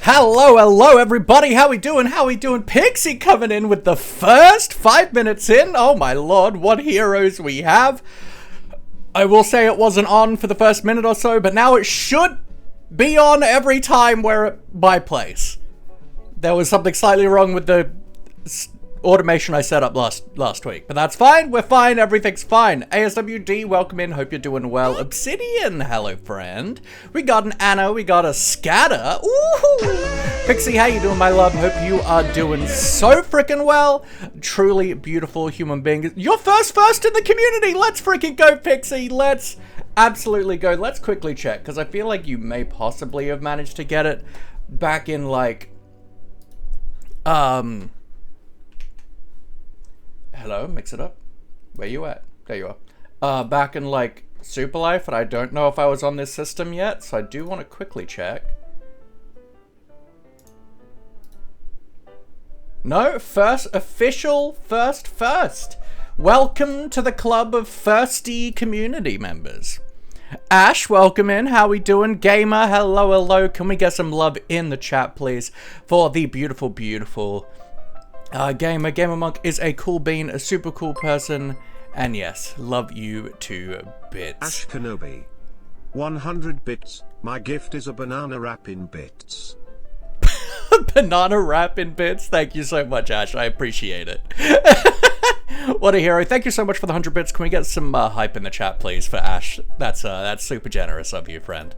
Hello everybody, how we doing? Pixie coming in with the first 5 minutes in. Oh my lord, what heroes we have. I will say it wasn't on for the first minute or so, but now it should be on every time we're at my place. There was something slightly wrong with the automation I set up last week, but that's fine. We're fine. Everything's fine. ASWD, welcome in. Hope you're doing well. Obsidian, hello friend. We got an Anna. We got a Scatter. Ooh. Pixie, how you doing, my love? Hope you are doing so freaking well. Truly beautiful human being. You're first in the community. Let's freaking go, Pixie. Let's absolutely go. Let's quickly check, because I feel like you may possibly have managed to get it back in like hello, mix it up. Where you at? There you are. Back in like Super Life, and I don't know if I was on this system yet, so I do want to quickly check. No, official first. Welcome to the club of firsty community members. Ash, welcome in. How we doing? Gamer, hello. Can we get some love in the chat, please, for the beautiful Gamer Monk is a cool bean, a super cool person, and yes, love you to bits. Ash Kenobi, 100 bits. My gift is a banana wrap in bits. Banana wrap in bits? Thank you so much, Ash. I appreciate it. What a hero. Thank you so much for the 100 bits. Can we get some hype in the chat, please, for Ash? That's super generous of you, friend.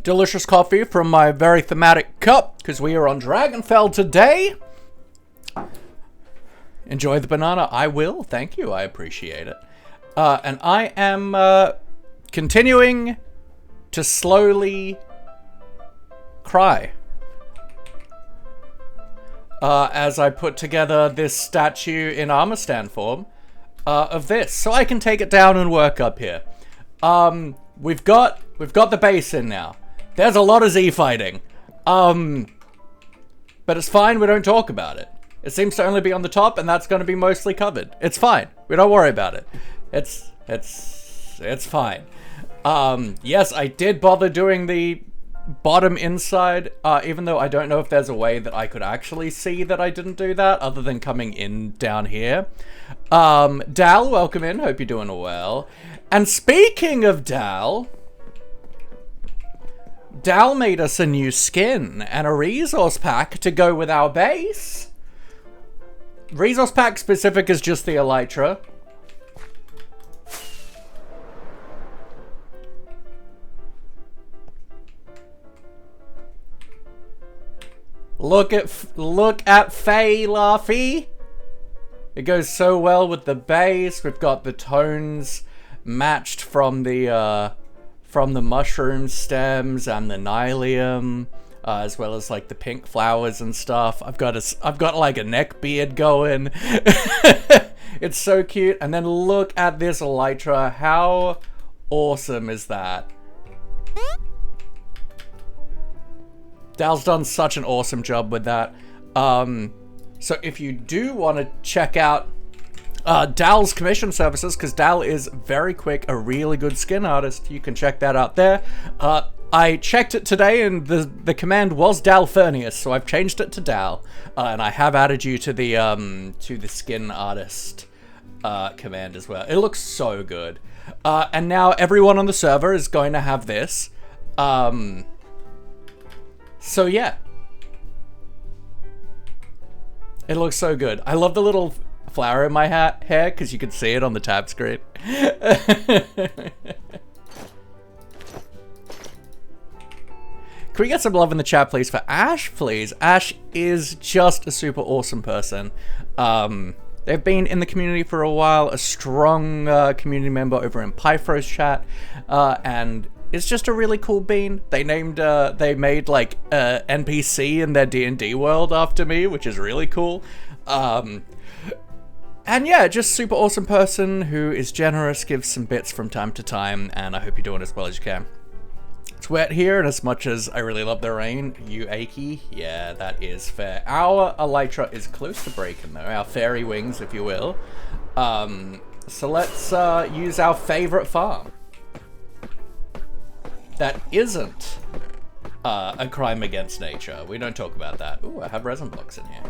Delicious coffee from my very thematic cup, because we are on Dragonfell today. Enjoy the banana. I will. Thank you. I appreciate it. And I am continuing to slowly cry as I put together this statue in armor stand form of this, so I can take it down and work up here. We've got the base in now. There's a lot of Z fighting. But it's fine, we don't talk about it. It seems to only be on the top, and that's going to be mostly covered. It's fine. We don't worry about it. It's fine. Yes, I did bother doing the bottom inside, even though I don't know if there's a way that I could actually see that I didn't do that, other than coming in down here. Dal, welcome in. Hope you're doing well. And speaking of Dal made us a new skin and a resource pack to go with our base. Resource pack specific is just the elytra. Look at Faye Laffy. It goes so well with the base. We've got the tones matched from the mushroom stems and the nylium, as well as like the pink flowers and stuff. I've got like a neck beard going. It's so cute. And then look at this elytra. How awesome is that? Dal's done such an awesome job with that. So if you do want to check out Dal's commission services, because Dal is very quick, a really good skin artist, you can check that out there. I checked it today, and the command was Dalfernius, so I've changed it to Dal, and I have added you to the skin artist command as well. It looks so good, and now everyone on the server is going to have this. So yeah, it looks so good. I love the little flower in my hair, because you can see it on the tab screen. Can we get some love in the chat, please, for Ash, please? Ash is just a super awesome person. They've been in the community for a while, a strong community member over in Pyfro's chat, and it's just a really cool bean. They made like NPC in their D&D world after me, which is really cool. And yeah, just super awesome person who is generous, gives some bits from time to time, and I hope you're doing as well as you can. It's wet here, and as much as I really love the rain, you achy, yeah, that is fair. Our elytra is close to breaking though, our fairy wings, if you will. So let's use our favorite farm. That isn't a crime against nature. We don't talk about that. Ooh, I have resin blocks in here.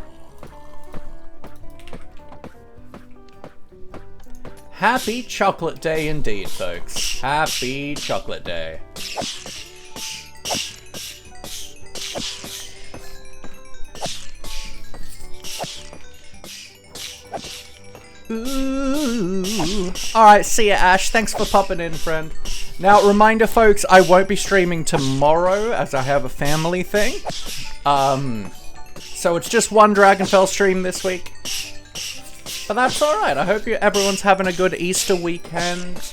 Happy chocolate day indeed, folks. Happy chocolate day. Ooh. Alright, see ya, Ash. Thanks for popping in, friend. Now, reminder, folks, I won't be streaming tomorrow as I have a family thing. So it's just one Dragonfell stream this week. But that's alright. I hope everyone's having a good Easter weekend.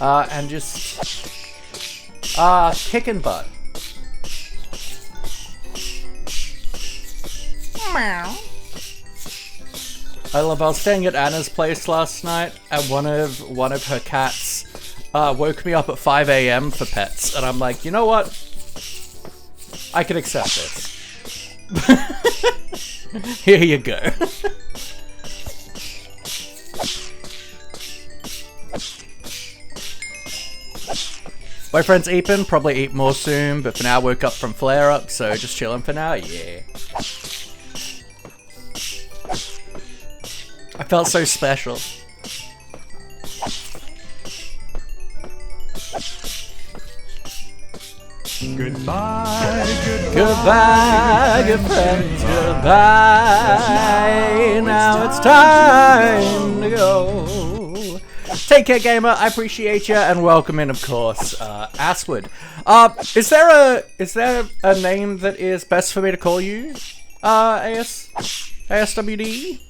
And just... kicking butt. Meow. I was staying at Anna's place last night, and one of her cats woke me up at 5 a.m. for pets, and I'm like, you know what? I can accept this. Here you go. My friend's eating, probably eat more soon, but for now woke up from flare-up, so just chilling for now, yeah. I felt so special. Goodbye, Goodbye, good friends, goodbye. Now it's time to go. Take care, gamer. I appreciate you, and welcome in, of course, Aswood. Is there a name that is best for me to call you? ASWD?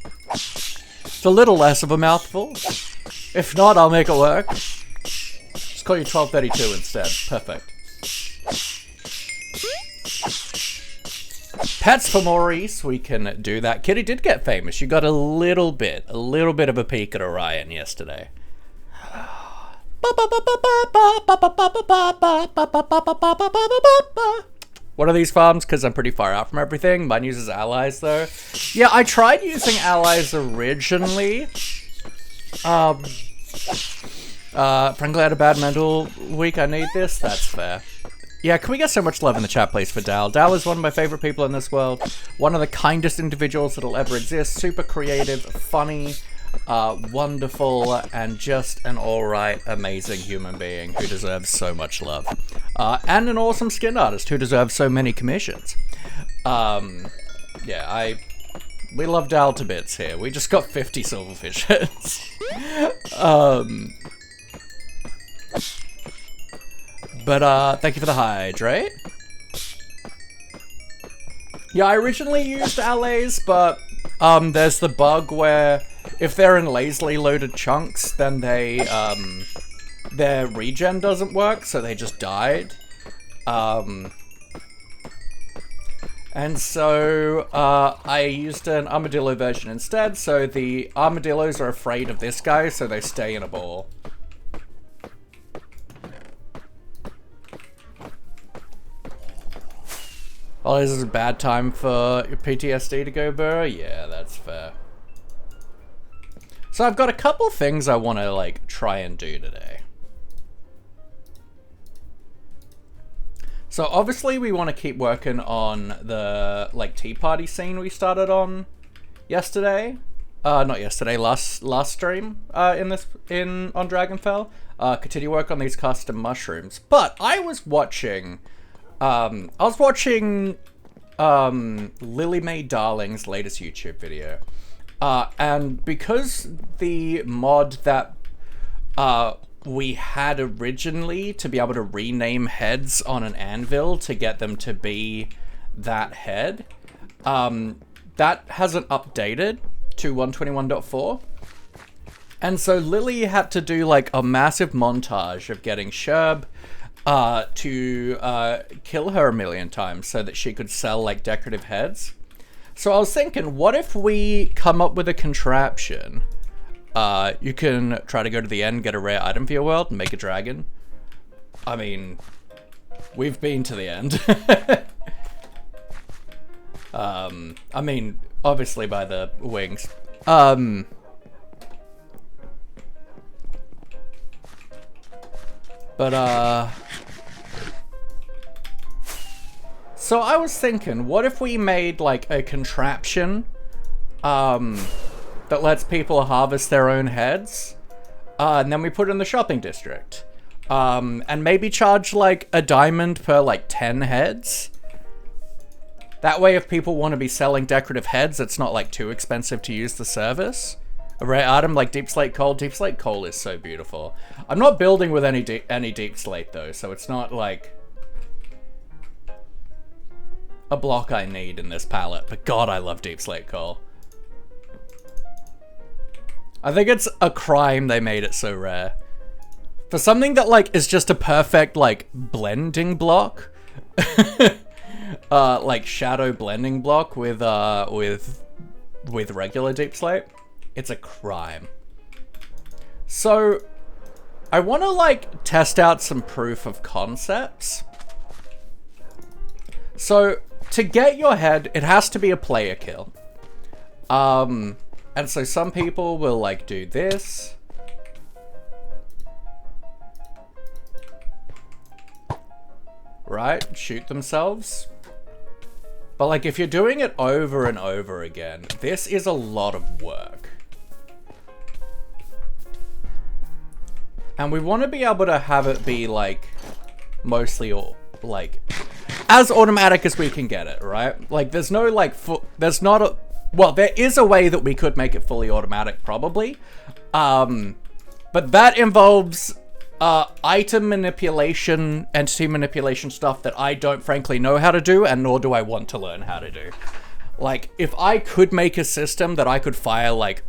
It's a little less of a mouthful. If not, I'll make it work. Just call you 1232 instead. Perfect. Pets for Maurice, we can do that. Kitty did get famous. You got a little bit of a peek at Orion yesterday. What are these farms? Because I'm pretty far out from everything. Mine uses allies, though. Yeah, I tried using allies originally. Frankly, I had a bad mental week. I need this. That's fair. Yeah, can we get so much love in the chat, please, for Dal? Dal is one of my favorite people in this world. One of the kindest individuals that'll ever exist. Super creative, funny, wonderful, and just an alright, amazing human being who deserves so much love. And an awesome skin artist who deserves so many commissions. Yeah, we love Dal to bits here. We just got 50 silverfishes. But thank you for the hydrate. Yeah, I originally used allies, but there's the bug where if they're in lazily loaded chunks, then their regen doesn't work, so they just died. And so I used an armadillo version instead, so the armadillos are afraid of this guy, so they stay in a ball. Oh, this is a bad time for your PTSD to go, Burr? Yeah, that's fair. So I've got a couple things I want to, like, try and do today. So obviously we want to keep working on the, like, tea party scene we started on yesterday. Not yesterday, last stream on Dragonfell. Continue work on these custom mushrooms. But I was watching... Lily Mae Darling's latest YouTube video. And because the mod that we had originally to be able to rename heads on an anvil to get them to be that head, that hasn't updated to 121.4. And so Lily had to do like a massive montage of getting Sherb to kill her a million times so that she could sell like decorative heads. So I was thinking, what if we come up with a contraption? You can try to go to the end, get a rare item for your world, and make a dragon. I mean, we've been to the end. I mean, obviously by the wings. But, so I was thinking, what if we made, like, a contraption, that lets people harvest their own heads, and then we put it in the shopping district, and maybe charge, like, a diamond per, like, 10 heads? That way, if people want to be selling decorative heads, it's not, like, too expensive to use the service. A rare item like deep slate coal. Deep slate coal is so beautiful. I'm not building with any deep slate though, so it's not like a block I need in this palette. But God, I love deep slate coal. I think it's a crime they made it so rare. For something that like is just a perfect like blending block, like shadow blending block with regular deep slate. It's a crime. So, I want to, like, test out some proof of concepts. So, to get your head, it has to be a player kill. And so some people will, like, do this. Right? Shoot themselves. But, like, if you're doing it over and over again, this is a lot of work. And we want to be able to have it be, like, mostly, like, as automatic as we can get it, right? Like, there's no, like, there's not a... Well, there is a way that we could make it fully automatic, probably. But that involves item manipulation, entity manipulation stuff that I don't frankly know how to do, and nor do I want to learn how to do. Like, if I could make a system that I could fire, like,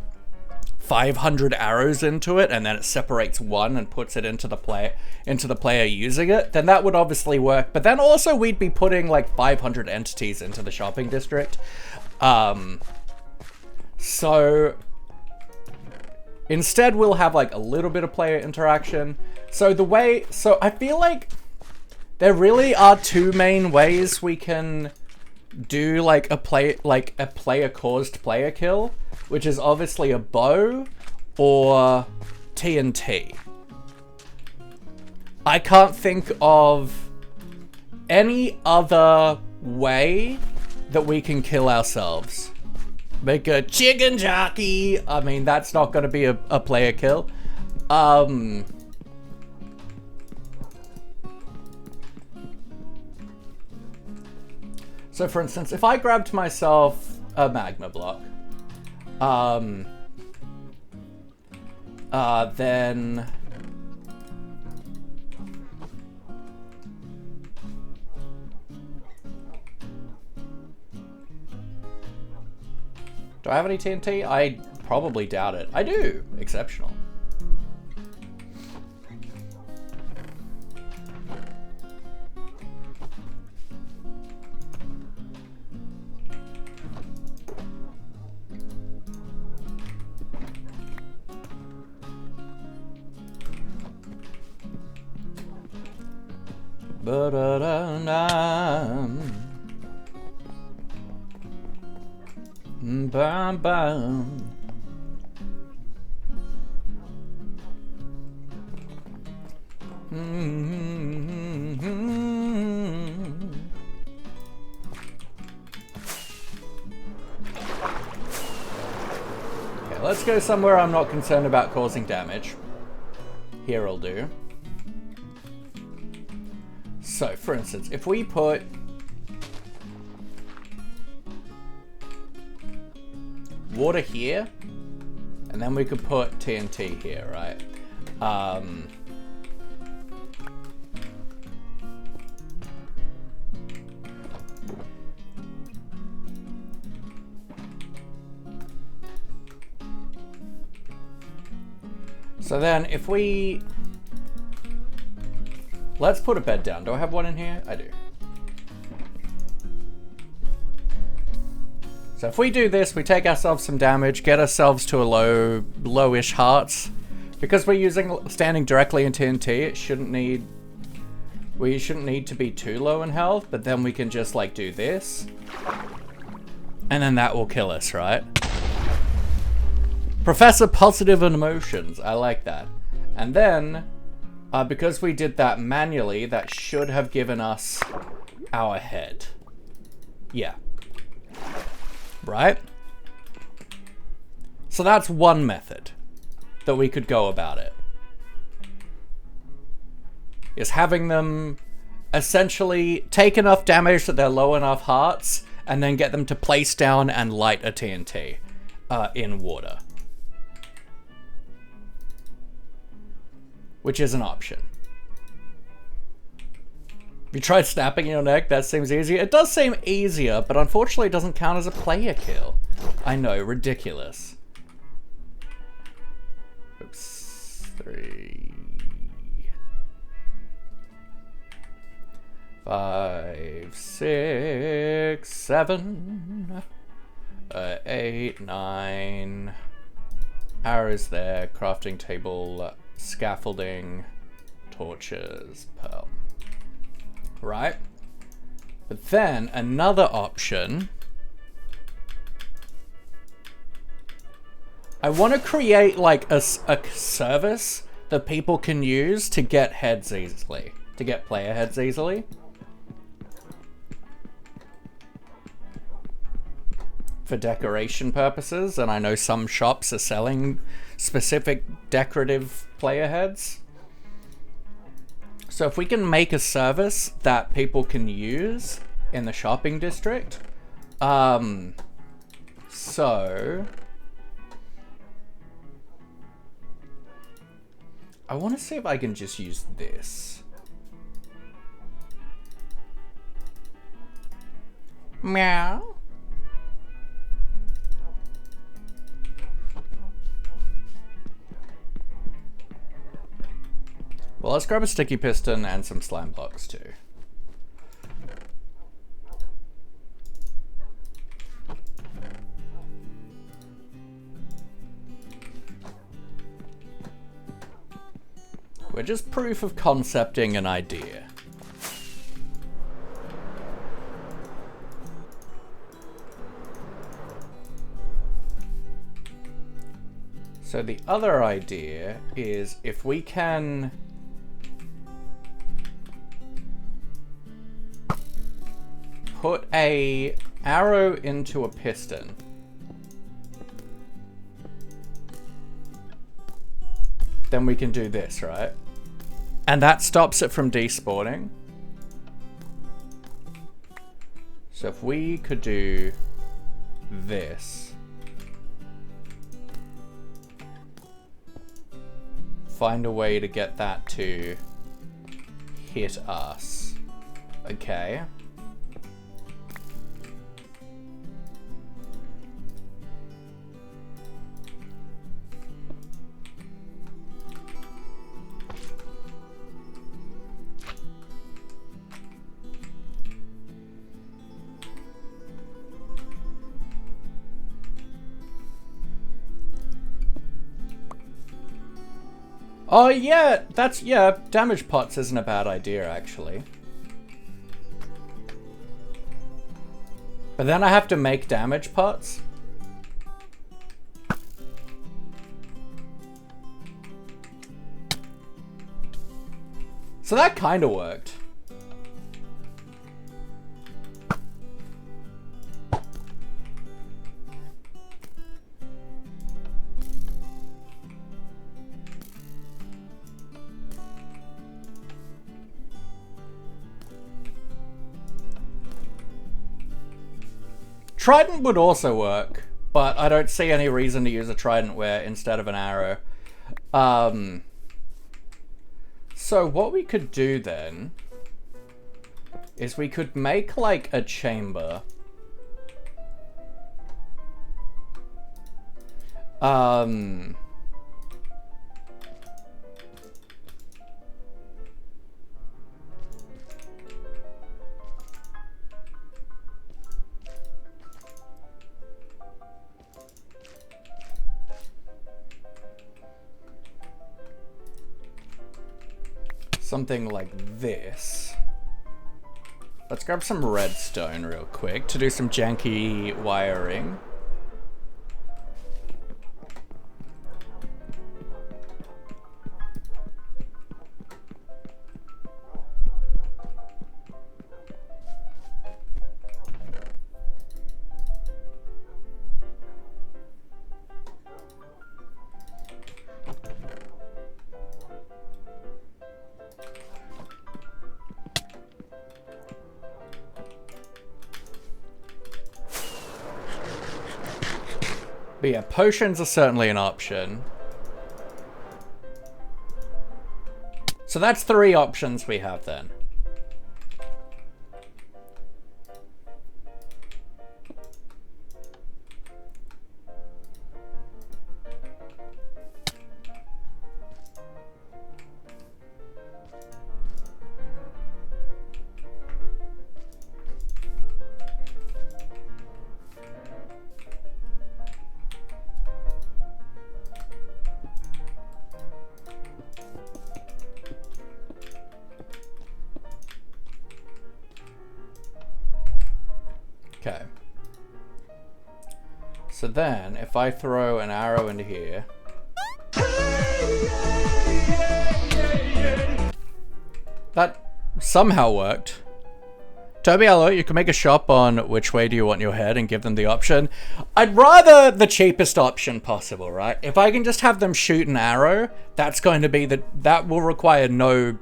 500 arrows into it, and then it separates one and puts it into the player using it, then that would obviously work. But then also we'd be putting like 500 entities into the shopping district. So instead we'll have like a little bit of player interaction. So I feel like there really are two main ways we can do like a player caused player kill, which is obviously a bow or TNT. I can't think of any other way that we can kill ourselves. Make a chicken jockey. I mean, that's not going to be a player kill. So for instance, if I grabbed myself a magma block, then do I have any TNT? I probably doubt it. I do. Exceptional. Bam bam. Okay, let's go somewhere I'm not concerned about causing damage. Here'll do. So, for instance, if we put water here, and then we could put TNT here, right? So then if we... Let's put a bed down. Do I have one in here? I do. So if we do this, we take ourselves some damage, get ourselves to a lowish hearts. Because we're standing directly in TNT, we shouldn't need to be too low in health, but then we can just like do this. And then that will kill us, right? Professor Positive Emotions, I like that. And then Because we did that manually, that should have given us our head. Yeah. Right? So that's one method that we could go about it. Is having them essentially take enough damage that they're low enough hearts, and then get them to place down and light a TNT in water. Which is an option. If you tried snapping your neck, that seems easier. It does seem easier, but unfortunately it doesn't count as a player kill. I know, ridiculous. Oops. 3... 5, 6, 7, 8, 9. Arrows there, crafting table, scaffolding, torches, pearl. Right? But then another option. I want to create like a service that people can use to get heads easily, to get player heads easily. For decoration purposes, and I know some shops are selling specific decorative player heads. So if we can make a service that people can use in the shopping district, so I want to see if I can just use this. Meow. Well, let's grab a sticky piston and some slime blocks too. We're just proof of concepting an idea. So the other idea is if we can put a arrow into a piston. Then we can do this, right? And that stops it from despawning. So if we could do this. Find a way to get that to hit us. Okay. Oh yeah, damage pots isn't a bad idea actually. But then I have to make damage pots. So that kind of worked. Trident would also work, but I don't see any reason to use a trident where instead of an arrow. So what we could do then is we could make like a chamber. Something like this. Let's grab some redstone real quick to do some janky wiring. But yeah, potions are certainly an option. So that's 3 options we have then. Okay. So then, if I throw an arrow into here... That somehow worked. Toby, hello, you can make a shop on which way do you want your head and give them the option. I'd rather the cheapest option possible, right? If I can just have them shoot an arrow, that's going to be that will require no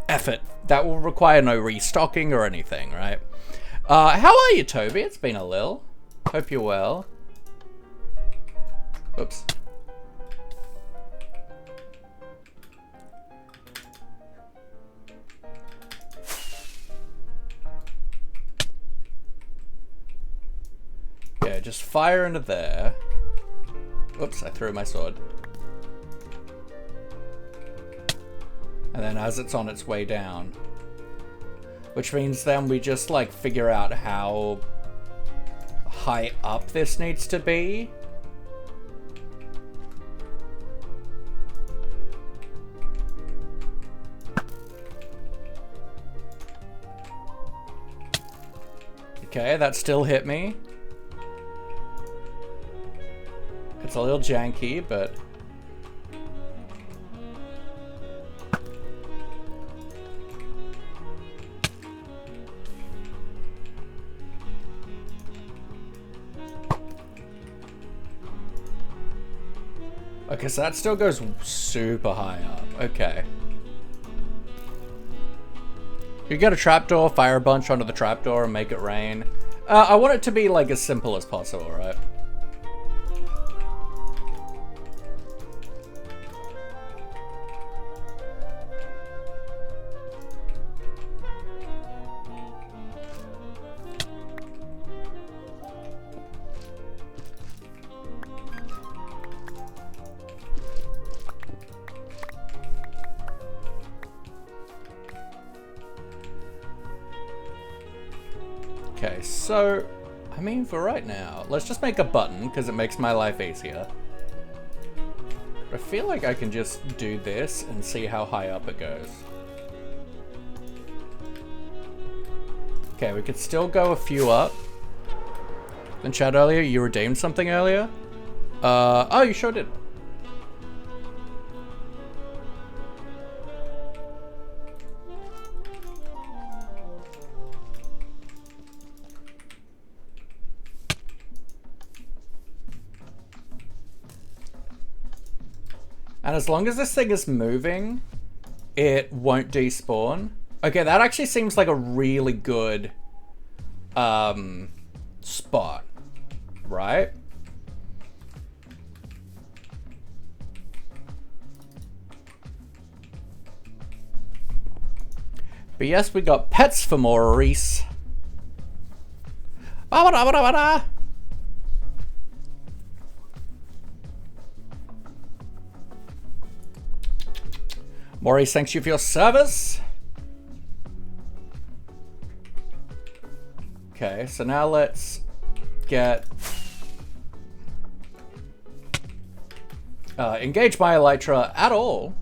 effort. That will require no restocking or anything, right? How are you, Toby? It's been a little. Hope you're well. Oops. Yeah, just fire into there. Oops, I threw my sword. And then as it's on its way down. Which means then we just like figure out how high up this needs to be. Okay, that still hit me. It's a little janky, but... Okay, so that still goes super high up. Okay. You get a trapdoor, fire a bunch onto the trapdoor, and make it rain. I want it to be like as simple as possible, right? Okay, so, I mean, for right now, let's just make a button, because it makes my life easier. I feel like I can just do this and see how high up it goes. Okay, we could still go a few up. In chat earlier, you redeemed something earlier? Oh, you sure did. And as long as this thing is moving, it won't despawn. Okay, that actually seems like a really good spot, right? But yes, we got pets for Maurice. Maurice, thanks you for your service. Okay, so now let's get... engage my elytra at all.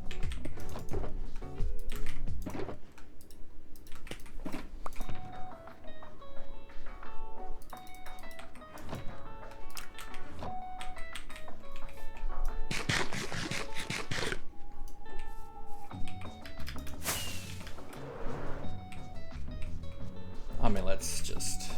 I mean, let's just...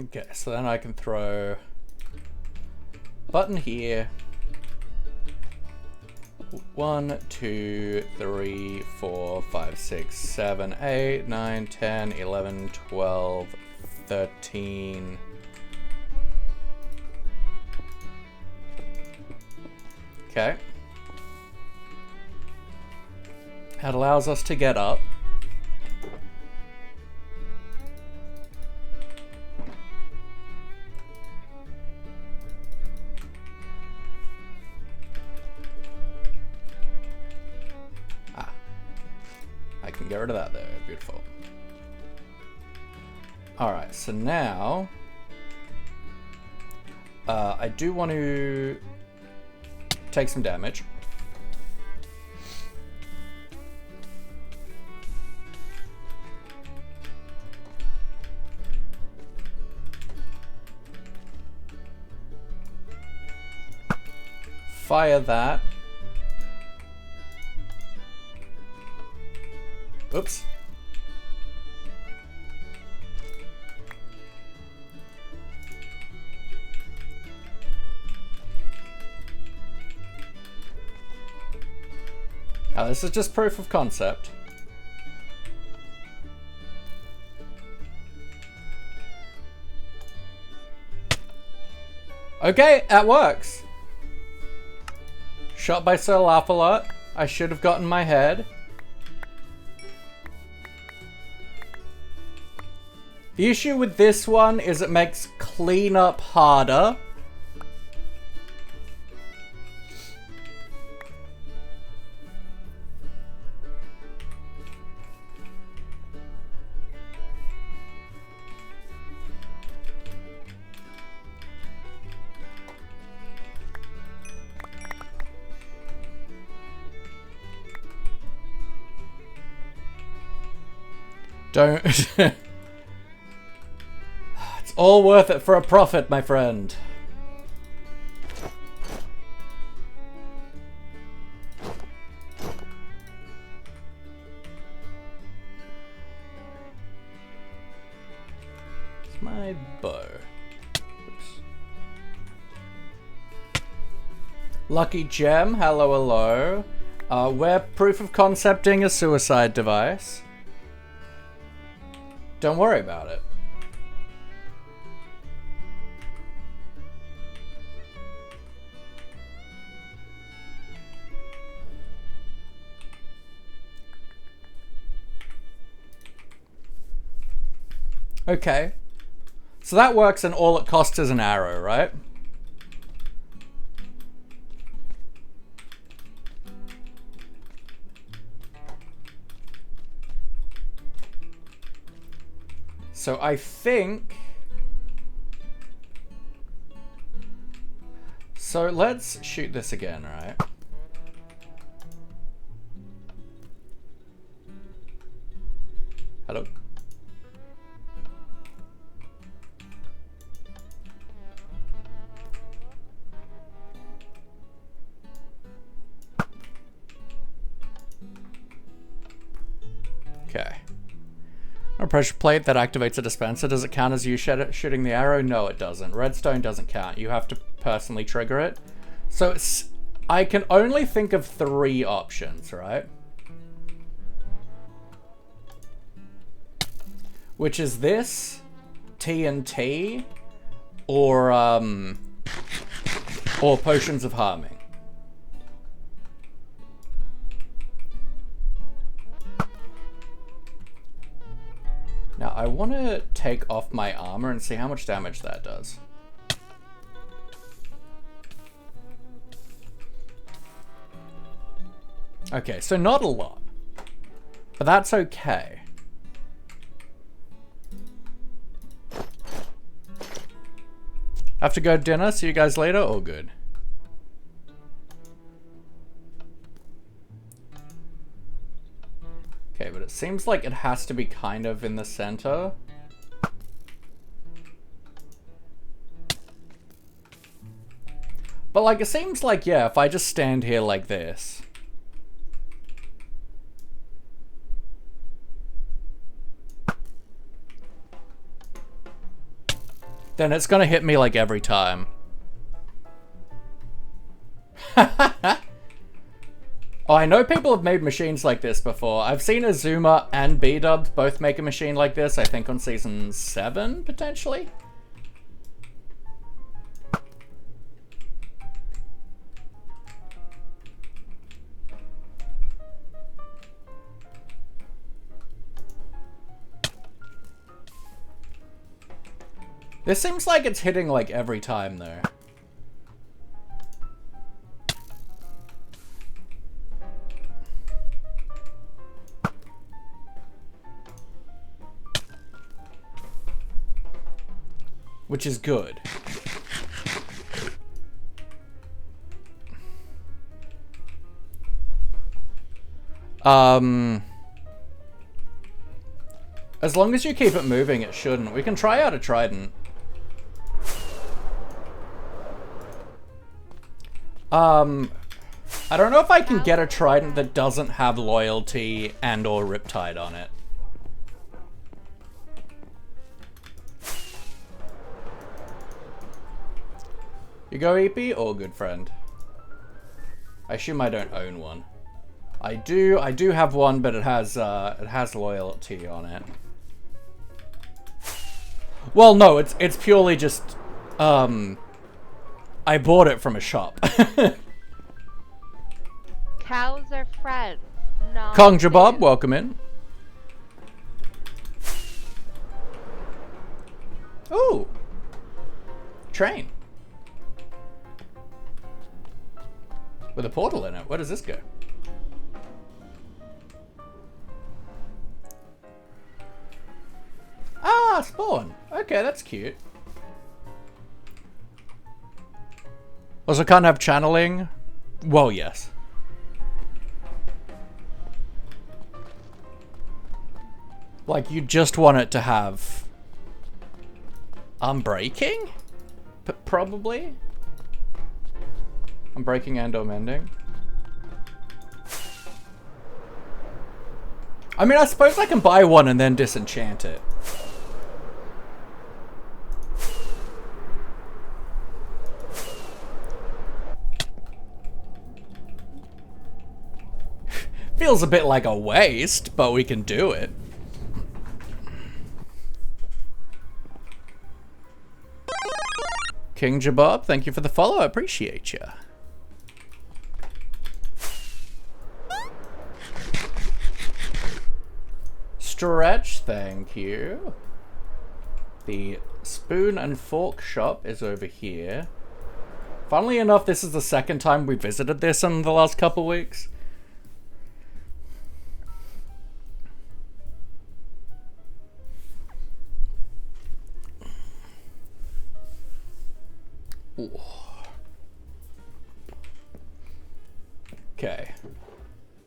Okay, so then I can throw button here. 1, 2, 3, 4, 5, 6, 7, 8, 9, 10, 11, 12, 13. Okay. That allows us to get up. I can get rid of that though. Beautiful. Alright, so now I do want to take some damage. Fire that. Oops. Now, this is just proof of concept. Okay, that works. Shot by Sir Laugh-A-Lot. I should have gotten my head. The issue with this one is it makes cleanup harder. Don't... It's all worth it for a profit, my friend. It's my bow. Oops. Lucky Gem, hello, hello. We're proof of concepting a suicide device. Don't worry about it. Okay. So that works and all it costs is an arrow, right? So I think... So let's shoot this again, right? Hello? Okay. A pressure plate that activates a dispenser. Does it count as you shooting the arrow? No, it doesn't. Redstone doesn't count. You have to personally trigger it. So it's, I can only think of 3 options, right? Which is this, TNT, or potions of harming. Now, I want to take off my armor and see how much damage that does. Okay, so not a lot. But that's okay. Have to go to dinner. See you guys later. All good. Okay, but it seems like it has to be kind of in the center. But like, it seems like, yeah, if I just stand here like this. then it's gonna hit me like every time. Oh, I know people have made machines like this before. I've seen Azuma and B-Dubs both make a machine like this, I think on season 7, potentially? This seems like it's hitting like every time though. Which is good. As long as you keep it moving, it shouldn't. We can try out a trident. I don't know if I can get a trident that doesn't have loyalty and or riptide on it. You go, EP? Or good friend? I assume I don't own one. I do have one, but it has loyalty on it. Well, no, it's purely just, I bought it from a shop. Cows are friends. Not Kong Jabab, welcome in. Ooh. Train. With a portal in it. Where does this go? Ah, spawn. Okay, that's cute. Also, can't have channeling. Well, yes. Like, you just want it to have... Unbreaking? Probably? Unbreaking and or mending. I mean, I suppose I can buy one and then disenchant it. Feels a bit like a waste, but we can do it. King Jabab, thank you for the follow. I appreciate you. Stretch, thank you. The spoon and fork shop is over here. Funnily enough, this is the second time we visited this in the last couple weeks. Ooh. Okay.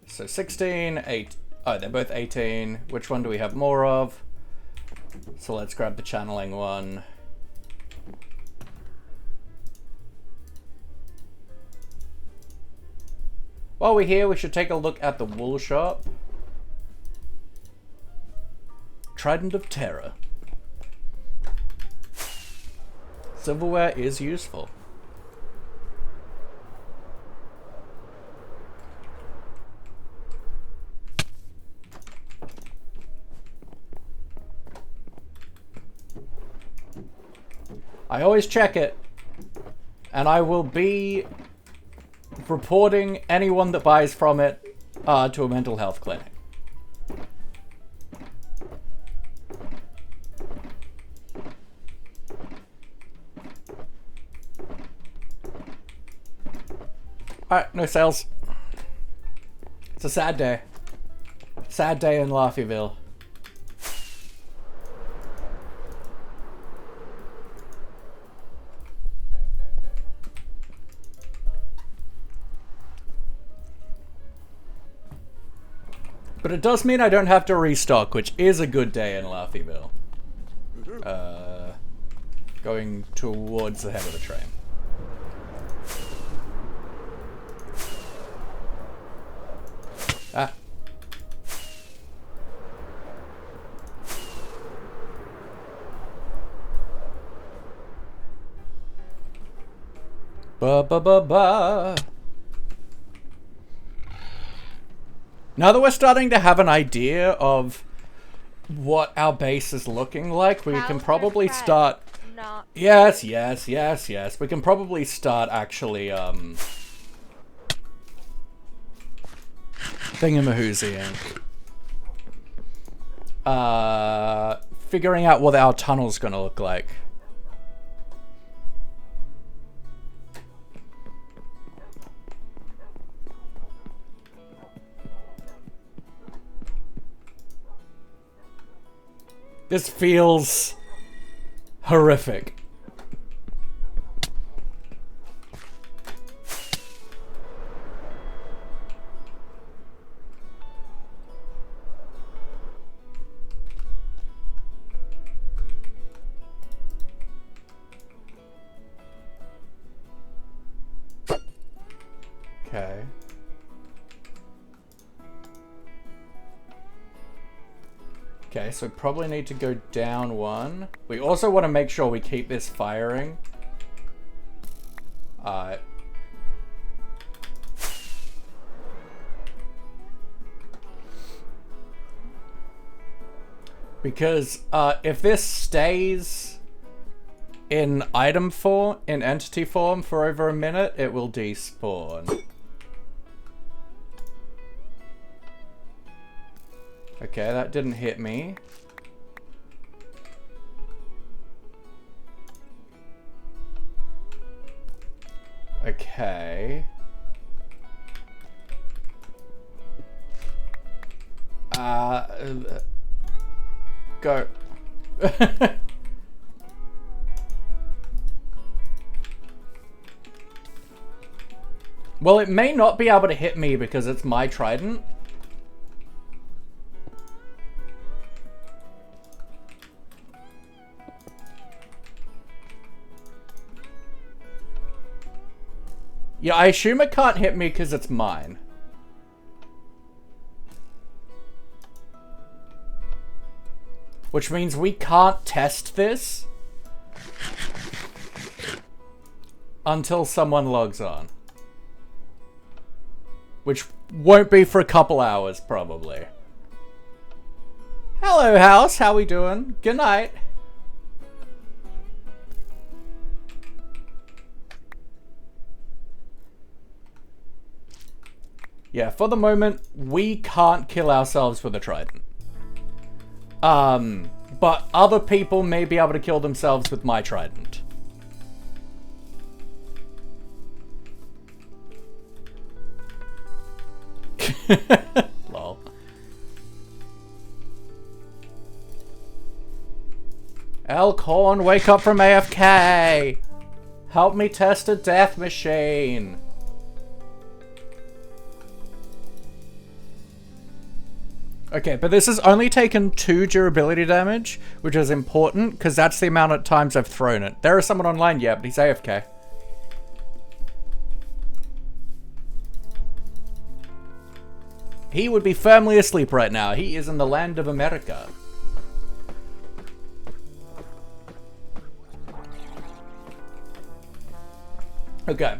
So 16, 8. Oh, they're both 18. Which one do we have more of? So let's grab the channeling one. While we're here, we should take a look at the wool shop. Trident of Terror. Silverware is useful. I always check it, and I will be reporting anyone that buys from it to a mental health clinic. Alright, no sales. It's a sad day. Sad day in Laffyville. But it does mean I don't have to restock, which is a good day in Laffyville. Going towards the head of the train. Ah. Ba ba ba ba. Now that we're starting to have an idea of what our base is looking like, we can probably start... Yes. We can probably start actually, thingamahoozying. Figuring out what our tunnel's gonna look like. This feels horrific. Okay. Okay, so we probably need to go down one. We also want to make sure we keep this firing. Because if this stays in item form, in entity form for over a minute, it will despawn. Okay, that didn't hit me. Okay. Go. Well, it may not be able to hit me because it's my trident. Yeah, I assume it can't hit me because it's mine. Which means we can't test this until someone logs on. Which won't be for a couple hours, probably. Hello, house. How we doing? Good night. Yeah, for the moment, we can't kill ourselves with a trident. But other people may be able to kill themselves with my trident. Lol. Elkhorn, wake up from AFK! Help me test a death machine! Okay, but this has only taken 2 durability damage, which is important, because that's the amount of times I've thrown it. There is someone online, yeah, but he's AFK. He would be firmly asleep right now. He is in the land of America. Okay,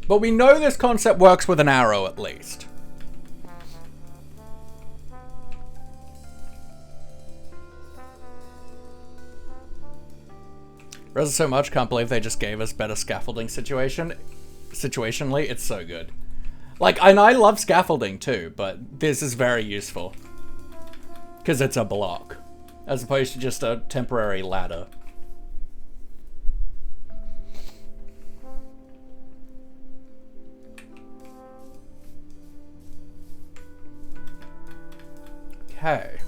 but we know this concept works with an arrow, at least. Res so much, can't believe they just gave us better scaffolding situationally. It's so good. Like, and I love scaffolding too, but this is very useful. Because it's a block, as opposed to just a temporary ladder. Okay.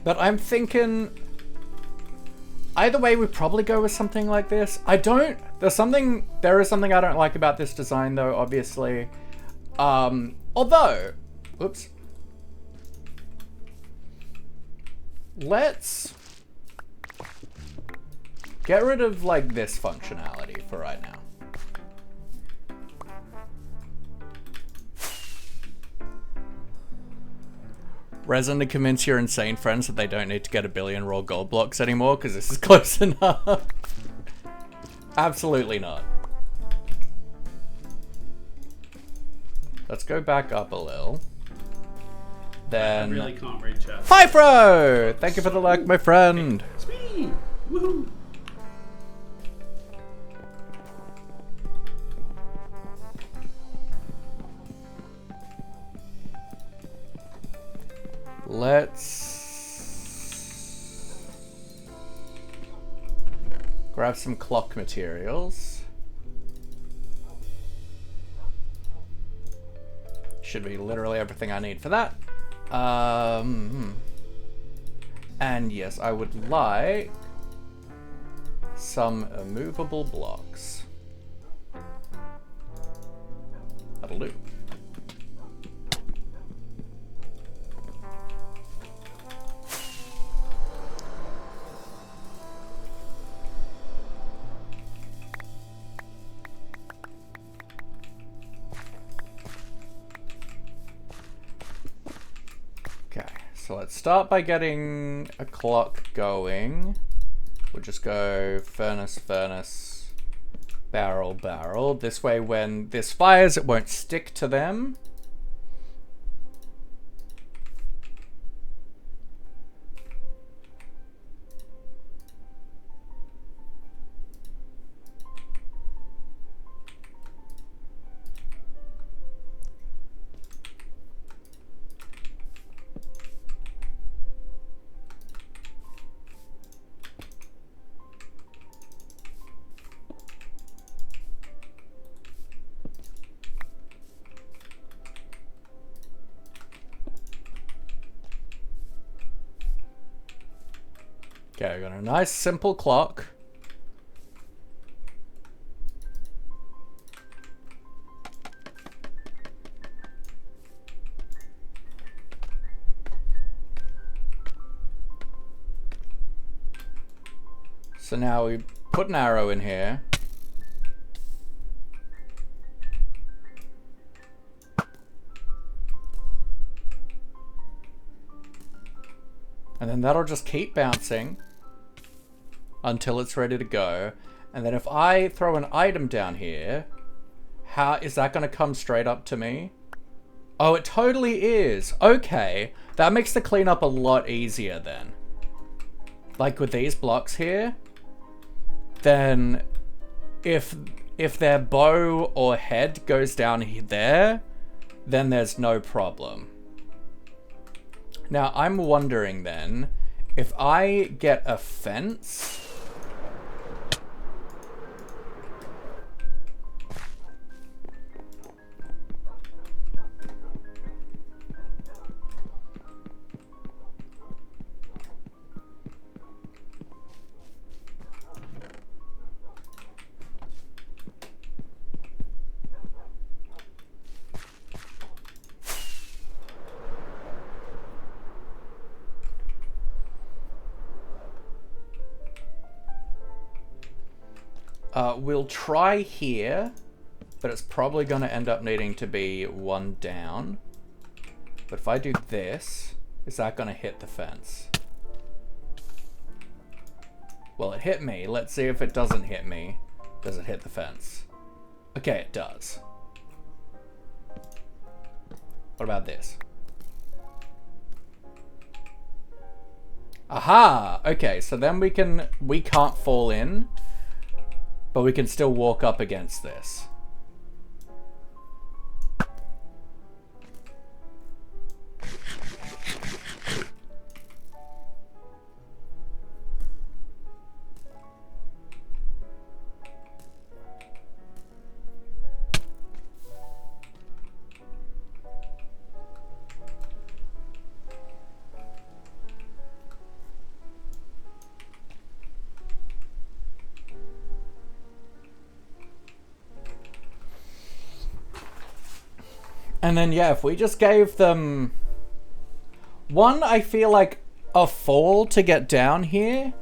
But I'm thinking, either way, we probably go with something like this. There is something I don't like about this design though, obviously. Although, oops. Let's get rid of like this functionality for right now. Resin to convince your insane friends that they don't need to get a billion raw gold blocks anymore because this is close enough. Absolutely not. Let's go back up a little. Then... I really can't read chat. Fifro! Thank you for the like, my friend. It's me! Woohoo! Let's grab some clock materials. Should be literally everything I need for that. And yes, I would like some immovable blocks. That'll do. So let's start by getting a clock going. We'll just go furnace, furnace, barrel, barrel. This way when this fires, it won't stick to them. Okay, we got a nice simple clock. So now we put an arrow in here. And then that'll just keep bouncing until it's ready to go. And then if I throw an item down here, how is that going to come straight up to me? Oh, it totally is. Okay, that makes the cleanup a lot easier then. Like with these blocks here, then if their bow or head goes down there, then there's no problem. Now, I'm wondering then, if I get a fence... we'll try here, but it's probably going to end up needing to be one down. But if I do this, is that going to hit the fence? Well, it hit me. Let's see if it doesn't hit me. Does it hit the fence? Okay, it does. What about this? Aha! Okay, so then we can't fall in, but we can still walk up against this. And then, yeah, if we just gave them... One, I feel like a fall to get down here.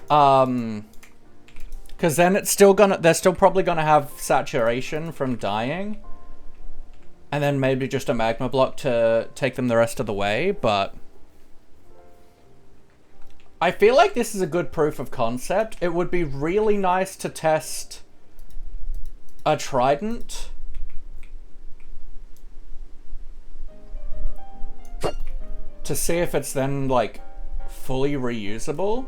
Because then it's still gonna... They're still probably gonna have saturation from dying. And then maybe just a magma block to take them the rest of the way, but... I feel like this is a good proof of concept. It would be really nice to test a trident to see if it's then, like, fully reusable.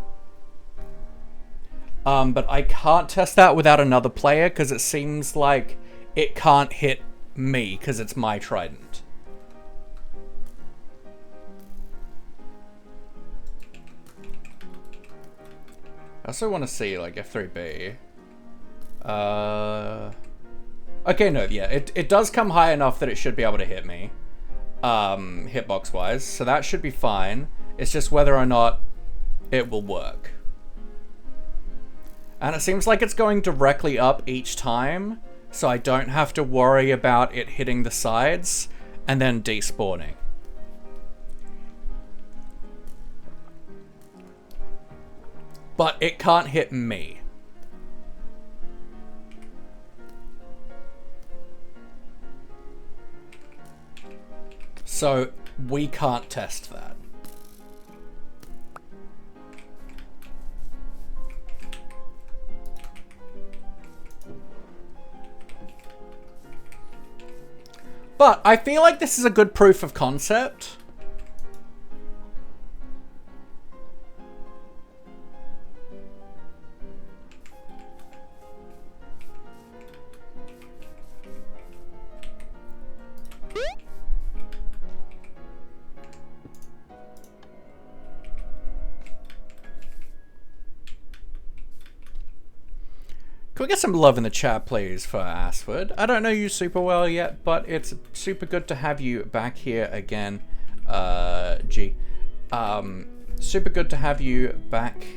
But I can't test that without another player because it seems like it can't hit me because it's my trident. I also want to see, like, F3B. Okay, no, yeah, it does come high enough that it should be able to hit me. Hitbox-wise, so that should be fine. It's just whether or not it will work. And it seems like it's going directly up each time, so I don't have to worry about it hitting the sides and then despawning. But it can't hit me. So we can't test that. But I feel like this is a good proof of concept. Can we get some love in the chat, please, for Asford? I don't know you super well yet, but it's super good to have you back here again, G. Super good to have you back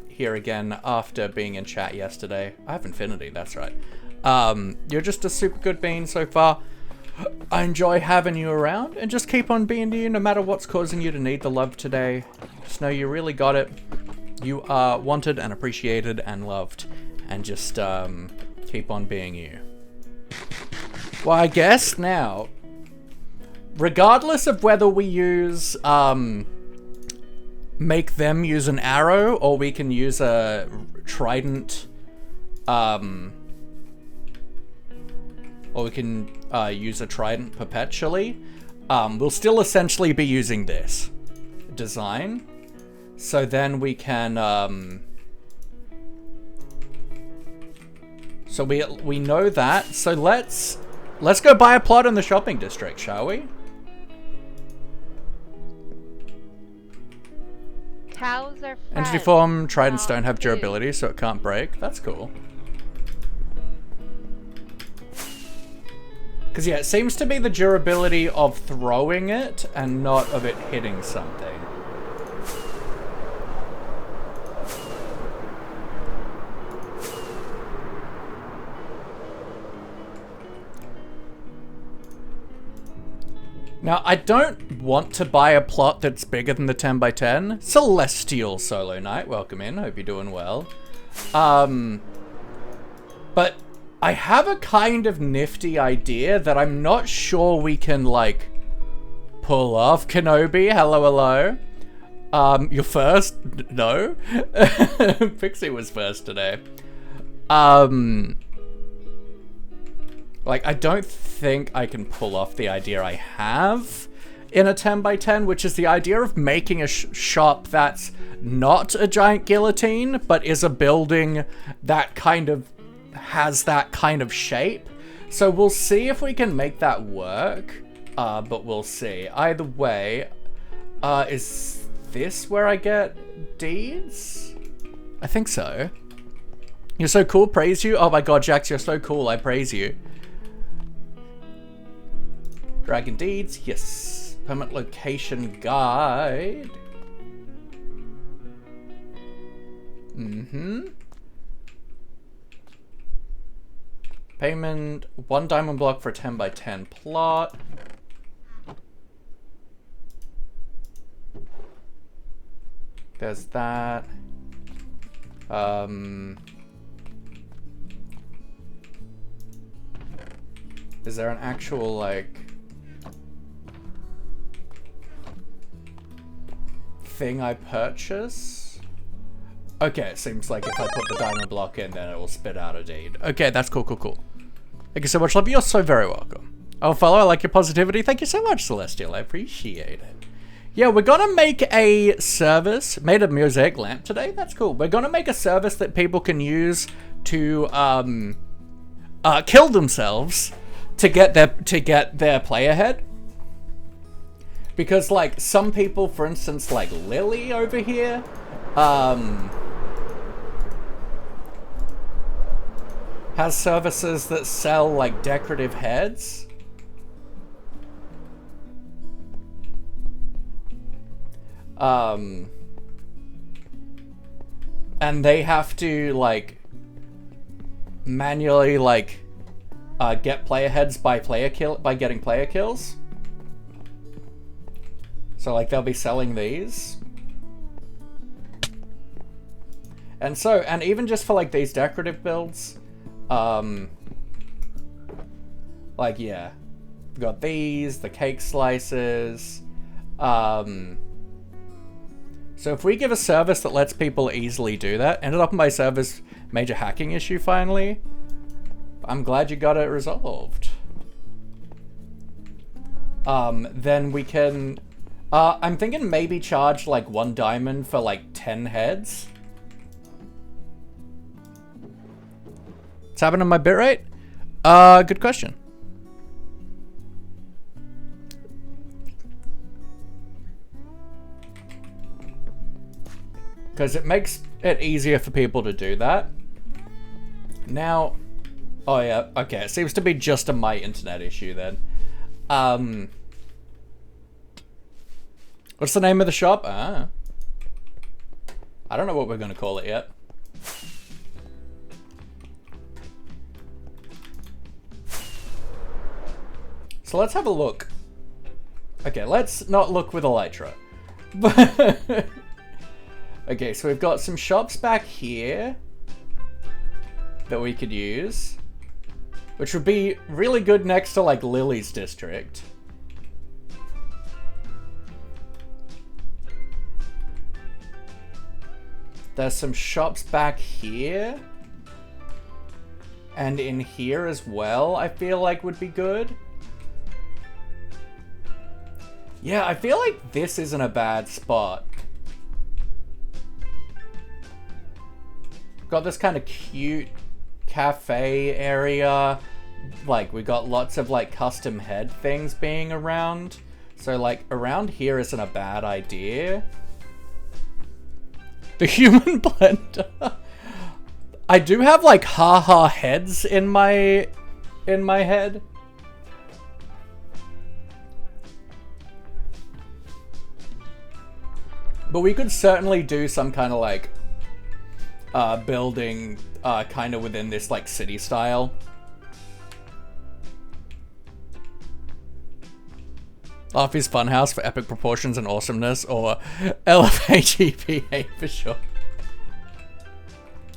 here again after being in chat yesterday. I have Infinity, that's right. You're just a super good bean so far. I enjoy having you around, and just keep on being you no matter what's causing you to need the love today. Just know you really got it. You are wanted and appreciated and loved. And just keep on being you. Well, I guess now, regardless of whether we use make them use an arrow or we can use a trident, or we can use a trident perpetually, we'll still essentially be using this design. So then we can so we know that. So let's go buy a plot in the shopping district, shall we? Cows are friends. Entity form tridents don't have durability, so it can't break. That's cool. Because yeah, it seems to be the durability of throwing it and not of it hitting something. Now, I don't want to buy a plot that's bigger than the 10 by 10. Celestial Solo Knight, welcome in. Hope you're doing well. But I have a kind of nifty idea that I'm not sure we can, like, pull off. Kenobi, hello, hello. You're first? No? Pixie was first today. Like, I don't think I can pull off the idea I have in a 10 by 10, which is the idea of making a shop that's not a giant guillotine, but is a building that kind of has that kind of shape. So we'll see if we can make that work, but we'll see. Either way, is this where I get deeds? I think so. You're so cool, praise you. Oh my god, Jax, you're so cool, I praise you. Dragon deeds, yes. Permanent location guide. Payment, 1 diamond block for a 10 by 10 plot. There's that. Is there an actual, like, thing I purchase? Okay, it seems like if I put the diamond block in, then it will spit out a deed. Okay, that's cool, cool, cool. Thank you so much, Love. You're so very welcome. Oh, follow, I like your positivity. Thank you so much, Celestial. I appreciate it. Yeah, we're gonna make a service. Made a mosaic lamp today. That's cool. We're gonna make a service that people can use to kill themselves to get their play ahead. Because like some people, for instance, like Lily over here, has services that sell like decorative heads. And they have to like manually like get player heads by getting player kills. So like they'll be selling these. And even just for like these decorative builds, like yeah, we've got these, the cake slices, so if we give a service that lets people easily do that, ended up in my server's major hacking issue finally. I'm glad you got it resolved. Then we can, I'm thinking maybe charge like 1 diamond for like 10 heads. What's happening to my bitrate? Good question. Because it makes it easier for people to do that. Now, oh yeah, okay, it seems to be just a my internet issue then. What's the name of the shop? I don't know what we're going to call it yet. So let's have a look. Okay, let's not look with Elytra. Okay, so we've got some shops back here that we could use, which would be really good next to like Lily's district. There's some shops back here and in here as well, I feel like would be good. Yeah, I feel like this isn't a bad spot. Got this kind of cute cafe area. Like, we got lots of like custom head things being around. So like around here isn't a bad idea. The human blender. I do have like haha heads in my head. But we could certainly do some kind of like building kind of within this like city style. Office Funhouse for epic proportions and awesomeness, or LFHEPA for sure.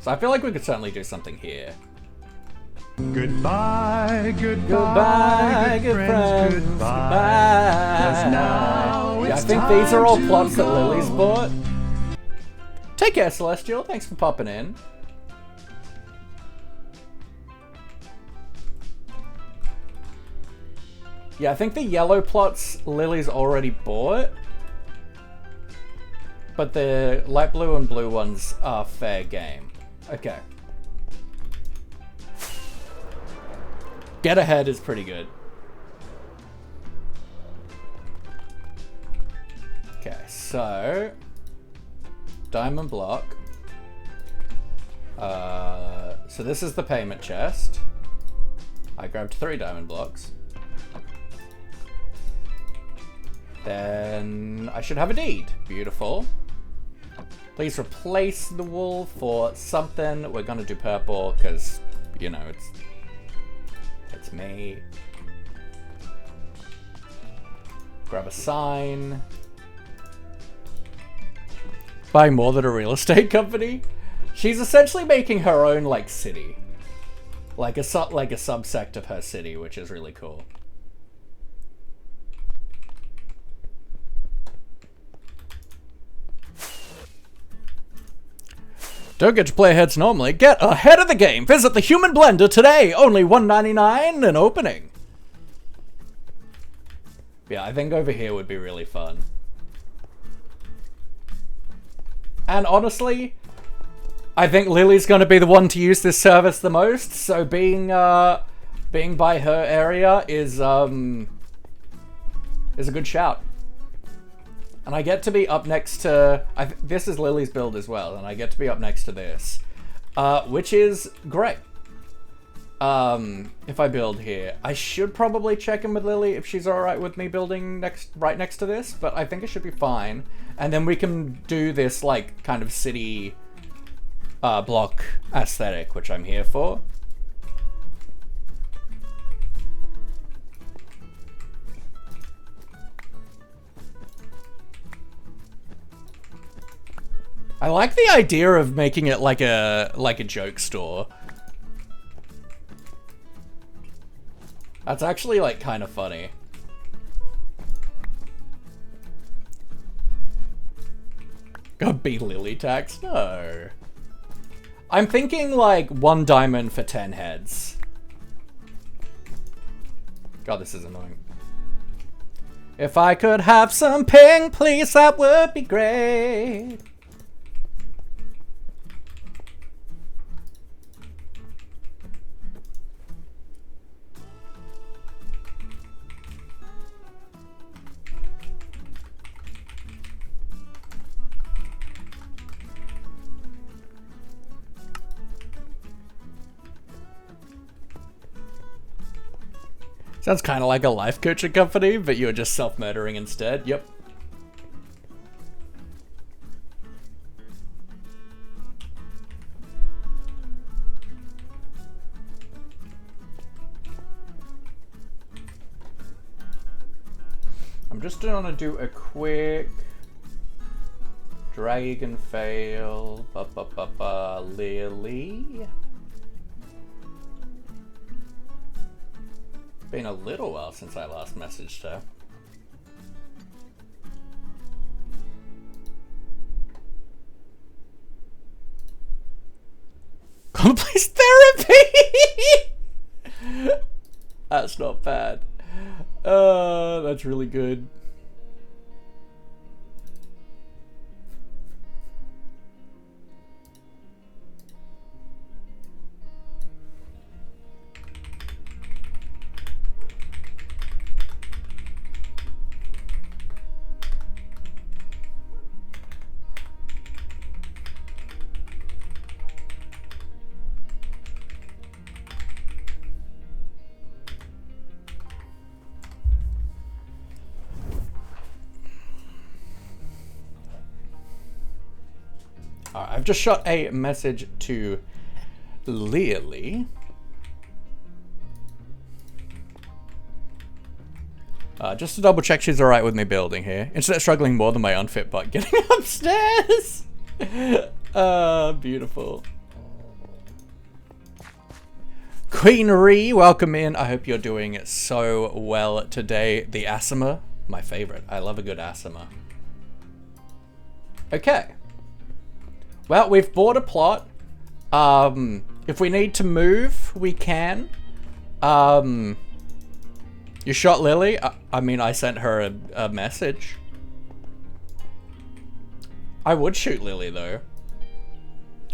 So I feel like we could certainly do something here. Goodbye, Goodbye, good friends, goodbye. 'Cause now Yeah, I it's think these are all time to plots that go. Lily's bought. Take care, Celestial. Thanks for popping in. Yeah, I think the yellow plots Lily's already bought. But the light blue and blue ones are fair game. Okay. Get ahead is pretty good. Okay, so diamond block. So this is the payment chest. I grabbed 3 diamond blocks. Then I should have a deed. Beautiful. Please replace the wool for something. We're gonna do purple because, you know, it's me. Grab a sign. Buying more than a real estate company? She's essentially making her own, like, city. Like a subsect of her city, which is really cool. Don't get your playheads normally. Get ahead of the game. Visit the Human Blender today. Only $1.99 an opening. Yeah, I think over here would be really fun. And honestly, I think Lily's going to be the one to use this service the most. So being by her area is a good shout. And I get to be up next to... this is Lily's build as well, and I get to be up next to this. Which is great. If I build here. I should probably check in with Lily if she's alright with me building right next to this, but I think it should be fine. And then we can do this, like, kind of city block aesthetic, which I'm here for. I like the idea of making it like a joke store. That's actually like kind of funny. Gotta be Lily tax? No. I'm thinking like 1 diamond for 10 heads. God, this is annoying. If I could have some ping, please, that would be great. Sounds kind of like a life coaching company, but you're just self-murdering instead. Yep. I'm just gonna do a quick Dragonfell, Lily. Been a little while since I last messaged her. Complex therapy! That's not bad. That's really good. I've just shot a message to Lily. Just to double check she's alright with me building here. Instead of struggling more than my unfit butt getting upstairs. Beautiful. Queenery, welcome in. I hope you're doing so well today. The Asima, my favorite. I love a good Asima. Okay. Well, we've bought a plot. If we need to move, we can. You shot Lily? I mean, I sent her a message. I would shoot Lily, though.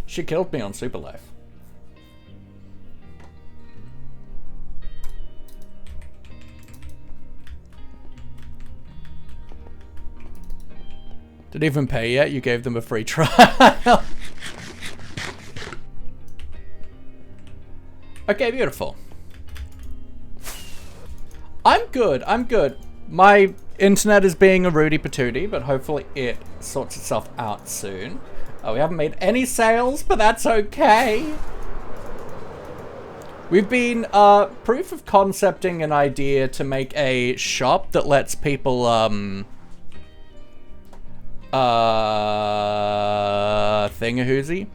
She killed me on Super Life. Didn't even pay yet, you gave them a free trial. Okay, beautiful. I'm good, I'm good. My internet is being a Rudy Patootie, but hopefully it sorts itself out soon. We haven't made any sales, but that's okay. We've been proof of concepting an idea to make a shop that lets people thingahoozy.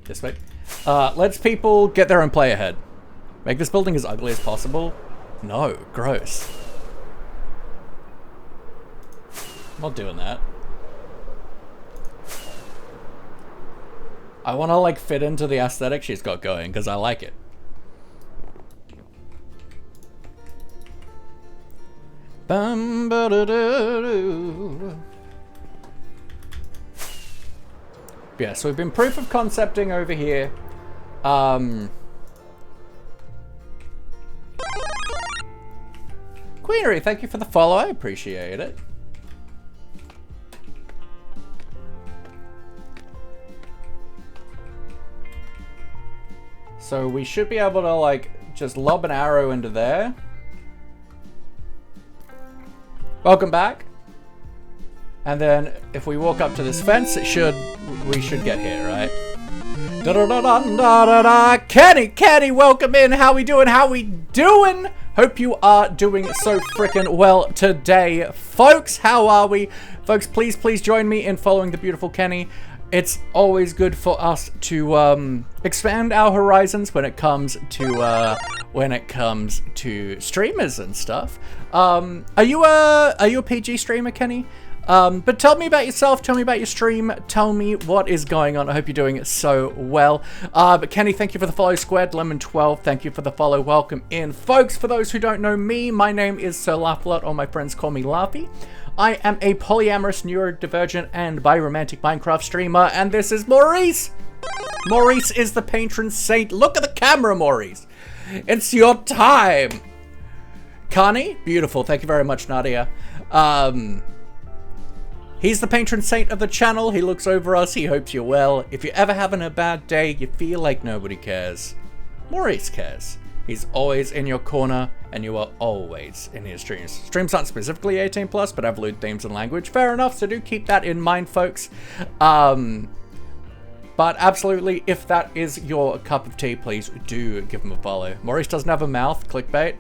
This way. Lets people get their own play ahead. Make this building as ugly as possible. No, gross. I'm not doing that. I want to like fit into the aesthetic she's got going because I like it. Bum, ba, da, da, da. Yeah, so we've been proof of concepting over here. Queenery, thank you for the follow. I appreciate it. So we should be able to like just lob an arrow into there. Welcome back. And then if we walk up to this fence, we should get here, right? Da da da da da da da. Kenny, welcome in. How we doing? How we doing? Hope you are doing so frickin' well today, folks. How are we, folks? Please join me in following the beautiful Kenny. It's always good for us to expand our horizons when it comes to streamers and stuff. Are you a PG streamer, Kenny? But tell me about yourself, tell me about your stream, tell me what is going on. I hope you're doing so well. But Kenny, thank you for the follow. Squared Lemon 12, thank you for the follow. Welcome in, folks. For those who don't know me, my name is Sir Laughlot, or my friends call me Laughy. I am a polyamorous, neurodivergent, and biromantic Minecraft streamer, and this is Maurice. Maurice is the patron saint. Look at the camera, Maurice. It's your time. Kani, beautiful. Thank you very much, Nadia. He's the patron saint of the channel. He looks over us. He hopes you're well. If you're ever having a bad day, you feel like nobody cares, Maurice cares. He's always in your corner, and you are always in his streams. Streams aren't specifically 18+, but have lewd themes and language. Fair enough, so do keep that in mind, folks. But absolutely, if that is your cup of tea, please do give him a follow. Maurice doesn't have a mouth, clickbait.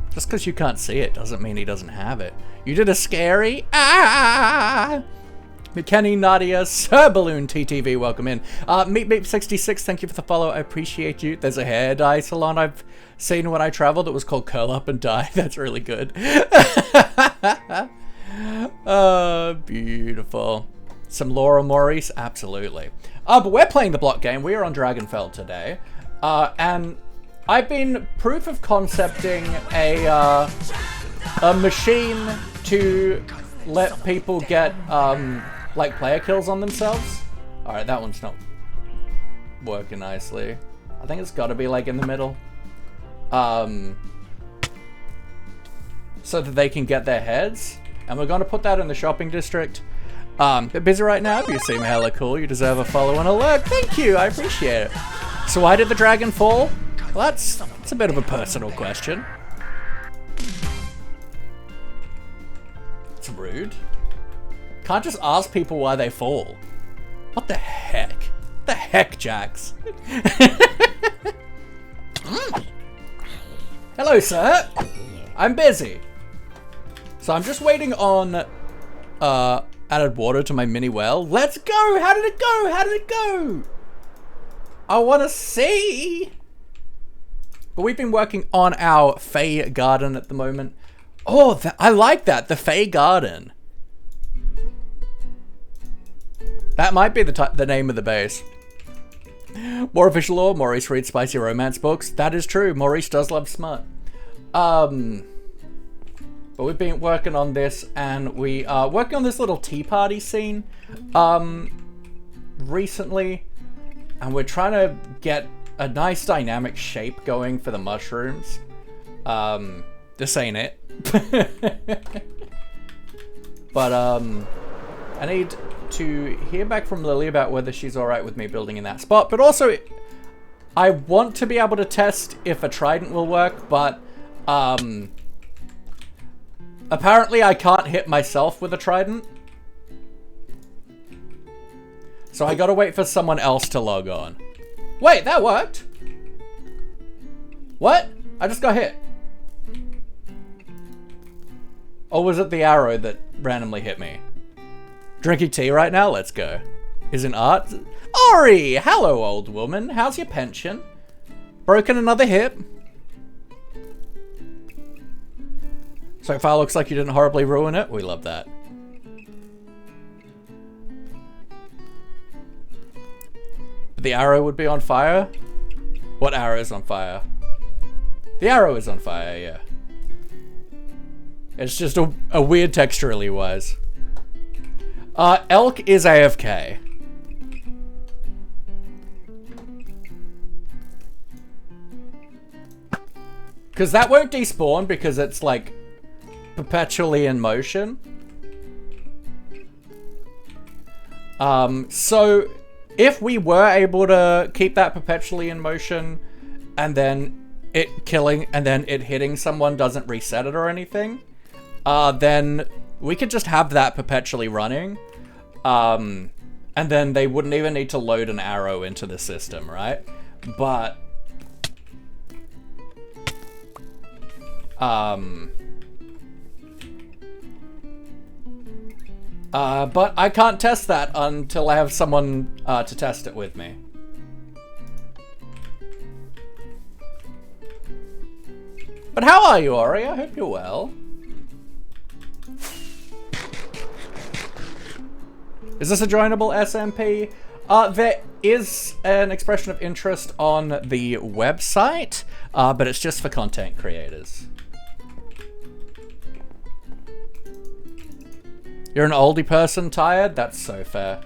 Just because you can't see it doesn't mean he doesn't have it. You did a scary. Ah! McKenny, Nadia, Sir Balloon, TTV, welcome in. Meep66, thank you for the follow. I appreciate you. There's a hair dye salon I've seen when I travel that was called Curl Up and Dye. That's really good. Oh, beautiful. Some Laura Maurice, absolutely. But we're playing the block game. We are on Dragonfell today. And I've been proof of concepting a machine to let people get like player kills on themselves. All right, that one's not working nicely. I think it's got to be like in the middle, so that they can get their heads. And we're going to put that in the shopping district. Bit busy right now, but you seem hella cool. You deserve a follow and a lurk. Thank you, I appreciate it. So why did the dragon fall? Well, that's a bit of a personal question. It's rude. Can't just ask people why they fall. What the heck? What the heck, Jax? Hello, sir. I'm busy. So I'm just waiting on added water to my mini well. Let's go! How did it go? How did it go? I want to see. But we've been working on our Fey garden at the moment. Oh, I like that. The Fey garden. That might be the name of the base. More official lore, Maurice reads spicy romance books. That is true. Maurice does love smut. But we've been working on this, and we are working on this little tea party scene recently, and we're trying to get a nice dynamic shape going for the mushrooms. This ain't it. But I need to hear back from Lily about whether she's alright with me building in that spot, but also I want to be able to test if a trident will work, but apparently I can't hit myself with a trident, so I gotta wait for someone else to log on. Wait, that worked. What? I just got hit. Or was it the arrow that randomly hit me? Drinking tea right now? Let's go. Isn't art? Ori! Hello, old woman. How's your pension? Broken another hip? So far looks like you didn't horribly ruin it. We love that. The arrow would be on fire? What arrow is on fire? The arrow is on fire, yeah. It's just a weird texturally wise. Elk is AFK. Because that won't despawn because it's like perpetually in motion. So if we were able to keep that perpetually in motion and then it killing and then it hitting someone doesn't reset it or anything, then we could just have that perpetually running. And then they wouldn't even need to load an arrow into the system, right? But but I can't test that until I have someone to test it with me. But how are you, Ori? I hope you're well. Is this a joinable SMP? There is an expression of interest on the website, but it's just for content creators. You're an oldie person tired? That's so fair.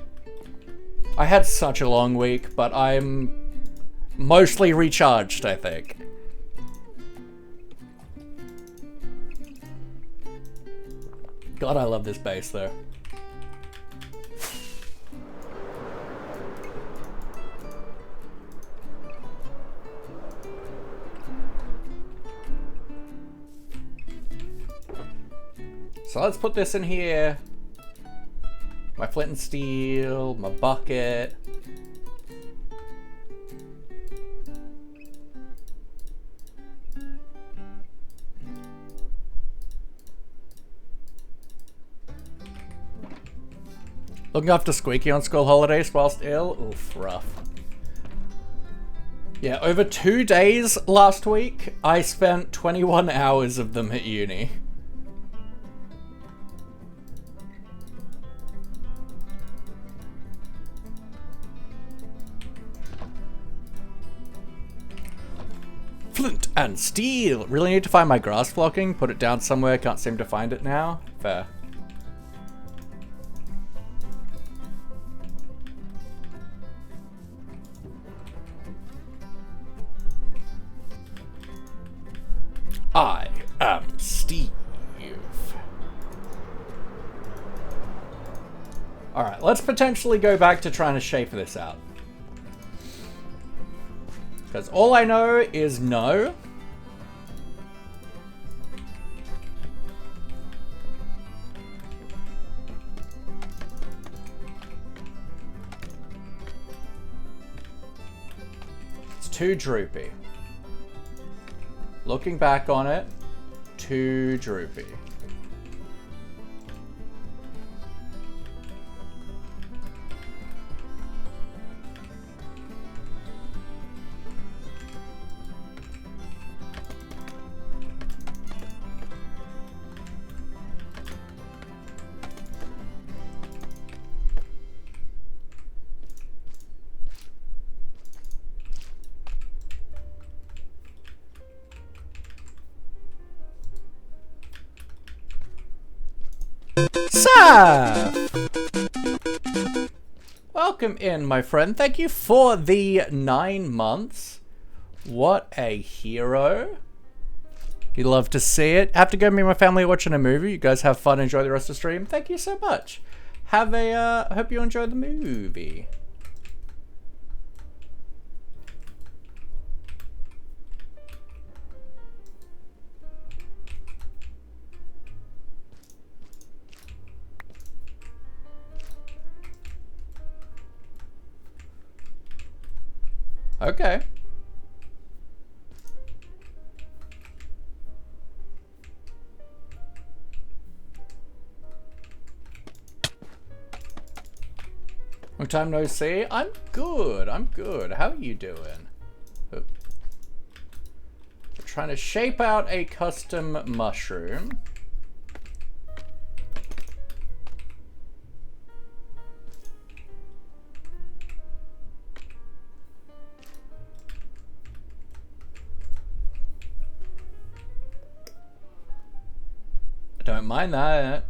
I had such a long week, but I'm mostly recharged, I think. God, I love this base though. So let's put this in here. My flint and steel, my bucket. Looking after Squeaky on school holidays whilst ill? Oof, rough. Yeah, over 2 days last week, I spent 21 hours of them at uni. Flint and steel! Really need to find my grass flocking, put it down somewhere, can't seem to find it now. Fair. I am Steve. Alright, let's potentially go back to trying to shape this out. Because all I know is no. It's too droopy. Looking back on it, too droopy. Welcome in, my friend. Thank you for the 9 months. What a hero. You love to see it. Have to go meet my family watching a movie. You guys have fun. Enjoy the rest of the stream. Thank you so much. Have a, hope you enjoy the movie. Okay. Long time no see. I'm good. I'm good. How are you doing? Oh. We're trying to shape out a custom mushroom. don't mind that.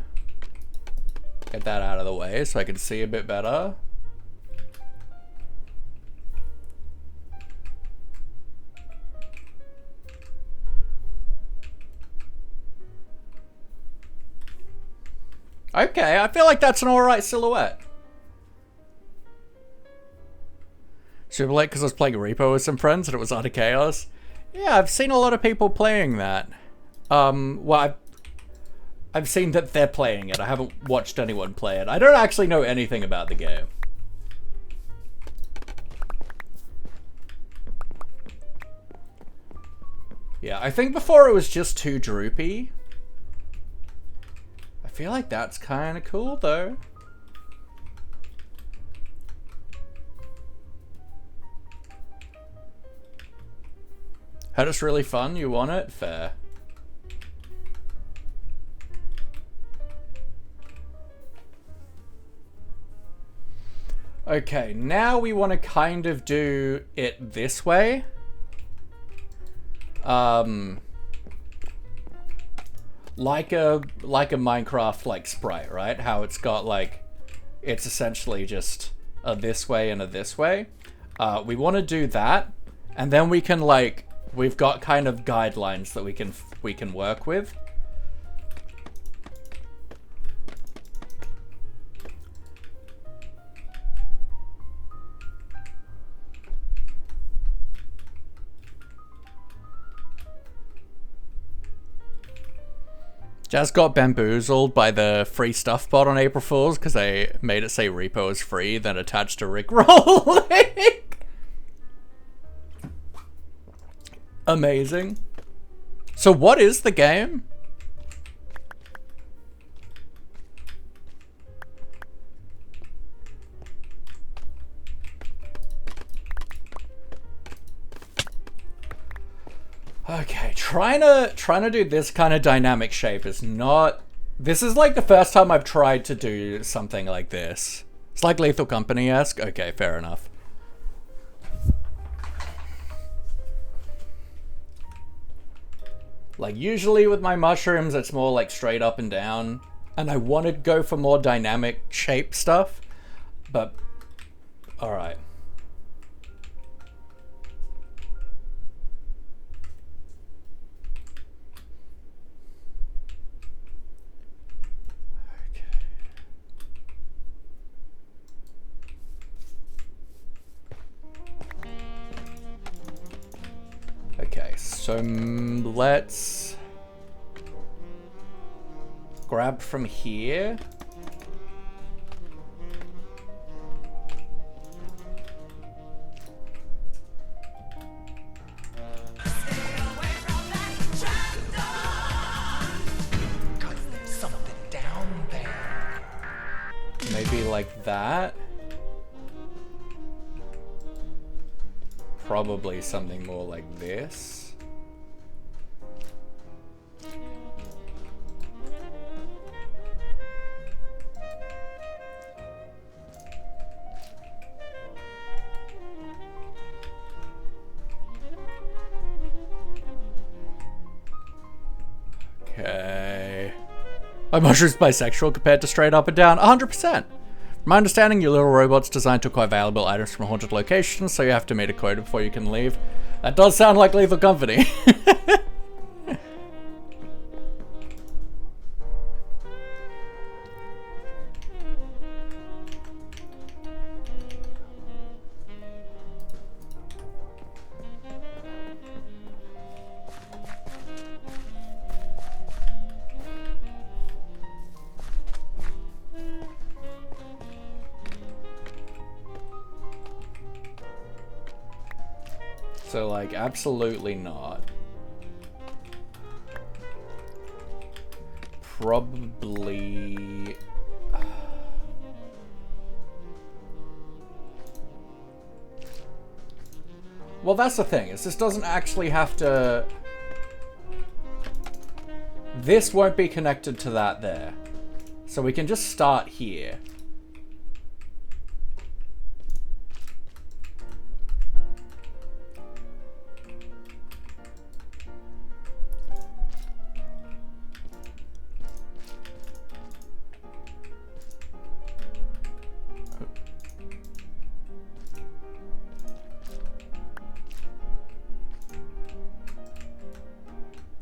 Get that out of the way so I can see a bit better. Okay, I feel like that's an alright silhouette. Super late because I was playing Repo with some friends and it was Art of Chaos. Yeah, I've seen a lot of people playing that. Well, I've seen that they're playing it. I haven't watched anyone play it. I don't actually know anything about the game. Yeah, I think before it was just too droopy. I feel like that's kind of cool though. Heard it's really fun, you want it? Fair. Okay, now we want to kind of do it this way. Like a Minecraft like sprite, right? How it's got like, it's essentially just a this way and a this way. We want to do that, and then we can like, we've got kind of guidelines that we can work with. Jazz got bamboozled by the free stuff bot on April Fools because they made it say repo is free, then attached a Rickroll link. Amazing. So what is the game? Okay, trying to do this kind of dynamic shape is not... This is like the first time I've tried to do something like this. It's like Lethal Company-esque. Okay, fair enough. Like usually with my mushrooms, it's more like straight up and down. And I want to go for more dynamic shape stuff. But, alright. Okay, so let's grab from here. Maybe like that. Probably something more like this. Okay. My mushroom's bisexual compared to straight up and down? 100%. From my understanding, your little robot's designed to acquire valuable items from haunted locations, so you have to meet a quota before you can leave. That does sound like Lethal Company. So, like, absolutely not. Probably... Well, that's the thing, is this doesn't actually have to... This won't be connected to that there. So we can just start here.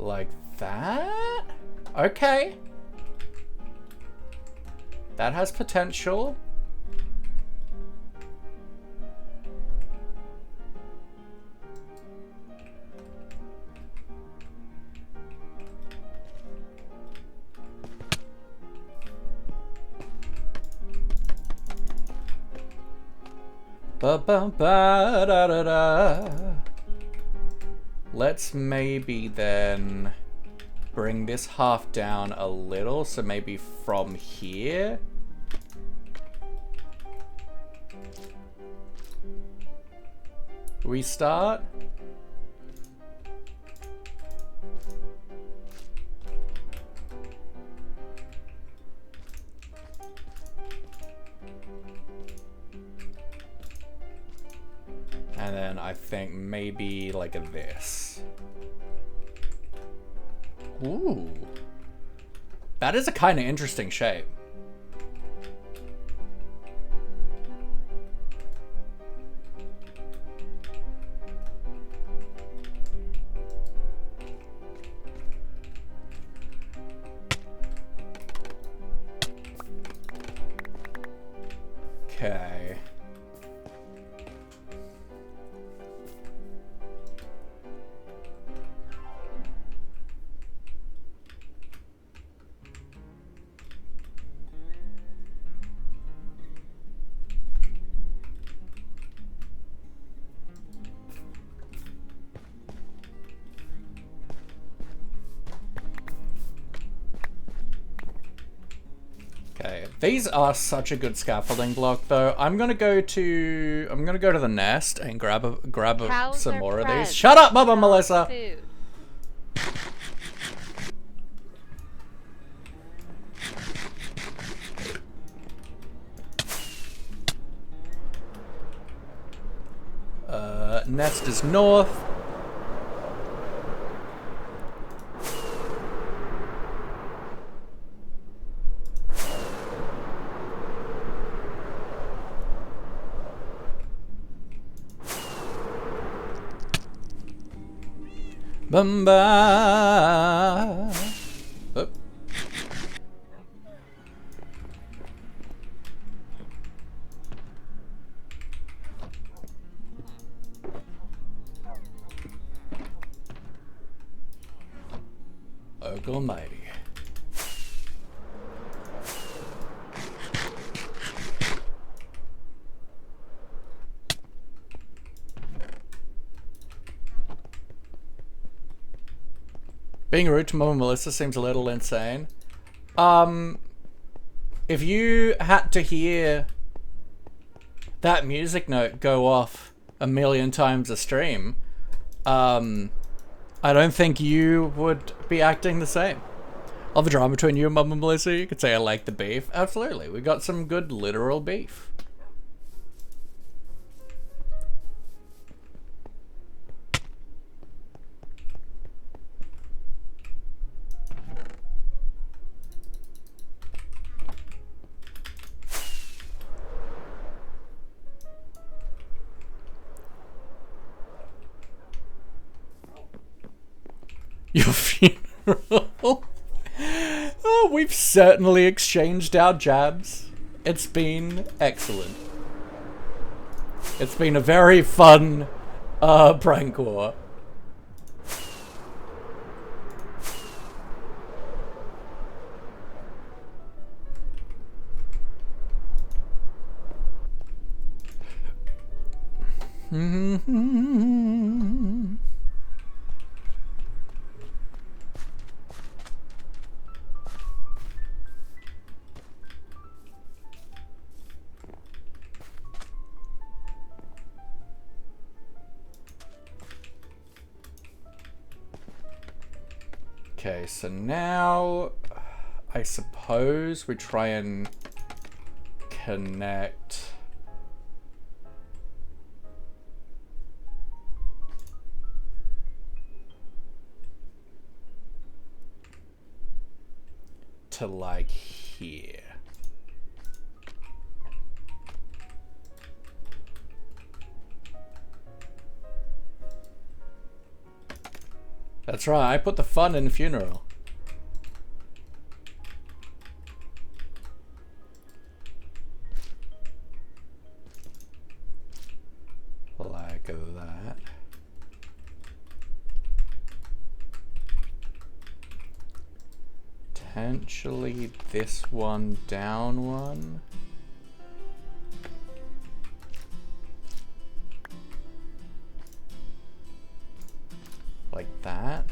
Like that? Okay. That has potential. Ba-bum-ba-da-da-da. Let's maybe then bring this half down a little, so maybe from here. We start. And then I think maybe like this. Ooh. That is a kind of interesting shape. Okay. Okay, these are such a good scaffolding block, though. I'm gonna go to the nest and grab Cows some are more of these. friends, Shut up, Mama not Melissa. food. Nest is north. Bumba. Oh. Almighty. Being rude to Mama Melissa seems a little insane. If you had to hear that music note go off a million times a stream, I don't think you would be acting the same. Love the drama between you and Mama Melissa. You could say I like the beef. Absolutely. We got some good literal beef. Your funeral? Oh, we've certainly exchanged our jabs. It's been excellent. It's been a very fun prank war. Okay, so now I suppose we try and connect to like here. That's right, I put the fun in funeral. Like that. Potentially this one down one. Like that.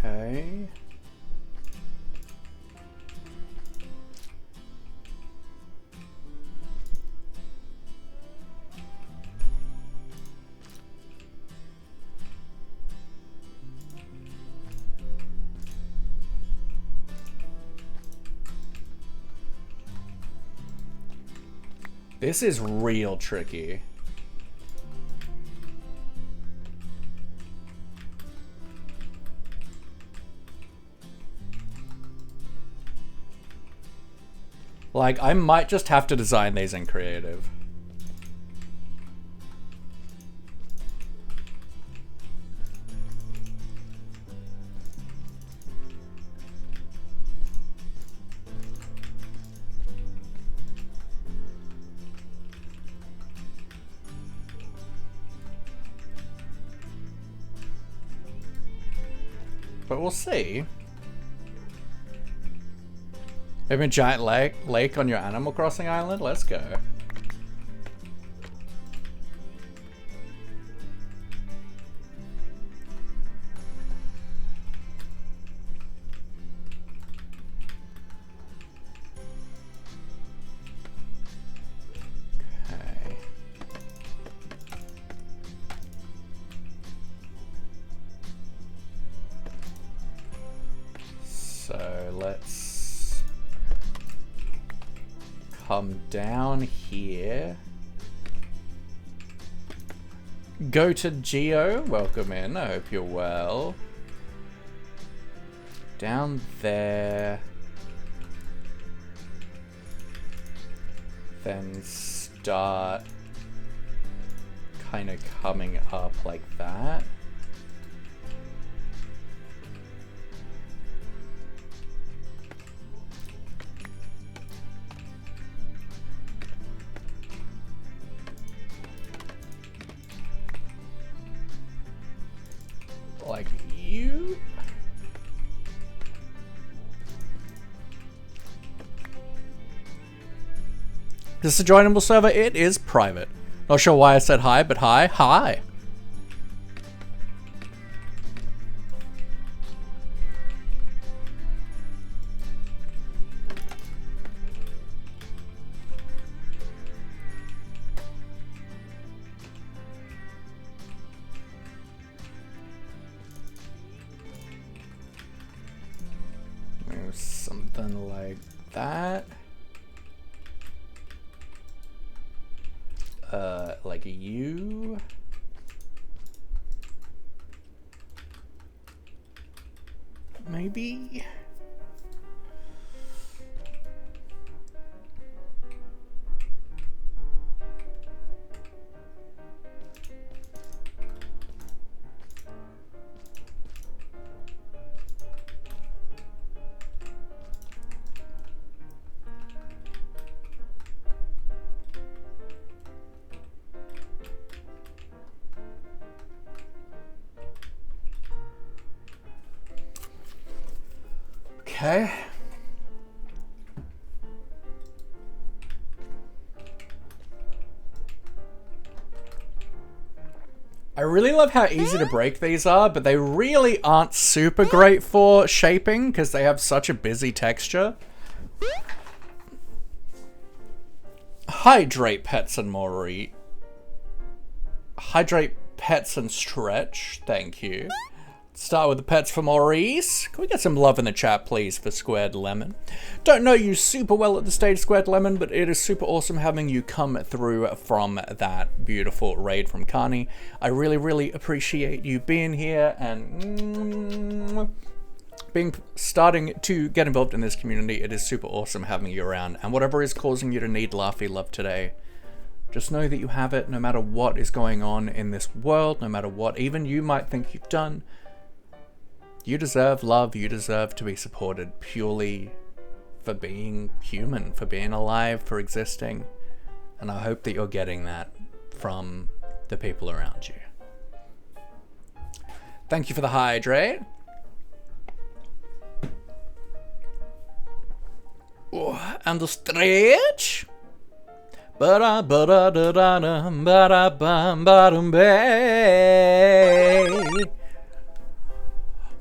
Okay. This is real tricky. Like, I might just have to design these in creative. But we'll see. Maybe a giant lake on your Animal Crossing island? Let's go. Okay. So let's come down here. Go to Geo. Welcome in. I hope you're well. Down there. Then start kind of coming up like that. Like you. This is a joinable server. It is private. Not sure why I said hi, but hi. Hi. Maybe something like that. Like you. Maybe. Okay. I really love how easy to break these are, but they really aren't super great for shaping because they have such a busy texture. Hydrate, Pets and Maury. Hydrate, Pets and Stretch. Thank you. Start with the pets for Maurice. Can we get some love in the chat, please, for Squared Lemon? Don't know you super well at the stage, Squared Lemon, but it is super awesome having you come through from that beautiful raid from Carney. I really, really appreciate you being here, and starting to get involved in this community. It is super awesome having you around, and whatever is causing you to need laughy love today, just know that you have it no matter what is going on in this world, no matter what even you might think you've done. You deserve love, you deserve to be supported purely for being human, for being alive, for existing. And I hope that you're getting that from the people around you. Thank you for the hydrate. Oh, and the stretch.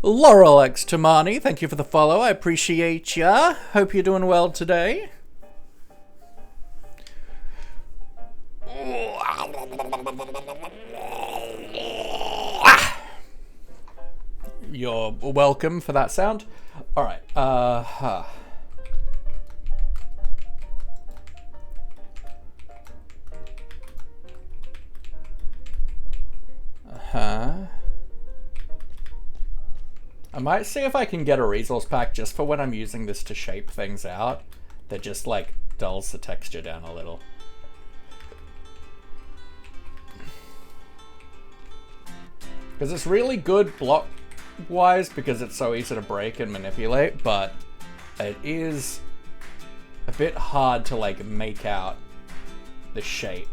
Laurel X Tamani, thank you for the follow. I appreciate ya. Hope you're doing well today. You're welcome for that sound. All right. I might see if I can get a resource pack just for when I'm using this to shape things out that just like dulls the texture down a little. Because it's really good block wise because it's so easy to break and manipulate, but it is a bit hard to like make out the shape.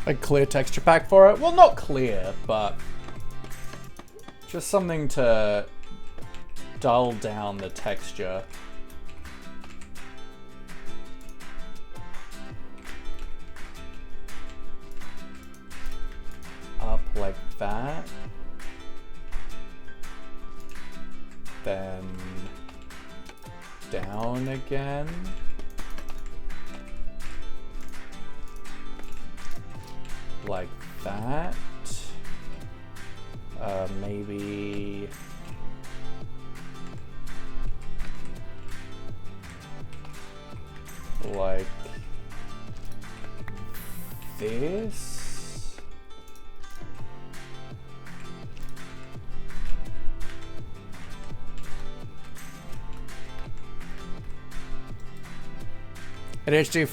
A clear texture pack for it? Well, not clear, but just something to dull down the texture. Up like that. Then down again. Like that. Maybe like this. ADHD,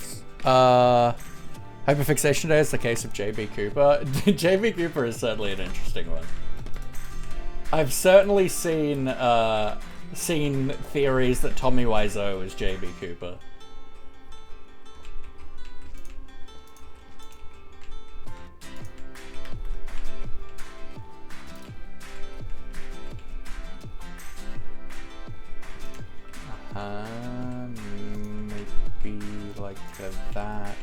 hyperfixation day is the case of JB Cooper. JB Cooper is certainly an interesting one. I've certainly seen theories that Tommy Wiseau is JB Cooper. Maybe like that.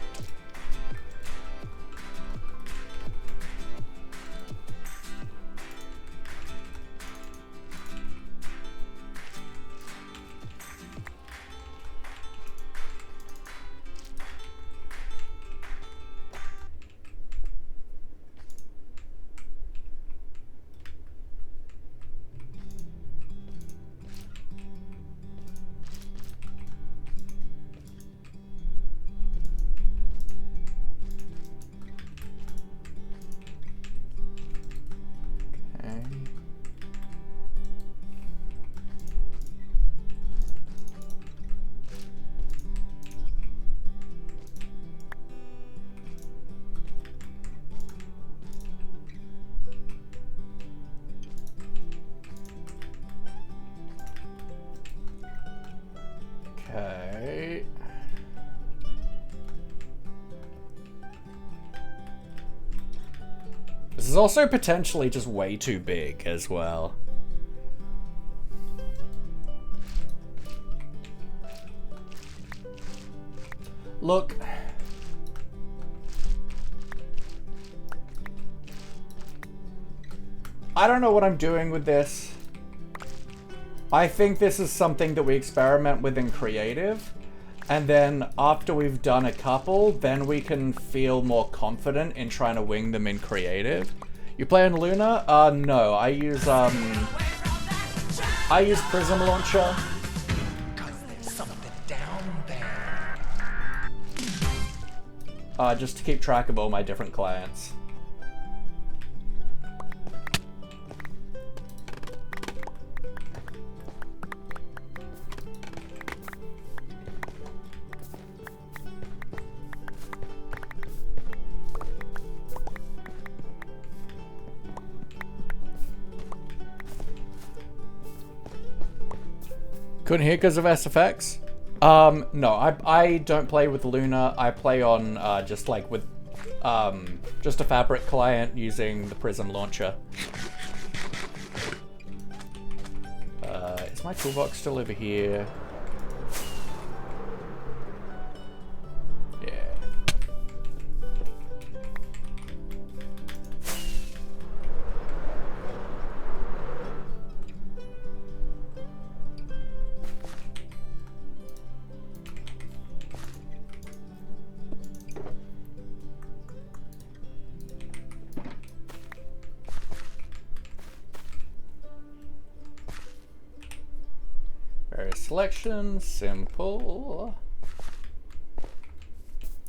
Okay. This is also potentially just way too big as well. Look. I don't know what I'm doing with this. I think this is something that we experiment with in creative. And then after we've done a couple, then we can feel more confident in trying to wing them in creative. You play on Luna? No. I use Prism Launcher. Just to keep track of all my different clients. Couldn't hear because of SFX? No, I don't play with Luna. I play on just like with just a Fabric client using the Prism Launcher. Is my toolbox still over here? Yeah. Selection, simple.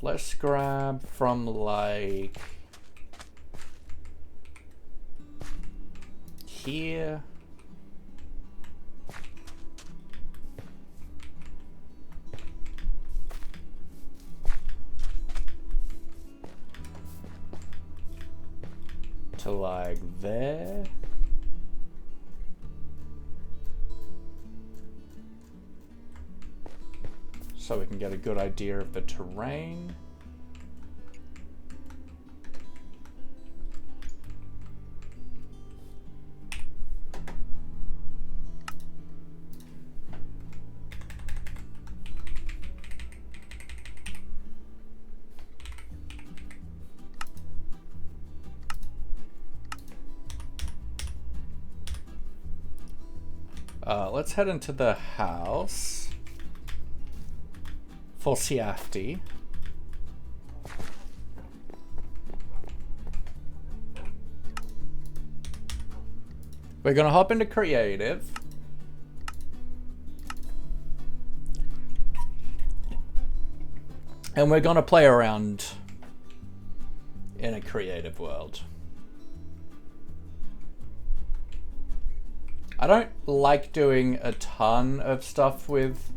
Let's grab from like here. To like there. So we can get a good idea of the terrain. Let's head into the house. For safety. We're gonna hop into creative. And we're gonna play around in a creative world. I don't like doing a ton of stuff with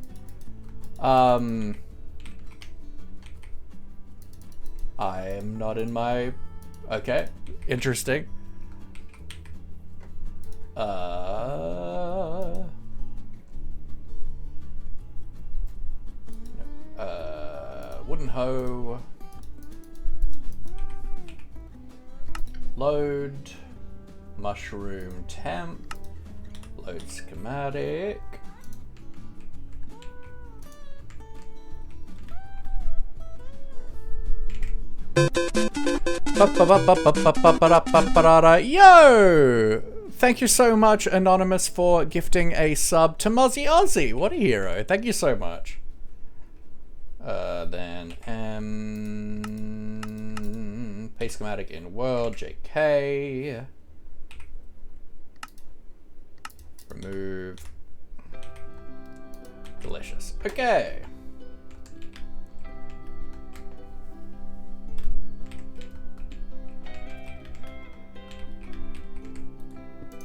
I am not in my... Okay, interesting. Wooden hoe. Load. Mushroom temp. Load schematic. Yo! Thank you so much, Anonymous, for gifting a sub to Muzzy Ozzy. What a hero. Thank you so much. Then paste schematic in world, JK. Remove. Delicious. Okay.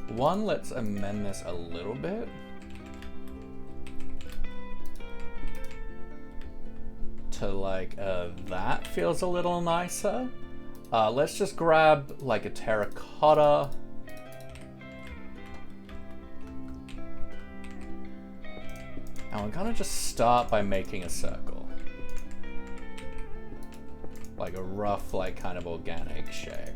One, let's amend this a little bit. To like, that feels a little nicer. Let's just grab like a terracotta. And we're gonna just start by making a circle. Like a rough, like kind of organic shape.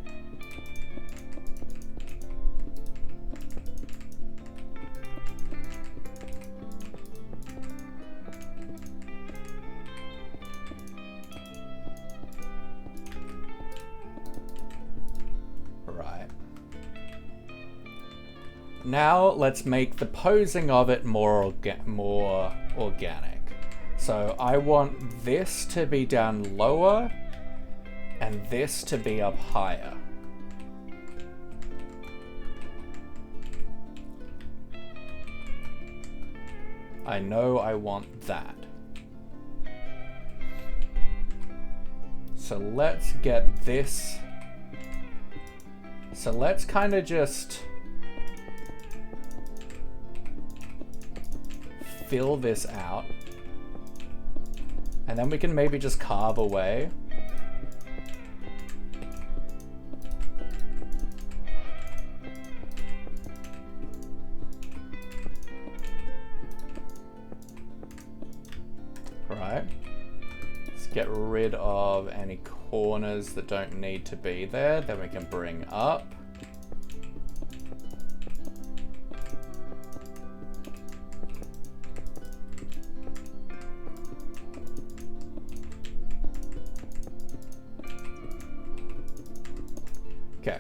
Now let's make the posing of it more organic. So I want this to be down lower and this to be up higher. I know I want that. So let's get this. So let's kind of just fill this out. And then we can maybe just carve away. Right. Let's get rid of any corners that don't need to be there. Then we can bring up. Okay.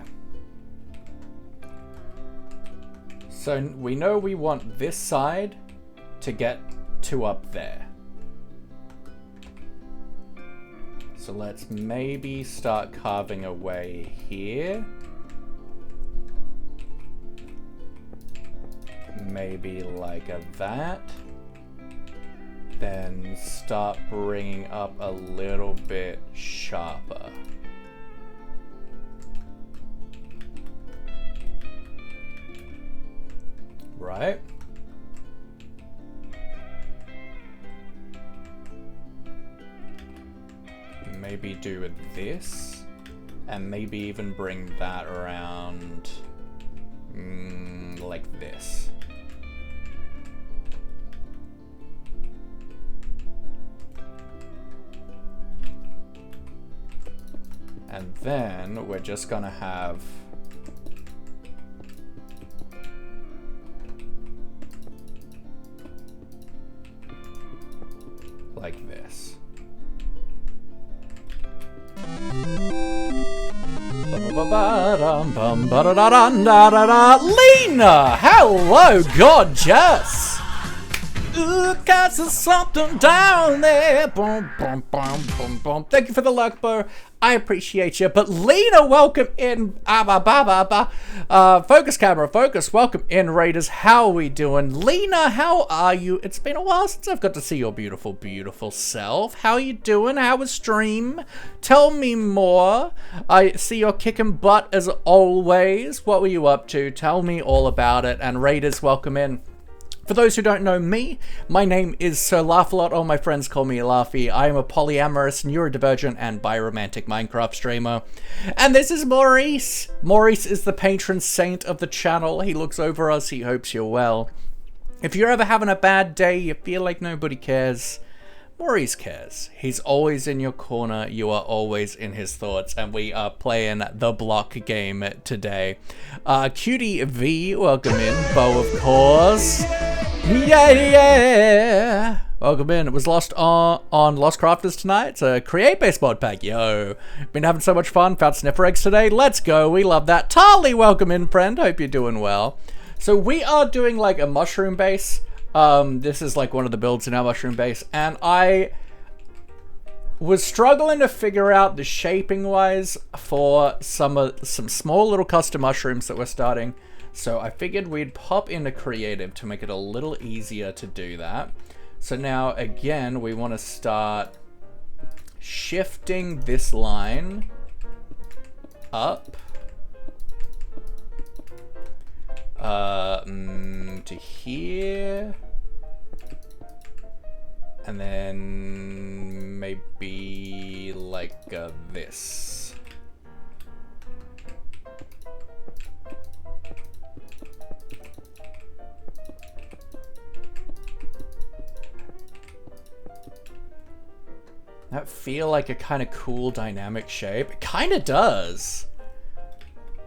So we know we want this side to get to up there. So let's maybe start carving away here. Maybe like that. Then start bringing up a little bit sharper. Right? Maybe do this, and maybe even bring that around like this. And then we're just gonna have like this. Lena! Hello, gorgeous! Look, there's something down there. Boom, boom, boom, boom, boom. Thank you for the luck, bro. I appreciate you. But Lena, welcome in. Focus camera, focus. Welcome in, Raiders. How are we doing? Lena, how are you? It's been a while since I've got to see your beautiful, beautiful self. How are you doing? How was stream? Tell me more. I see you're kicking butt as always. What were you up to? Tell me all about it. And Raiders, welcome in. For those who don't know me, my name is Sir Laugh-A-Lot. All my friends call me Laughy. I am a polyamorous, neurodivergent, and biromantic Minecraft streamer. And this is Maurice. Maurice is the patron saint of the channel. He looks over us. He hopes you're well. If you're ever having a bad day, you feel like nobody cares, Maurice cares. He's always in your corner. You are always in his thoughts. And we are playing the block game today. Cutie V, welcome in. Bo, of course. Yeah. Welcome in. It was lost on Lost Crafters tonight. It's a create-based mod pack. Yo. Been having so much fun. Found sniffer eggs today. Let's go. We love that. Tarly, welcome in, friend. Hope you're doing well. So we are doing like a mushroom base. This is like one of the builds in our mushroom base, and I was struggling to figure out the shaping wise for some small little custom mushrooms that we're starting. So I figured we'd pop into creative to make it a little easier to do that. So now again, we want to start shifting this line up to here, and then maybe like this. That feel like a kind of cool dynamic shape? It kind of does.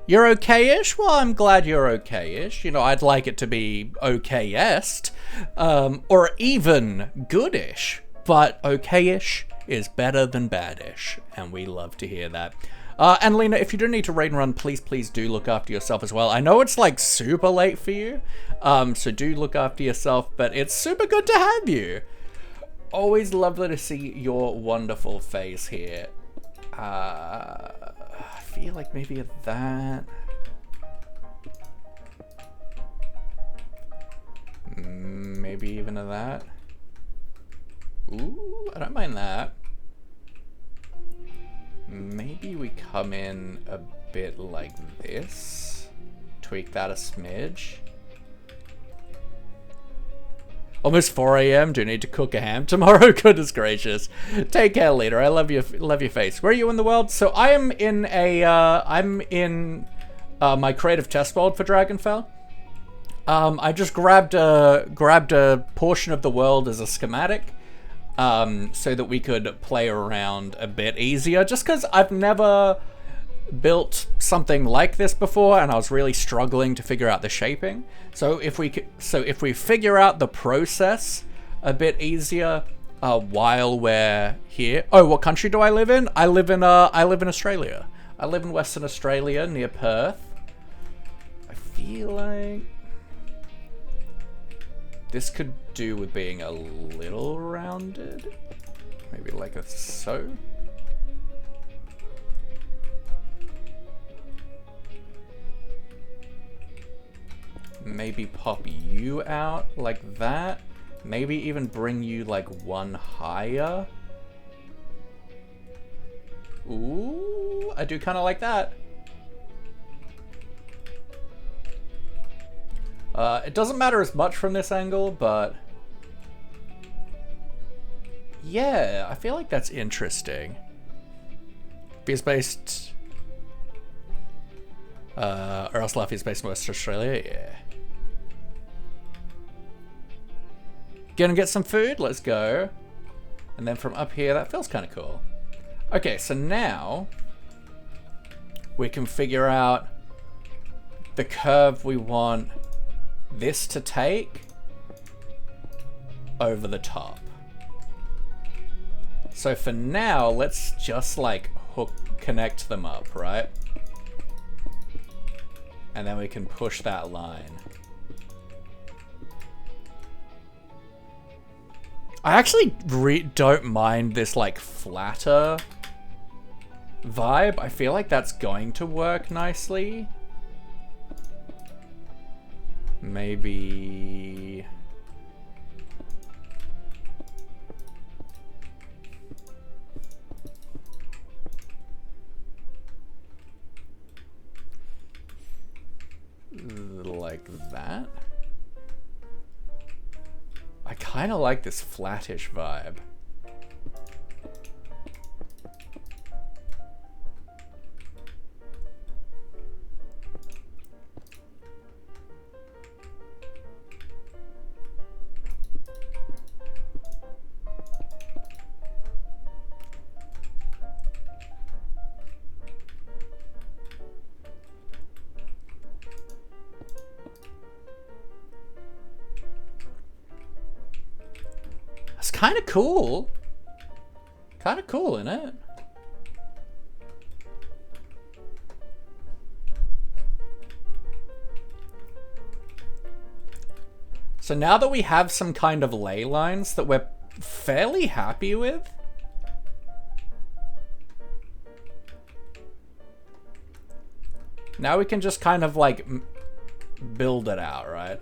You're okay-ish? Well, I'm glad you're okay-ish. You know, I'd like it to be okay-est, or even good-ish. But okay-ish is better than bad-ish, and we love to hear that. And Lena, if you do need to raid and run, please do look after yourself as well. I know it's like super late for you, so do look after yourself, but it's super good to have you. Always lovely to see your wonderful face here. I feel like maybe that. Maybe even of that. Ooh, I don't mind that. Maybe we come in a bit like this. Tweak that a smidge. Almost 4 a.m. Do you need to cook a ham tomorrow? Goodness gracious. Take care, leader. I love your face. Where are you in the world? So I am in a my creative test world for Dragonfell. I just grabbed a portion of the world as a schematic, so that we could play around a bit easier. Just because I've never built something like this before, and I was really struggling to figure out the shaping. So if we figure out the process a bit easier while we're here. Oh, what country do I live in? I live in Australia. I live in Western Australia near Perth. I feel like this could do with being a little rounded. Maybe like a so. Maybe pop you out like that. Maybe even bring you like one higher. Ooh, I do kind of like that. It doesn't matter as much from this angle, but yeah, I feel like that's interesting. Is based, or else Laffy is based in Western Australia. Yeah. Gonna get some food. Let's go. And then from up here, that feels kind of cool. Okay, so now we can figure out the curve we want this to take over the top. So for now, let's just like connect them up, right? And then we can push that line. I actually don't mind this like flatter vibe. I feel like that's going to work nicely. Maybe like that. I kind of like this flattish vibe. It's kind of cool. Kind of cool, isn't it? So now that we have some kind of ley lines that we're fairly happy with, now we can just kind of like build it out, right?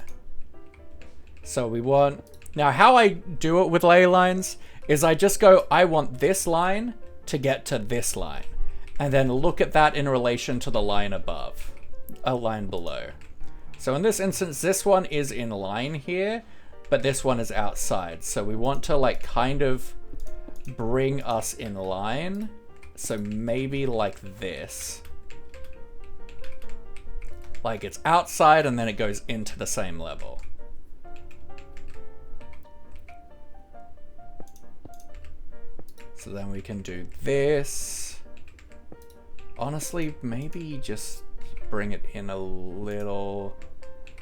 So we want... Now, how I do it with ley lines is I just go, I want this line to get to this line. And then look at that in relation to the line above, a line below. So in this instance, this one is in line here, but this one is outside. So we want to like kind of bring us in line. So maybe like this. Like it's outside and then it goes into the same level. So then we can do this. Honestly, maybe just bring it in a little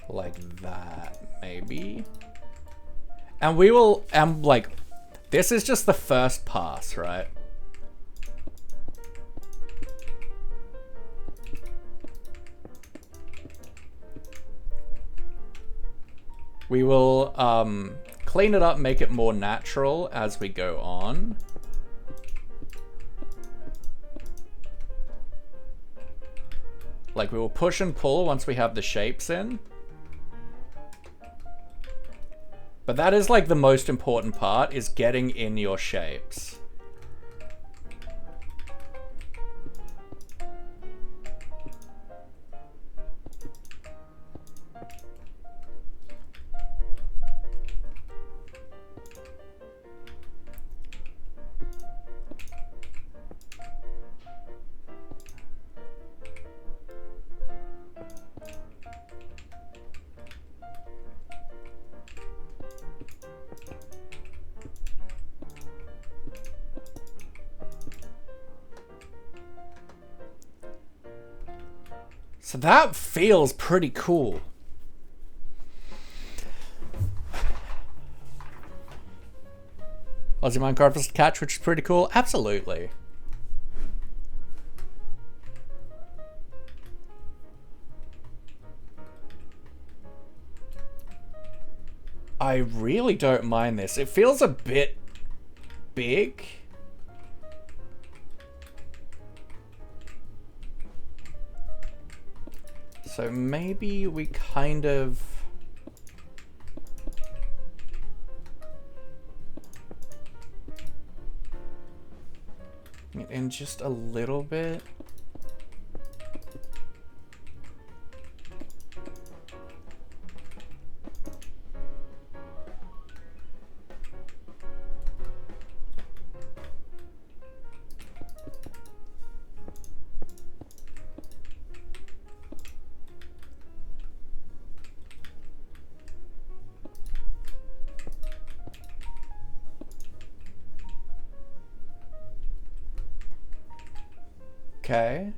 like that, maybe. And we will, like, this is just the first pass, right? We will clean it up, make it more natural as we go on. Like, we will push and pull once we have the shapes in. But that is like the most important part, is getting in your shapes. So that feels pretty cool. Aussie Minecraft was to catch, which is pretty cool. Absolutely. I really don't mind this. It feels a bit big. So maybe we kind of... in just a little bit. Okay.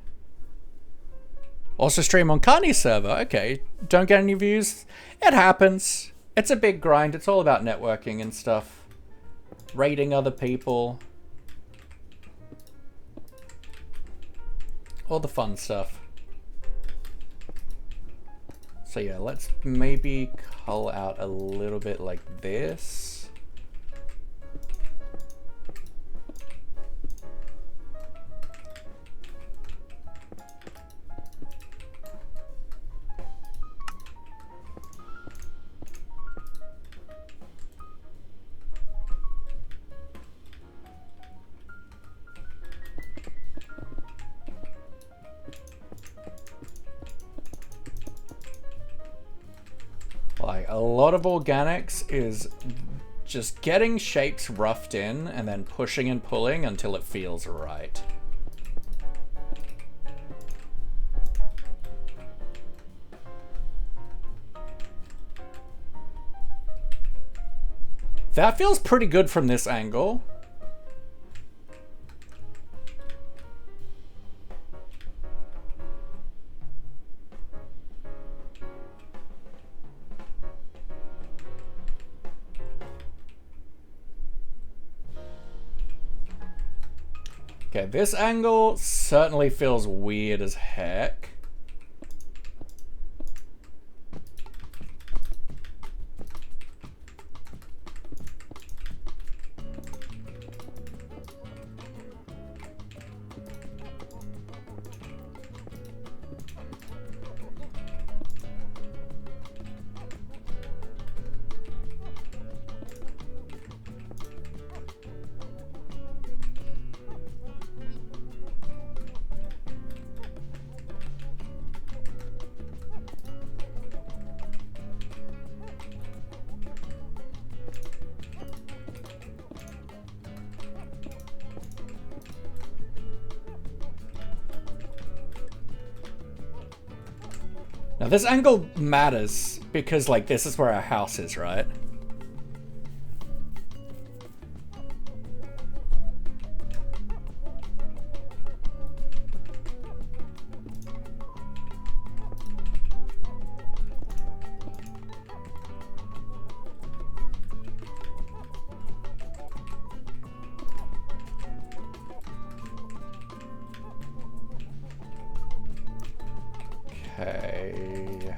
Also stream on Carney's server. Okay. Don't get any views. It happens. It's a big grind. It's all about networking and stuff. Rating other people. All the fun stuff. So yeah, let's maybe cull out a little bit like this. Like, a lot of organics is just getting shapes roughed in and then pushing and pulling until it feels right. That feels pretty good from this angle. Okay, this angle certainly feels weird as heck. Now this angle matters because, like, this is where our house is, right? Okay.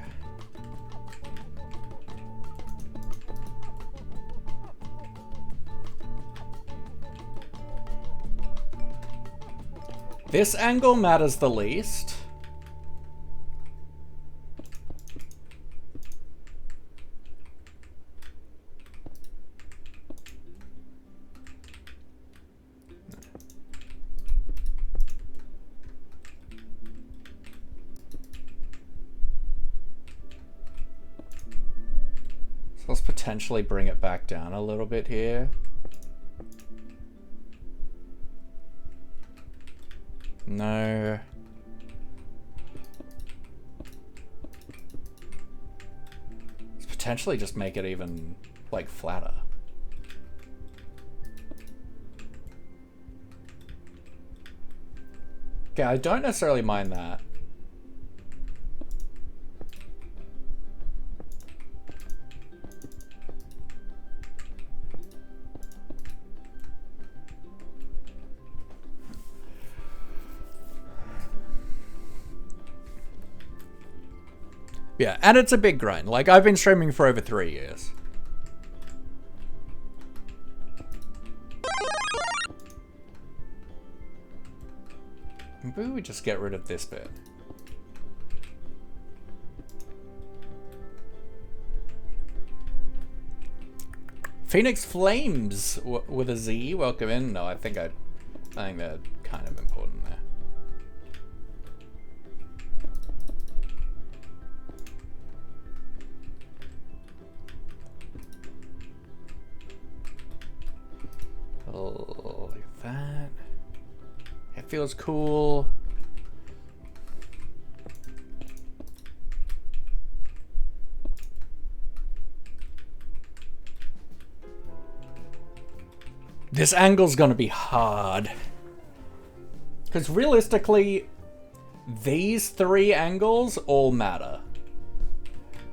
This angle matters the least. So let's potentially bring it back down a little bit here. No. Let's potentially just make it even, like, flatter. Okay, I don't necessarily mind that. Yeah, and it's a big grind. Like, I've been streaming for over 3 years. Maybe we just get rid of this bit. Phoenix Flames with a Z, welcome in. No, I think they're kind of important there. Oh, like that. It feels cool. This angle's gonna be hard. Because realistically, these 3 angles all matter.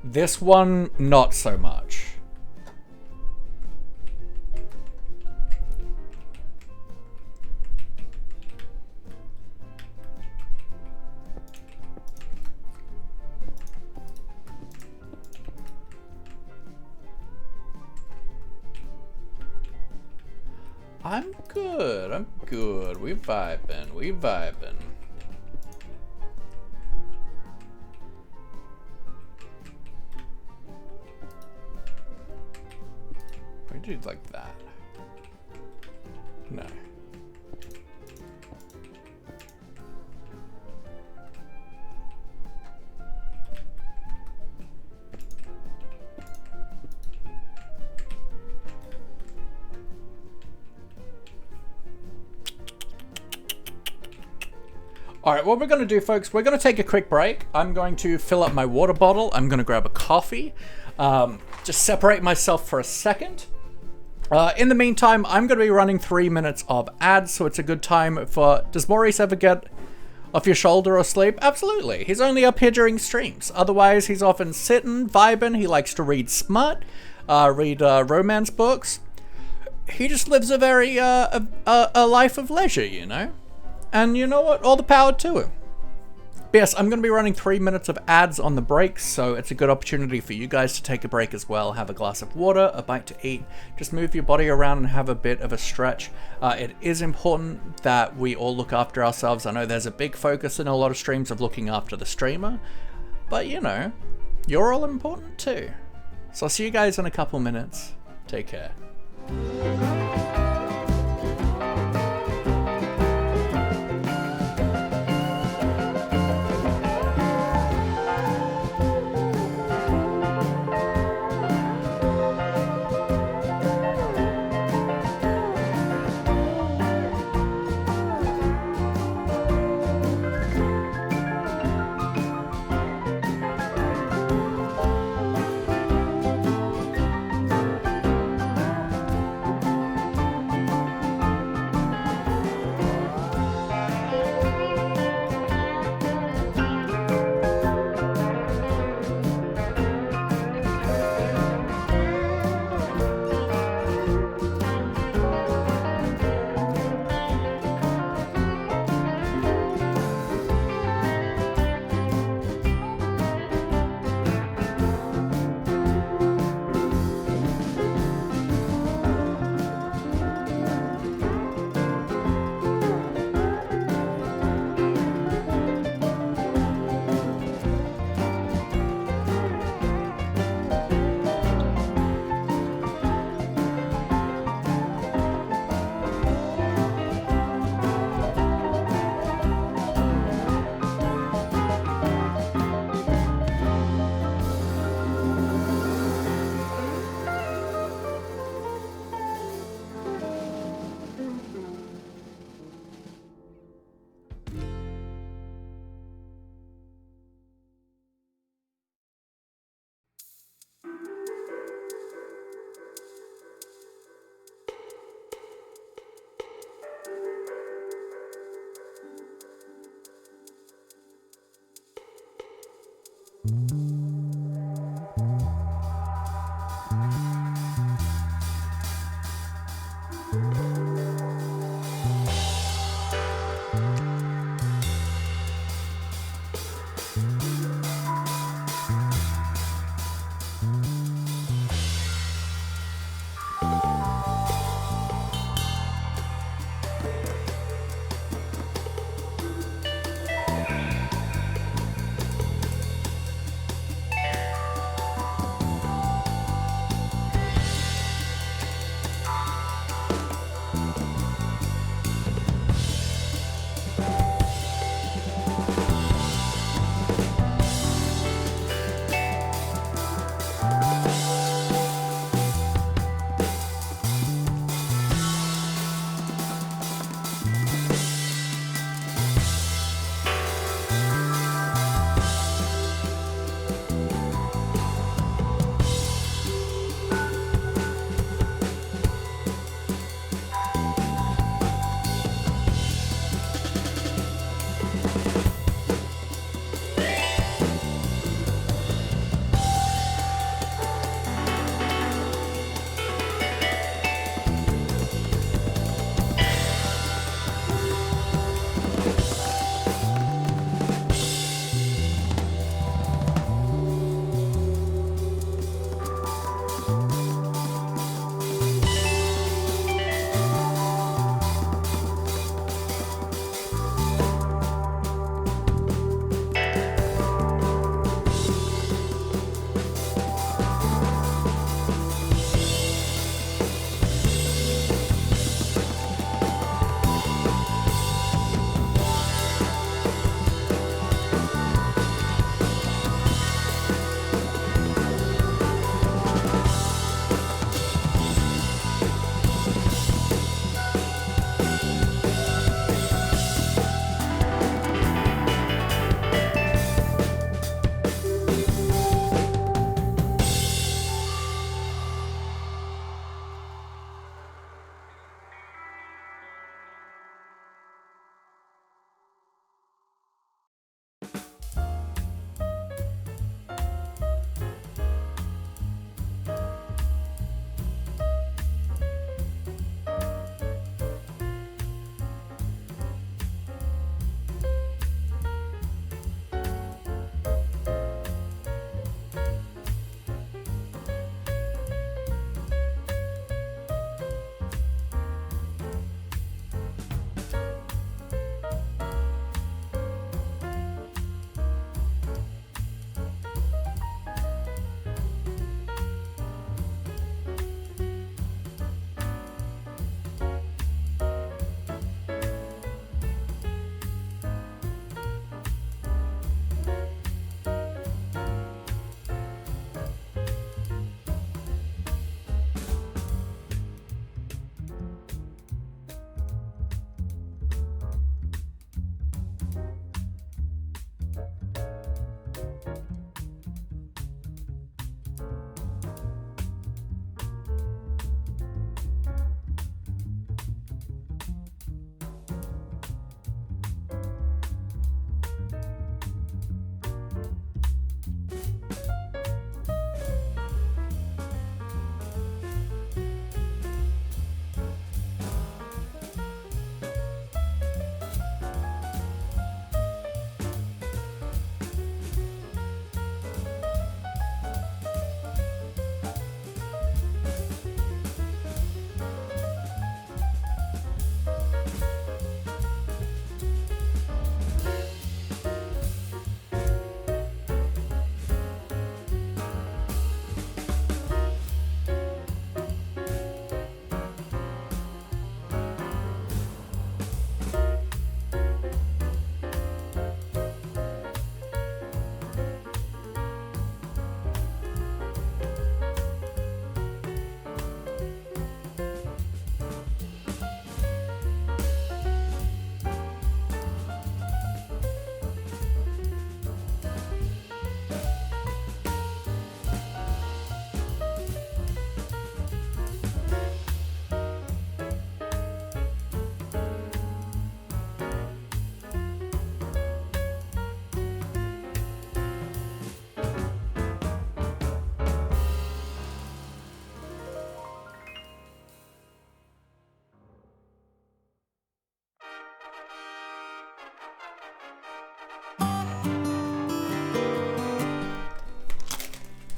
This one, not so much. I'm good. I'm good. We vibing. We vibing. We do like that. No. Alright, what we're going to do, folks, we're going to take a quick break. I'm going to fill up my water bottle. I'm going to grab a coffee. Just separate myself for a second. In the meantime, I'm going to be running 3 minutes of ads, so it's a good time for... Does Maurice ever get off your shoulder or sleep? Absolutely. He's only up here during streams. Otherwise, he's often sitting, vibing. He likes to read smut, read romance books. He just lives a very a life of leisure, you know? And you know what? All the power to him. But yes, I'm going to be running 3 minutes of ads on the break, so it's a good opportunity for you guys to take a break as well. Have a glass of water, a bite to eat, just move your body around and have a bit of a stretch. It is important that we all look after ourselves. I know there's a big focus in a lot of streams of looking after the streamer, but you know, you're all important too. So I'll see you guys in a couple minutes. Take care.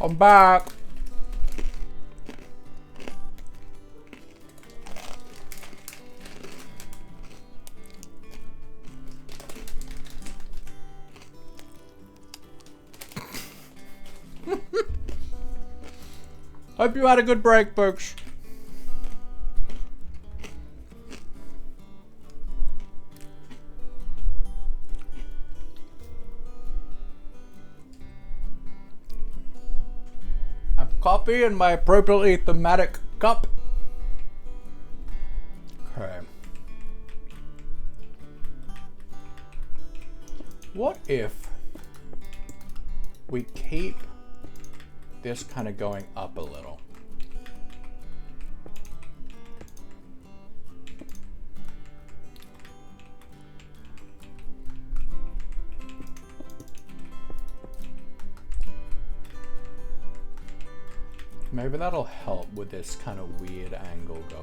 I'm back. Hope you had a good break, folks. I have coffee in my appropriately thematic cup. Okay. What if we keep this kind of going up a little? Maybe that'll help with this kind of weird angle going.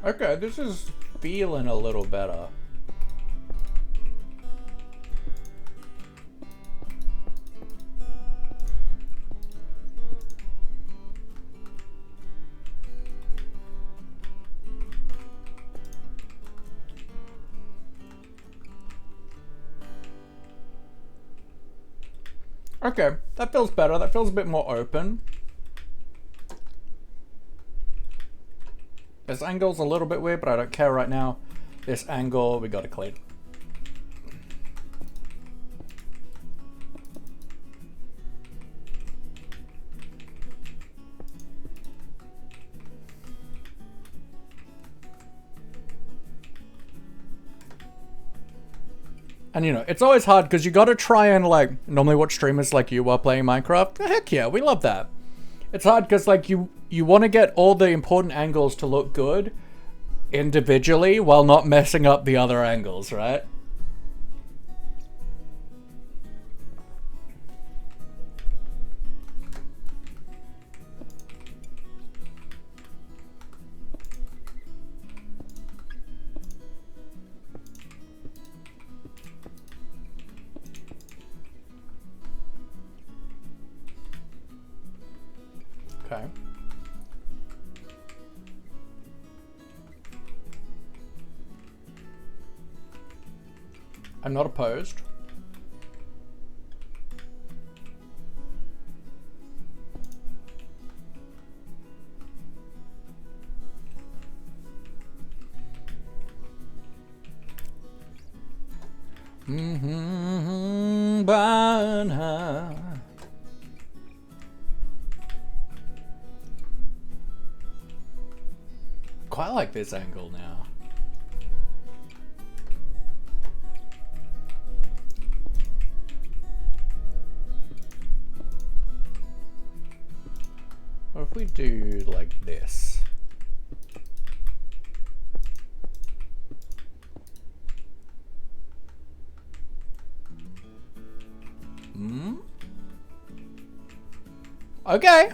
Okay, this is feeling a little better. Okay, that feels better. That feels a bit more open. This angle's a little bit weird, but I don't care right now. This angle, we gotta clean. And you know, it's always hard because you gotta try and like, normally watch streamers like you while playing Minecraft. Heck yeah, we love that. It's hard because like you want to get all the important angles to look good individually while not messing up the other angles, right? Okay. I'm not opposed. Banana. Quite like this angle now. What if we do like this? Okay.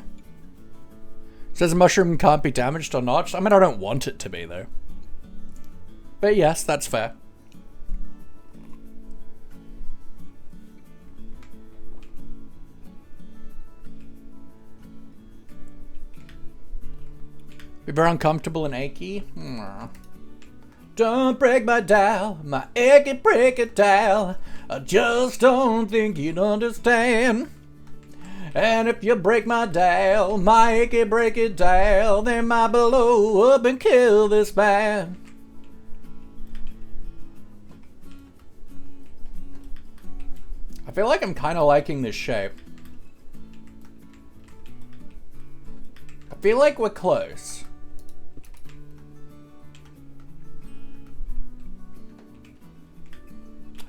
Says a mushroom can't be damaged or notched. I mean, I don't want it to be, though. But yes, that's fair. Be very uncomfortable and achy. Don't break my dial, my achy break it dial. I just don't think you'd understand. And if you break my dial, my achy break it dial, then might blow up and kill this man. I feel like I'm kind of liking this shape. I feel like we're close.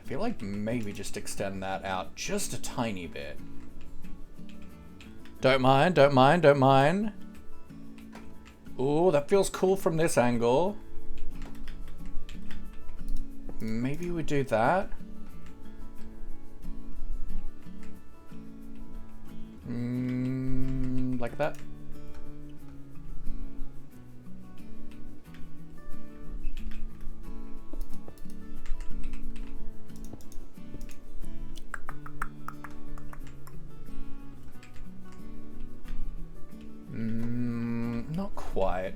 I feel like maybe just extend that out just a tiny bit. Don't mind, don't mind, don't mind. Ooh, that feels cool from this angle. Maybe we do that. Like that. Not quite.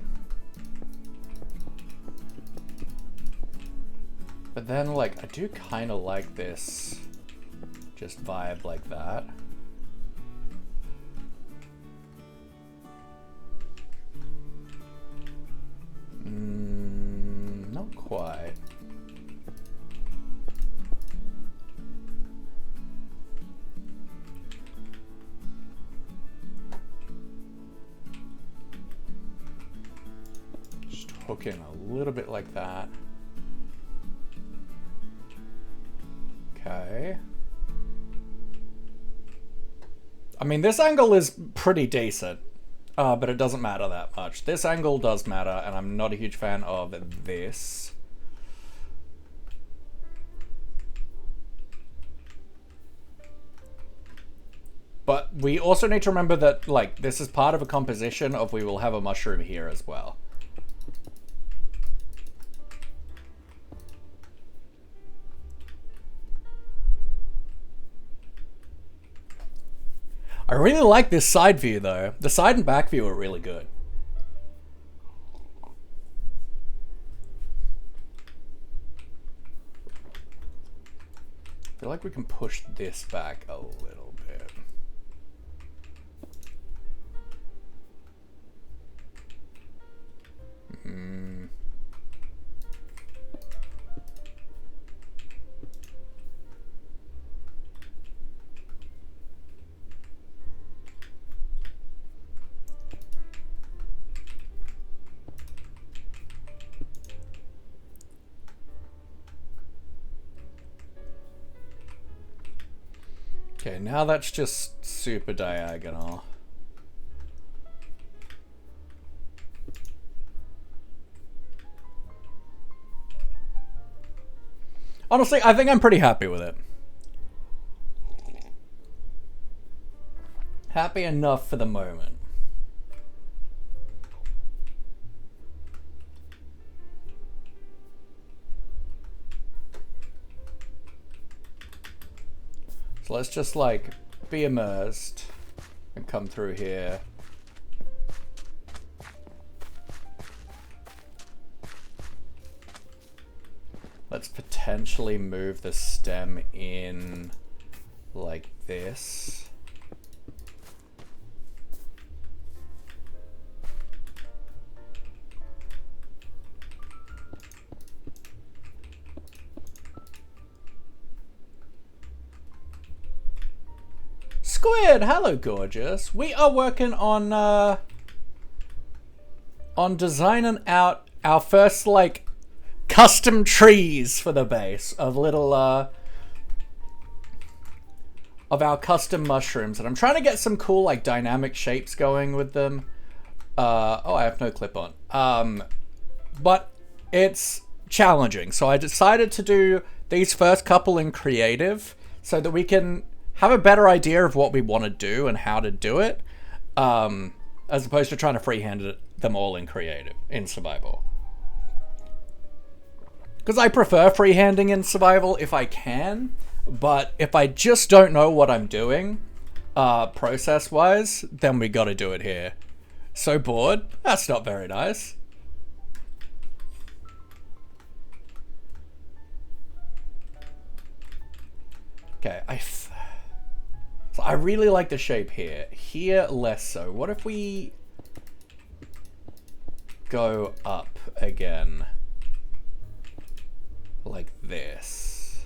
But then, like, I do kind of like this just vibe like that. Not quite. Just hooking a little bit like that. Okay. I mean, this angle is pretty decent, but it doesn't matter that much. This angle does matter, and I'm not a huge fan of this. But we also need to remember that, like, this is part of a composition of we will have a mushroom here as well. I really like this side view though. The side and back view are really good. I feel like we can push this back a little bit. Okay, now that's just super diagonal. Honestly, I think I'm pretty happy with it. Happy enough for the moment. So let's just like be immersed and come through here. Let's potentially move the stem in like this. Squid, hello gorgeous. We are working on designing out our first like custom trees for the base of little of our custom mushrooms, and I'm trying to get some cool like dynamic shapes going with them. Oh, I have no clip on. But it's challenging, so I decided to do these first couple in creative so that we can have a better idea of what we want to do and how to do it, as opposed to trying to freehand them all in creative, in survival. Because I prefer freehanding in survival if I can, but if I just don't know what I'm doing, process-wise, then we gotta do it here. So bored? That's not very nice. Okay, so I really like the shape here. Here, less so. What if we go up again? Like this.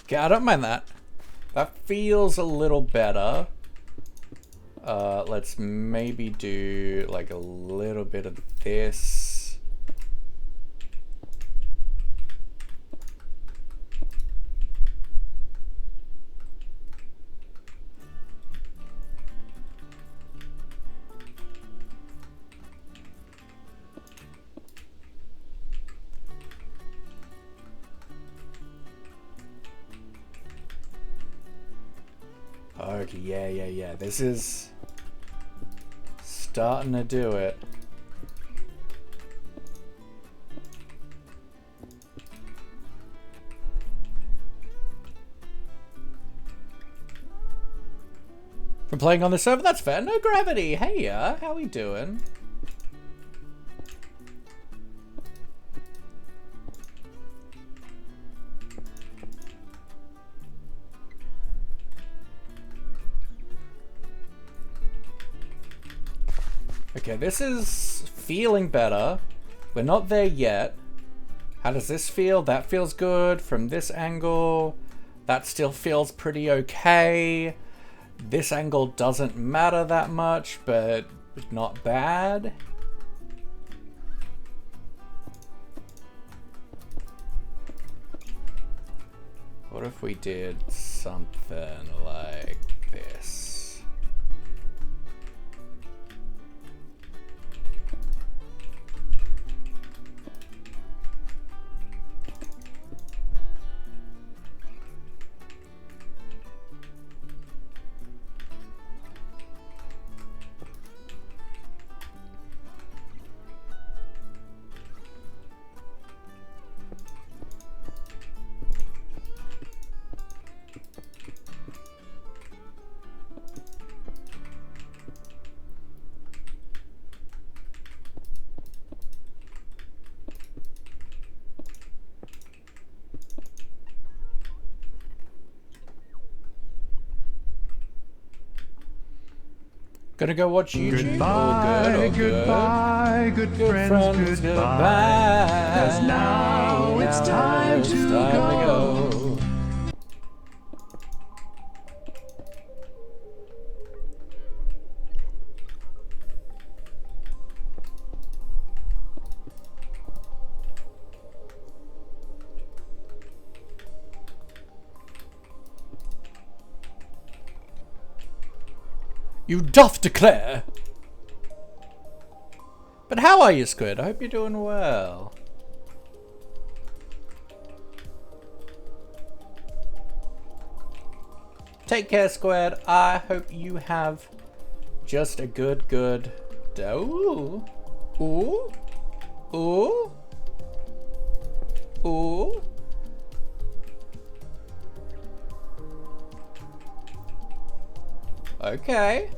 Okay, I don't mind that. That feels a little better. Let's maybe do like a little bit of this. Okay, yeah. This is starting to do it. From playing on the server, that's fair. No gravity. Hey, how we doing? Okay, this is feeling better. We're not there yet. How does this feel? That feels good. From this angle, that still feels pretty okay. This angle doesn't matter that much, but not bad. What if we did something like this? Gonna go watch YouTube. Goodbye, goodbye, good friends, goodbye. 'Cause now it's time to go. You doth declare. But how are you, Squid? I hope you're doing well. Take care, Squid. I hope you have just a good Ooh. Ooh. Ooh. Ooh. Okay.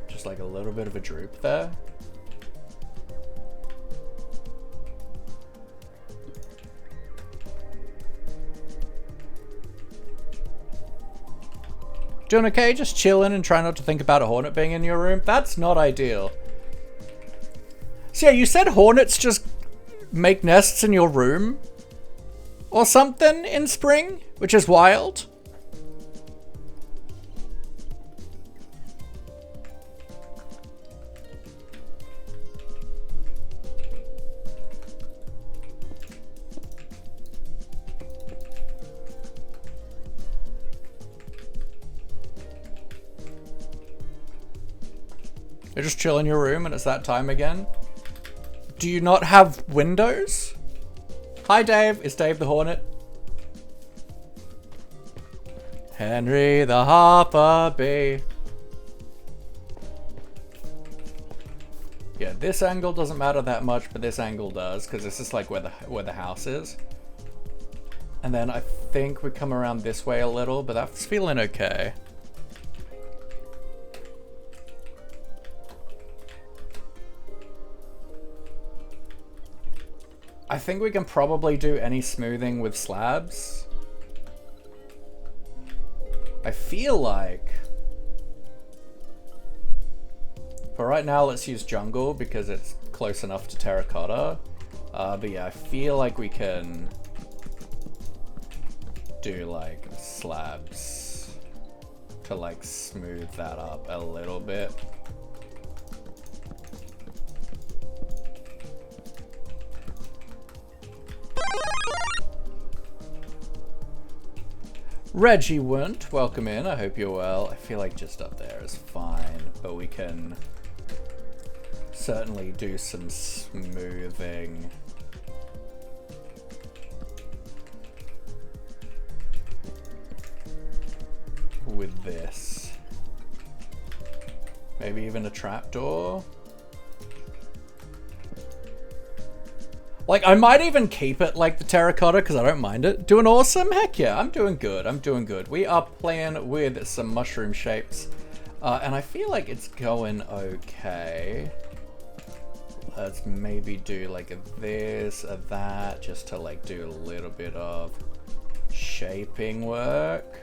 Just like a little bit of a droop there. Doing okay? Just chilling and trying not to think about a hornet being in your room? That's not ideal. So yeah, you said hornets just make nests in your room? Or something in spring? Which is wild. You just chill in your room and it's that time again? Do you not have windows? Hi Dave, it's Dave the Hornet. Henry the Harper Bee. Yeah, this angle doesn't matter that much, but this angle does, because this is like where the house is. And then I think we come around this way a little, but that's feeling okay. I think we can probably do any smoothing with slabs. I feel like... For right now, let's use jungle because it's close enough to terracotta. But yeah, I feel like we can do like slabs to like smooth that up a little bit. Reggie Wunt, welcome in. I hope you're well. I feel like just up there is fine, but we can certainly do some smoothing. With this. Maybe even a trapdoor. Like, I might even keep it like the terracotta because I don't mind it. Doing awesome? Heck yeah, I'm doing good. I'm doing good. We are playing with some mushroom shapes. And I feel like it's going okay. Let's maybe do like a this, a that, just to like do a little bit of shaping work.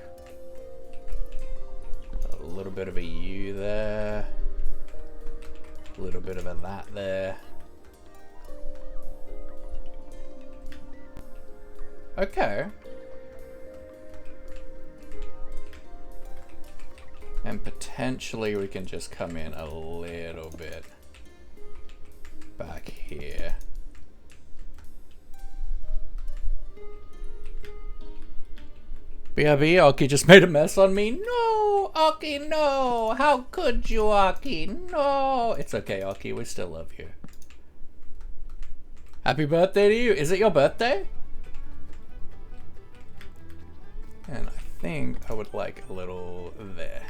A little bit of a U there. A little bit of a that there. Okay. And potentially we can just come in a little bit back here. BRB, Aki just made a mess on me. No, Aki, no. How could you, Aki? No. It's okay, Aki. We still love you. Happy birthday to you. Is it your birthday? And I think I would like a little there.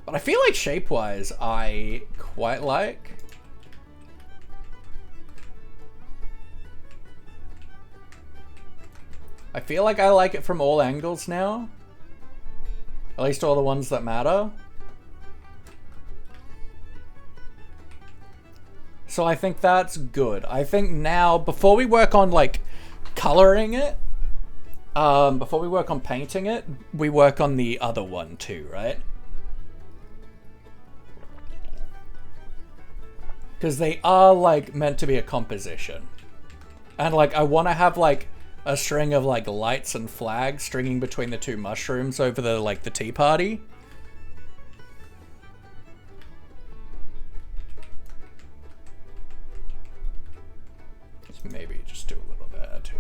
But I feel like shape-wise, I quite like. I feel like I like it from all angles now. At least all the ones that matter. So I think that's good. I think now, before we work on like coloring it, before we work on painting it, we work on the other one too, right? Because they are like meant to be a composition. And like I want to have like a string of like lights and flags stringing between the two mushrooms over the like the tea party. Let's maybe just do a little there too.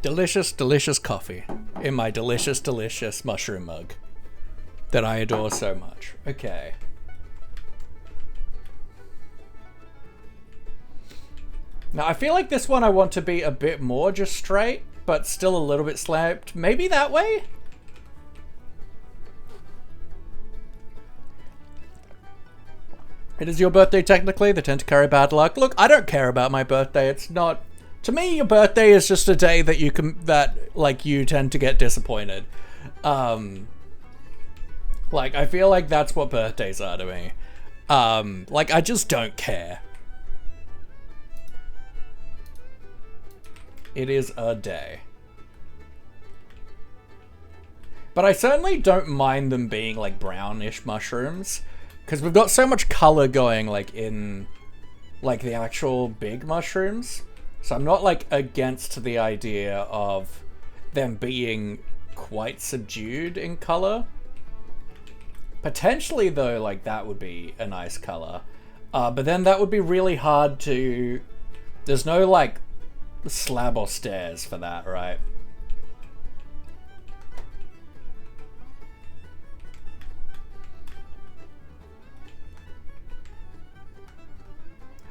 Delicious, delicious coffee in my delicious, delicious mushroom mug that I adore so much. Okay. Now, I feel like this one I want to be a bit more just straight, but still a little bit sloped. Maybe that way? It is your birthday technically. They tend to carry bad luck. Look, I don't care about my birthday. It's not... To me, your birthday is just a day that you can, like, you tend to get disappointed. Like, I feel like that's what birthdays are to me. Like, I just don't care. It is a day. But I certainly don't mind them being, like, brownish mushrooms. Because we've got so much color going, like, in, like, the actual big mushrooms. So I'm not, like, against the idea of them being quite subdued in color. Potentially, though, like, that would be a nice color. But then that would be really hard to... There's no, like, slab or stairs for that, right?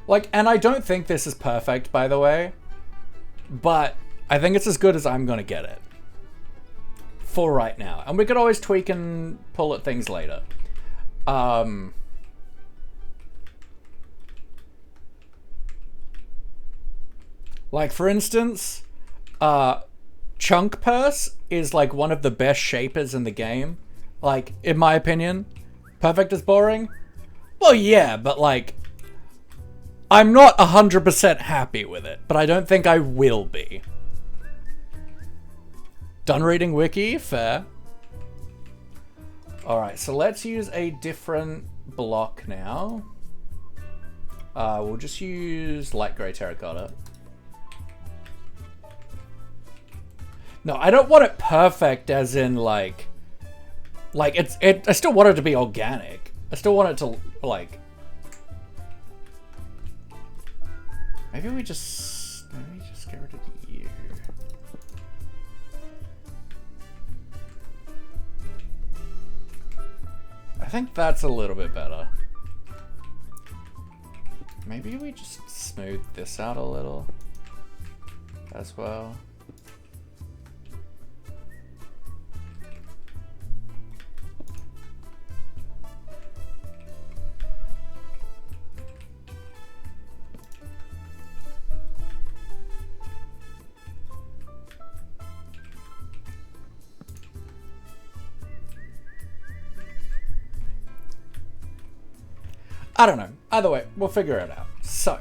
Like, and I don't think this is perfect, by the way, but I think it's as good as I'm gonna get it for right now. And we could always tweak and pull at things later. Like, for instance, Chunk Purse is like one of the best shapers in the game. Like, in my opinion. Perfect is boring? Well, yeah, but like, I'm not 100% happy with it, but I don't think I will be. Done reading wiki? Fair. Alright, so let's use a different block now. We'll just use light grey terracotta. No, I don't want it perfect as in like I still want it to be organic. I still want it to like, maybe we just get rid of you. I think that's a little bit better. Maybe we just smooth this out a little as well. I don't know. Either way, we'll figure it out. So,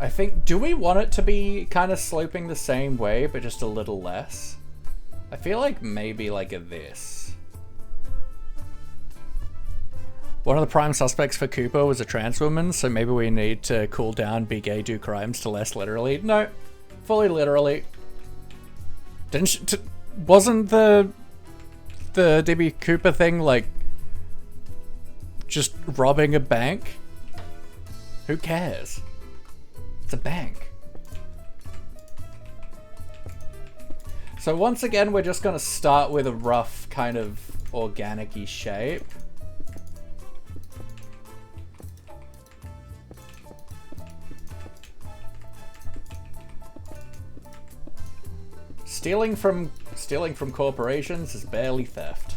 I think, do we want it to be kind of sloping the same way, but just a little less? I feel like maybe like a this. One of the prime suspects for Cooper was a trans woman, so maybe we need to cool down be gay, do crimes to less literally. No, fully literally. Wasn't the DB Cooper thing like just robbing a bank? Who cares? It's a bank. So once again, we're just gonna start with a rough kind of organic-y shape. Stealing from corporations is barely theft.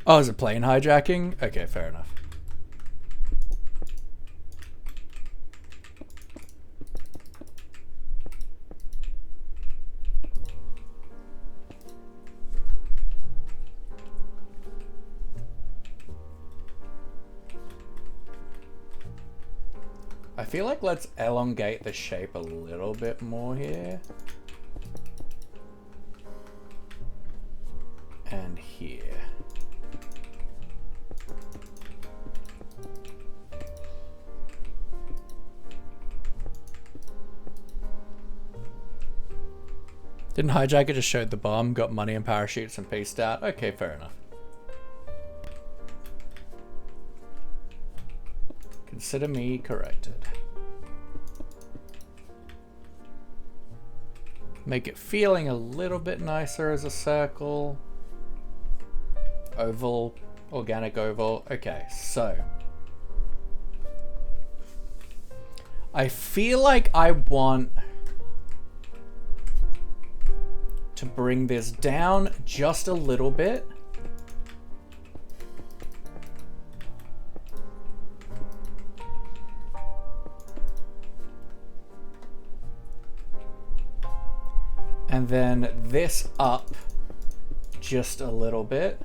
Oh, is it plane hijacking? Okay, fair enough. I feel like let's elongate the shape a little bit more here. And here. Didn't Hijacker just showed the bomb, got money and parachutes and peaced out? Okay, fair enough. Consider me corrected. Make it feeling a little bit nicer as a circle. Oval, organic oval. Okay, so. I feel like I want to bring this down just a little bit. And then this up just a little bit.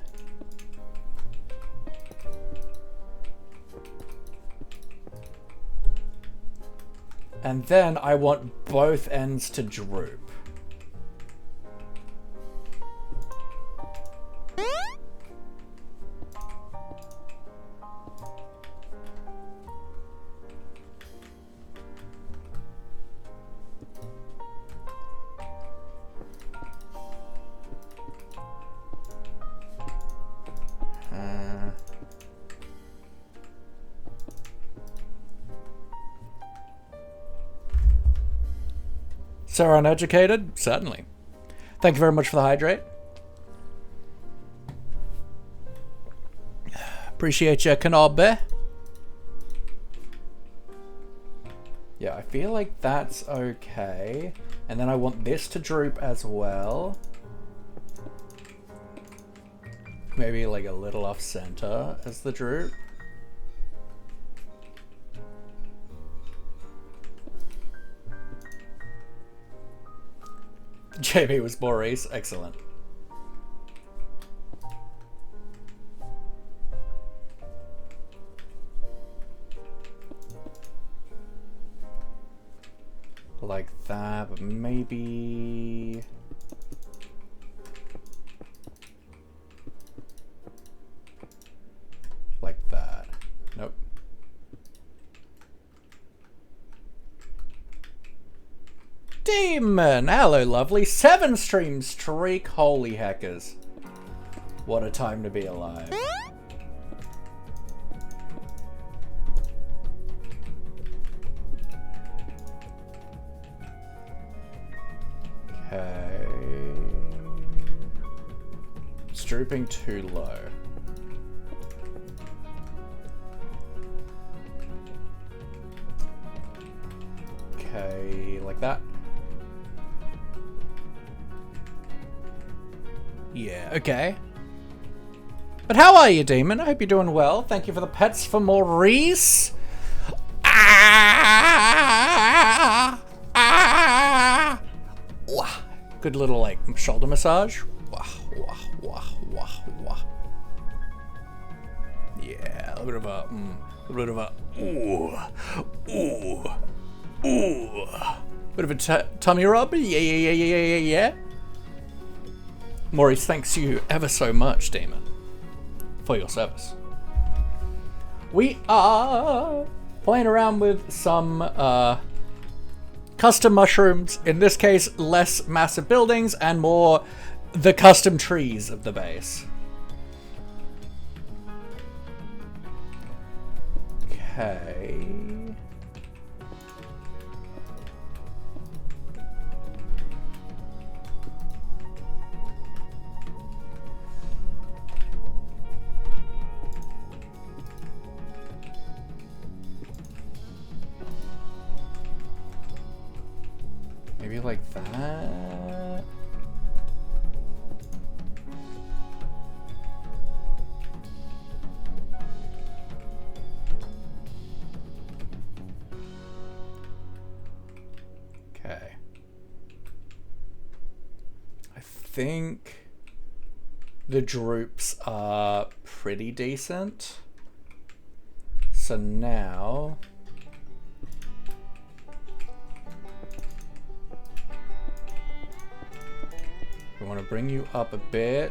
And then I want both ends to droop. So uneducated? Certainly. Thank you very much for the hydrate. Appreciate you, Kanobe. Yeah, I feel like that's okay. And then I want this to droop as well. Maybe like a little off center as the droop. JB was Maurice. Excellent. Like that, but maybe... like that. Nope. Demon! Hello, lovely. 7 stream streak. Holy heckers. What a time to be alive. Okay. It's drooping too low. Okay, like that. Yeah, okay. But how are you, Demon? I hope you're doing well. Thank you for the pets for Maurice. Good little, like, shoulder massage. Yeah, a little bit of a, bit of a tummy rub. Yeah. Maurice, thanks you ever so much, Demon, for your service. We are playing around with some custom mushrooms. In this case, less massive buildings and more the custom trees of the base. Okay. Maybe like that. Okay. I think the droops are pretty decent. So now we want to bring you up a bit.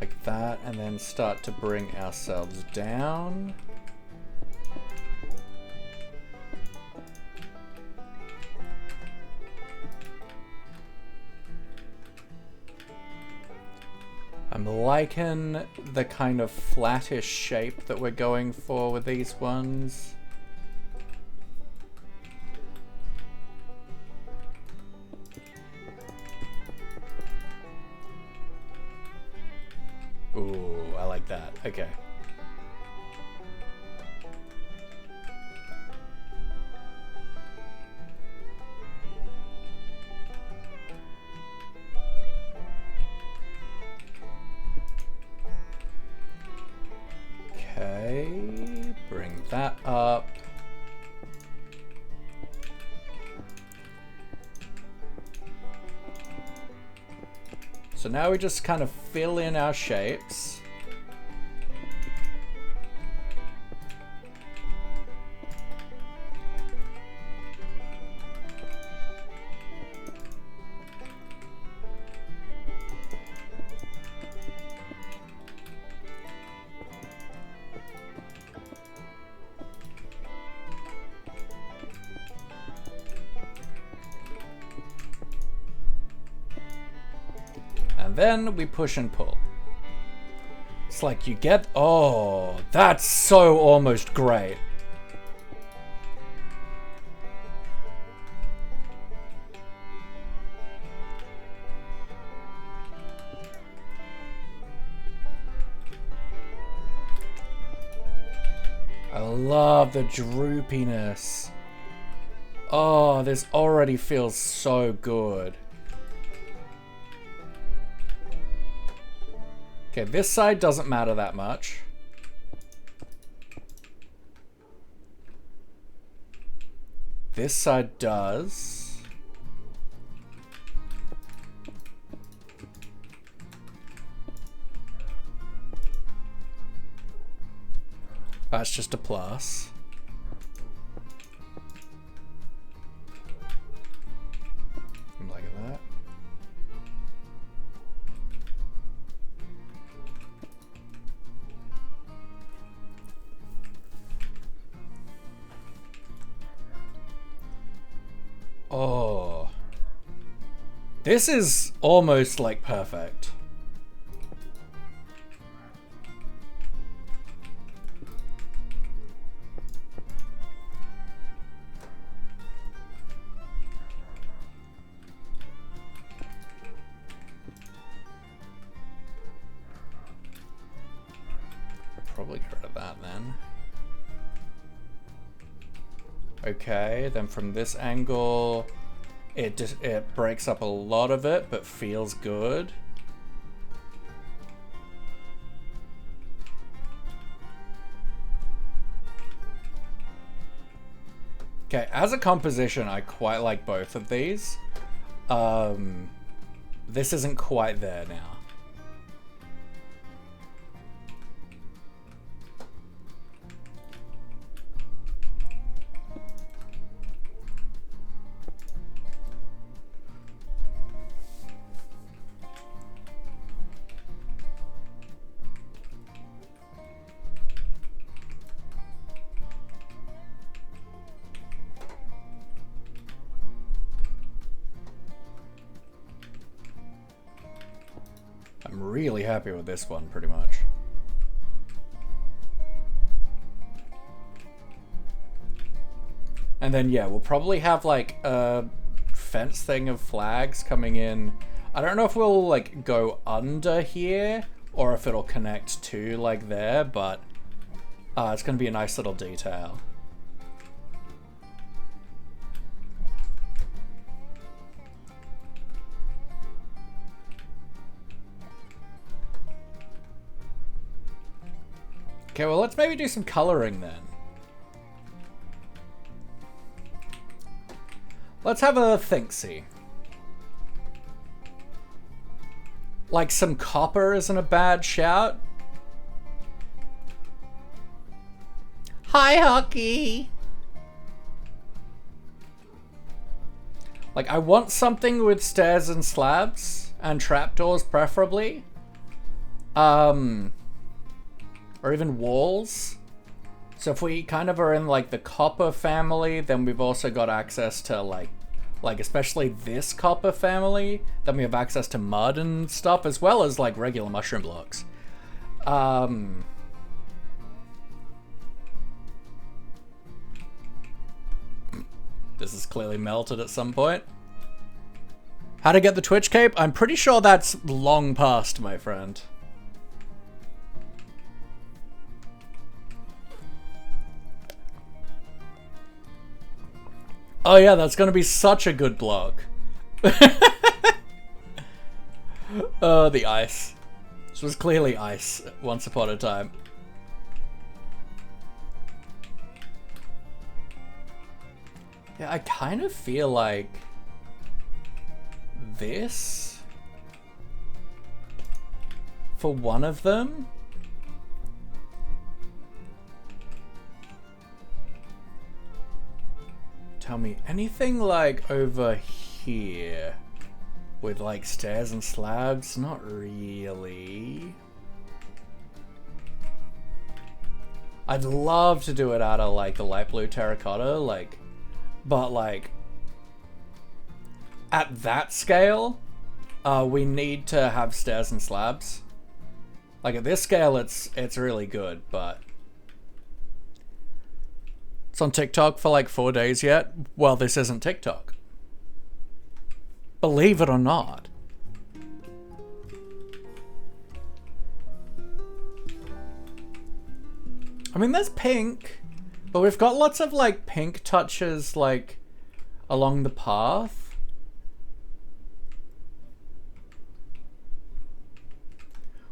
Like that, and then start to bring ourselves down. I'm liking the kind of flattish shape that we're going for with these ones. Ooh, I like that. Okay. Okay, bring that up. So now we just kind of fill in our shapes. And then we push and pull. It's like you get... Oh, that's so almost great. A love the droopiness. Oh, this already feels so good. Okay, this side doesn't matter that much. This side does. That's just a plus. Like that. Oh. This is almost like perfect. Probably get rid of that then. Okay, then from this angle, it breaks up a lot of it, but feels good. Okay, as a composition, I quite like both of these. This isn't quite there now. I'm really happy with this one, pretty much. And then, yeah, we'll probably have, like, a fence thing of flags coming in. I don't know if we'll, like, go under here, or if it'll connect to, like, there, but it's going to be a nice little detail. Okay, well, let's maybe do some coloring then. Let's have a think-see. Like, some copper isn't a bad shout. Hi, Hockey! Like, I want something with stairs and slabs, and trapdoors preferably. Or even walls. So if we kind of are in like the copper family, then we've also got access to like especially this copper family, then we have access to mud and stuff, as well as like regular mushroom blocks. This is clearly melted at some point. How to get the Twitch cape? I'm pretty sure that's long past, my friend. Oh yeah, that's gonna be such a good block. Oh, the ice. This was clearly ice once upon a time. Yeah, I kind of feel like this for one of them. Tell me anything like over here with like stairs and slabs? Not really. I'd love to do it out of like the light blue terracotta, like, but like at that scale, we need to have stairs and slabs. Like at this scale, it's really good, but it's on TikTok for like 4 days yet. Well, this isn't TikTok. Believe it or not. I mean, there's pink. But we've got lots of like pink touches like along the path.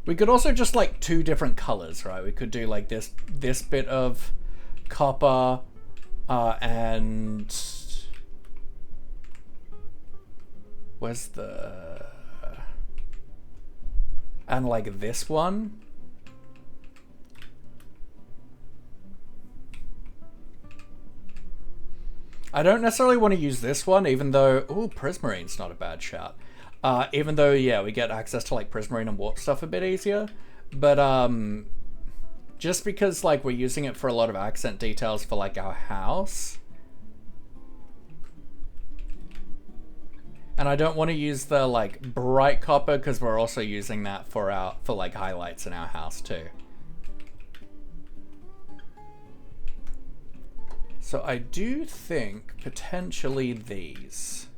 We could also just like 2 different colors, right? We could do like this bit of copper and where's the and like this one. I don't necessarily want to use this one, even though... Ooh, Prismarine's not a bad shout. Even though, yeah, we get access to, like, Prismarine and Warp stuff a bit easier. But, just because, like, we're using it for a lot of accent details for, like, our house. And I don't want to use the, like, bright copper, because we're also using that for, like, highlights in our house, too. So I do think potentially these.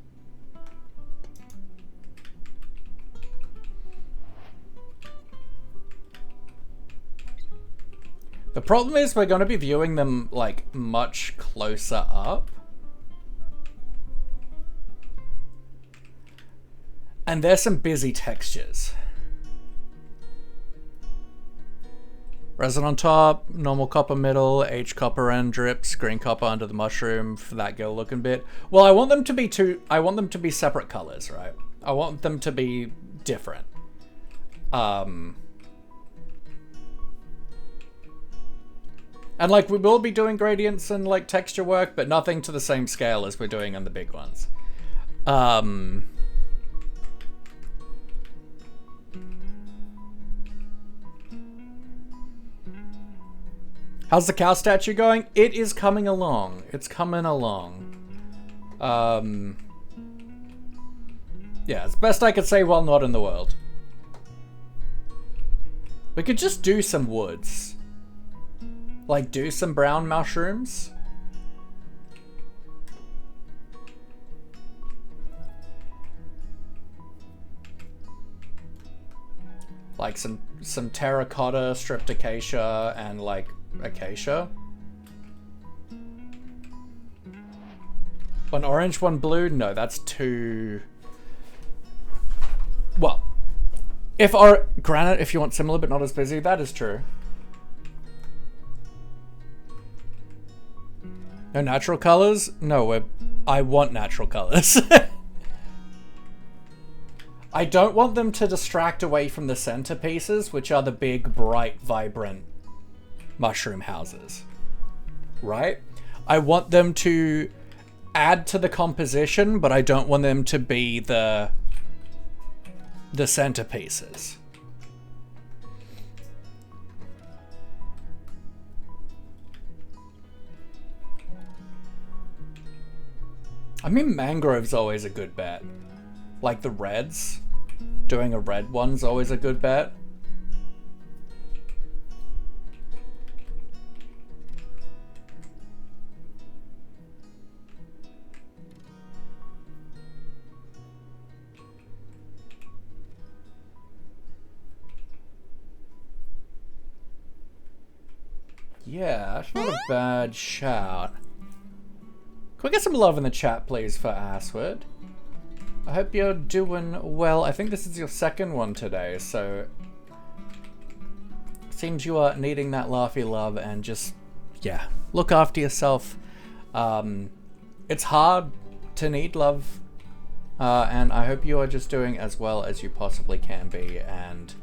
The problem is we're going to be viewing them like much closer up. And there's some busy textures. Resin on top, normal copper middle, H copper end drips, green copper under the mushroom for that girl looking bit. Well, I want them to be separate colors, right? I want them to be different. And like we will be doing gradients and like texture work, but nothing to the same scale as we're doing on the big ones. How's the cow statue going? It is coming along. It's coming along. Yeah, it's best I could say while not in the world. We could just do some woods. Like, do some brown mushrooms. Like some terracotta, stripped acacia, and like acacia. One orange, one blue? No, that's too... Well, granite, if you want similar but not as busy, that is true. No natural colors? No, I want natural colors. I don't want them to distract away from the centerpieces, which are the big, bright, vibrant mushroom houses. Right? I want them to add to the composition, but I don't want them to be the centerpieces. I mean, mangrove's always a good bet. Like the reds. Doing a red one's always a good bet. Yeah, that's not a bad shout. Can we get some love in the chat, please, for Assword? I hope you're doing well. I think this is your second one today, so... Seems you are needing that laughy love and just, yeah, look after yourself. It's hard to need love, and I hope you are just doing as well as you possibly can be, and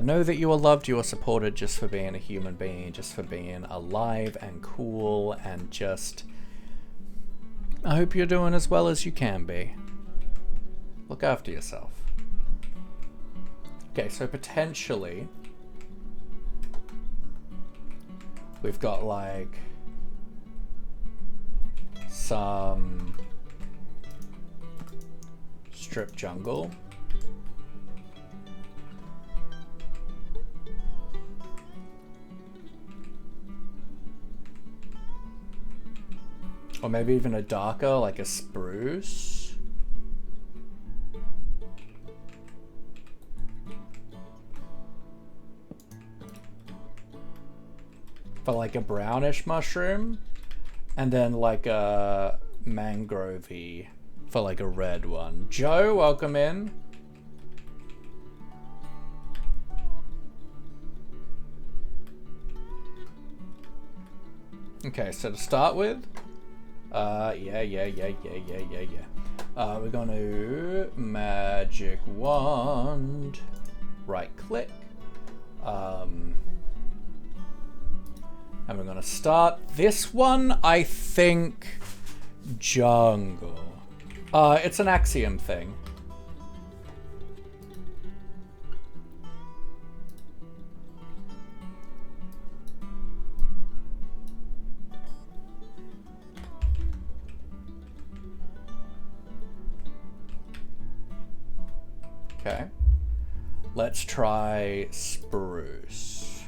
know that you are loved, you are supported just for being a human being, just for being alive and cool, and just... I hope you're doing as well as you can be. Look after yourself. Okay, so potentially we've got like some strip jungle. Or maybe even a darker, like a spruce. for like a brownish mushroom, and then like a mangrovey for like a red one. Joe, welcome in. Okay, so to start with, yeah. We're going to magic wand, right click, and we're going to start this one, I think, jungle. It's an axiom thing. Okay. Let's try spruce.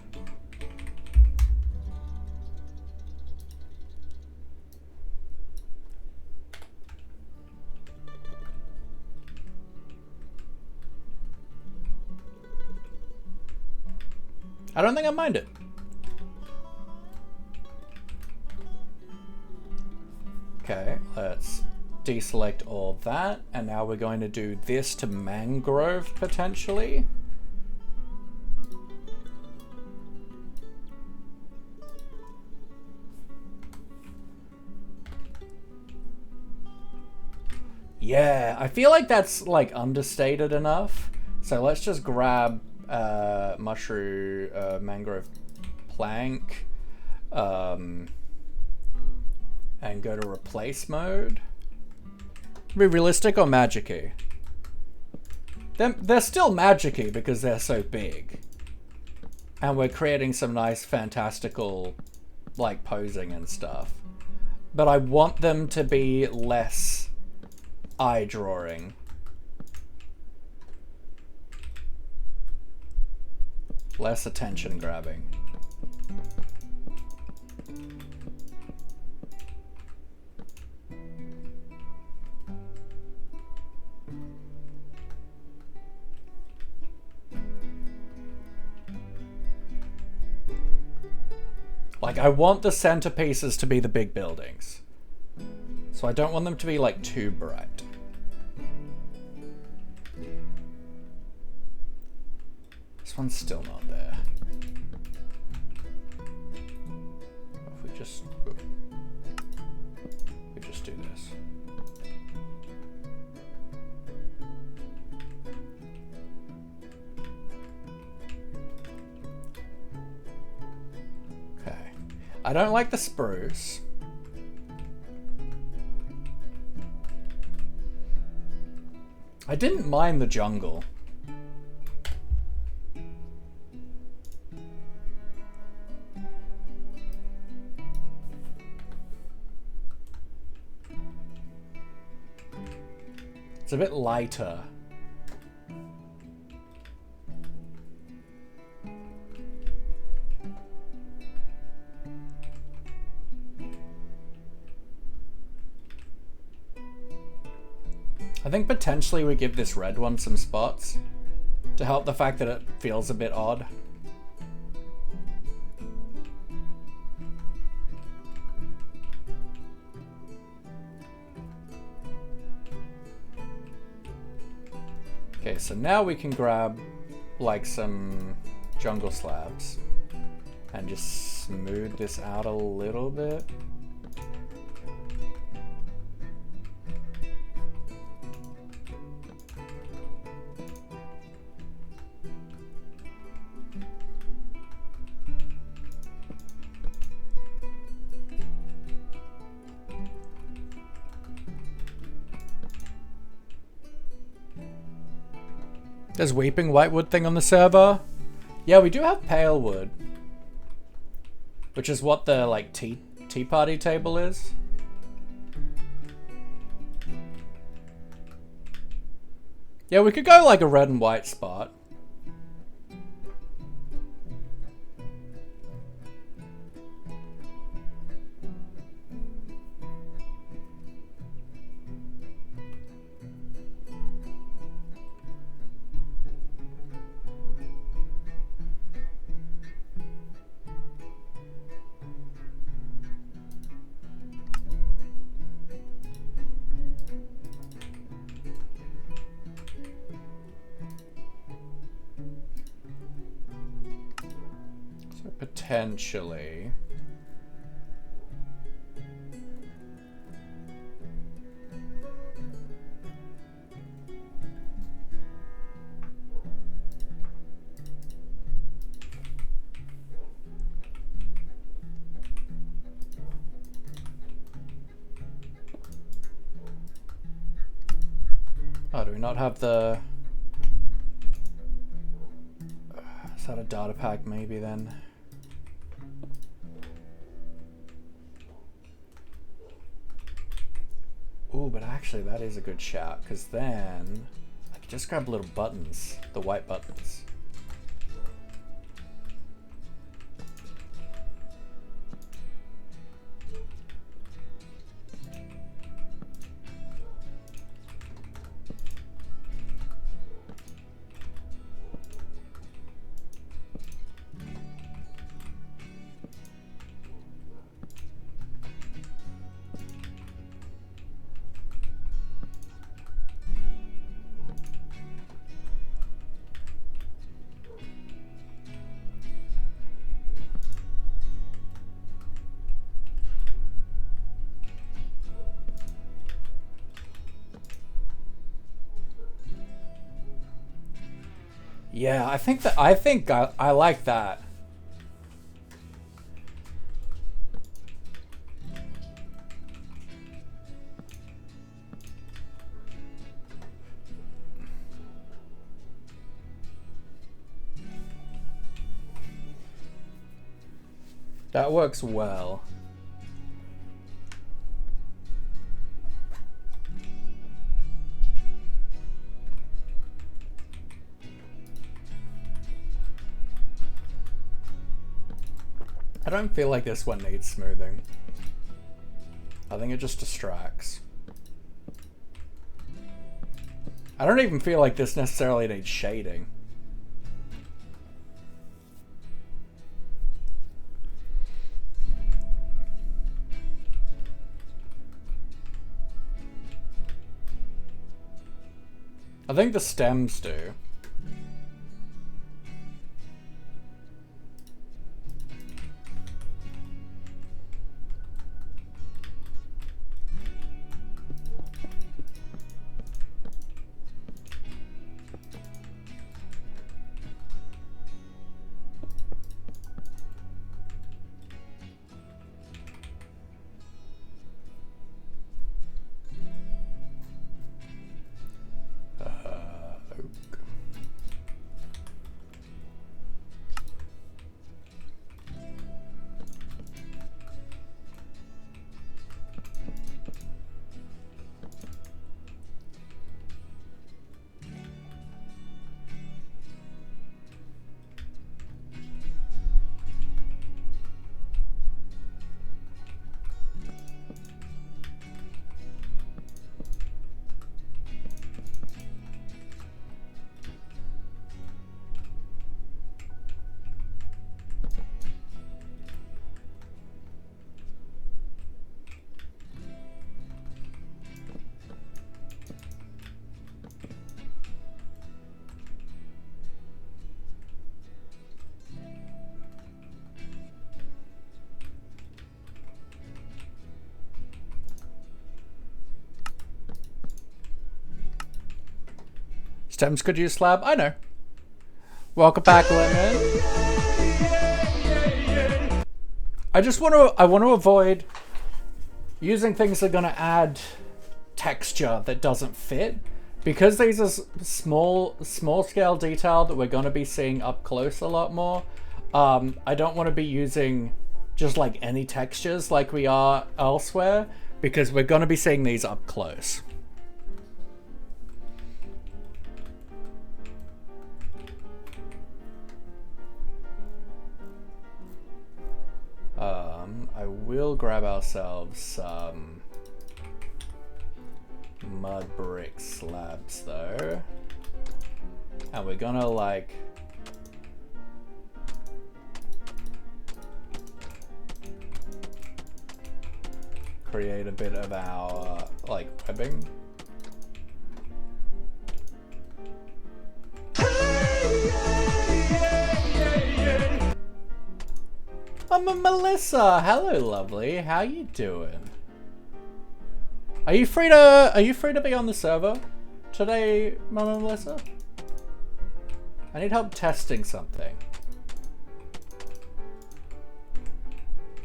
I don't think I mind it. Okay, let's deselect all that, and now we're going to do this to mangrove potentially. Yeah, I feel like that's like understated enough. So let's just grab mushroom mangrove plank and go to replace mode. Be realistic or magic-y? They're still magic-y because they're so big. And we're creating some nice fantastical like posing and stuff. But I want them to be less eye drawing. Less attention grabbing. Like, I want the centerpieces to be the big buildings. So I don't want them to be, like, too bright. This one's still not there. If we just do this. Okay. I don't like the spruce. I didn't mind the jungle. It's a bit lighter. I think potentially we give this red one some spots to help the fact that it feels a bit odd. Okay, so now we can grab like some jungle slabs and just smooth this out a little bit. There's weeping whitewood thing on the server. Yeah, we do have pale wood, which is what the like tea party table is. Yeah, we could go like a red and white spot. potentially. Oh, do we not have the... Is that a data pack maybe then? Ooh, but actually that is a good shout, because then I could just grab little buttons, the white buttons. Yeah, I think I like that. That works well. I don't feel like this one needs smoothing. I think it just distracts. I don't even feel like this necessarily needs shading. I think the stems do. Stems could use slab. I know. Welcome back, Lemon. I want to avoid using things that are going to add texture that doesn't fit, because these are small scale detail that we're going to be seeing up close a lot more. I don't want to be using just like any textures like we are elsewhere, because we're going to be seeing these up close. I will grab ourselves some mud brick slabs though, and we're gonna like create a bit of our like webbing. Mama Melissa, hello, lovely. How you doing? Are you free to be on the server today, Mama Melissa? I need help testing something.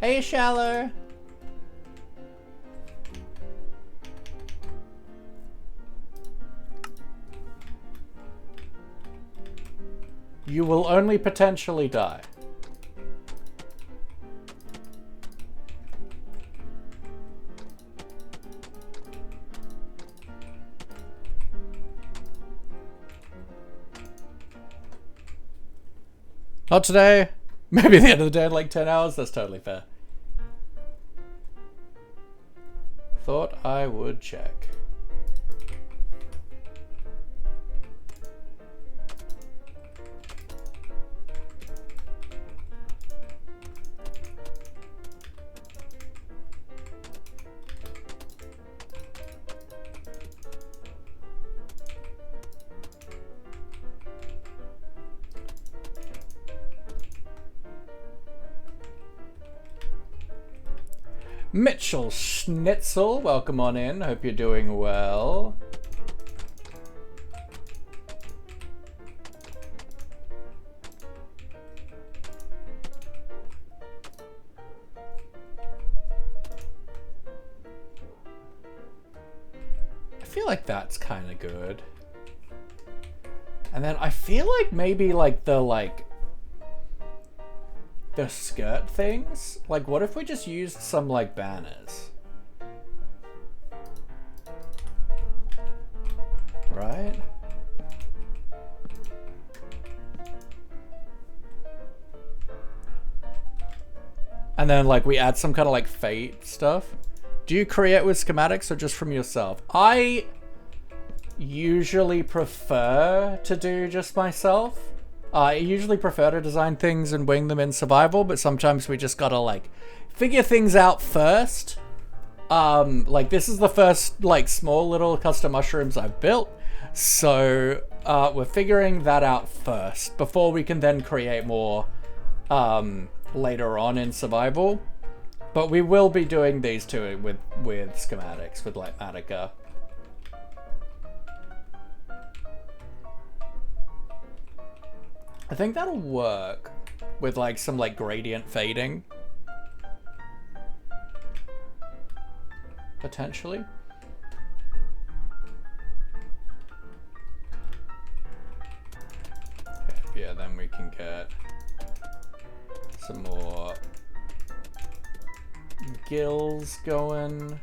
Hey, Shallow. You will only potentially die. Not today. Maybe at the end of the day in like 10 hours. That's totally fair. Thought I would check. Mitchell Schnitzel, welcome on in. Hope you're doing well. I feel like that's kind of good. And then I feel like maybe like the skirt things? Like, what if we just used some, like, banners? Right? And then, like, we add some kind of, like, fate stuff. Do you create with schematics or just from yourself? I usually prefer to do just myself. I usually prefer to design things and wing them in survival, but sometimes we just gotta, like, figure things out first. Like, this is the first, like, small little custom mushrooms I've built, so we're figuring that out first before we can then create more later on in survival. But we will be doing these too with schematics, with, like, Matica. I think that'll work with like some like gradient fading. Potentially. Okay, yeah, then we can get some more gills going.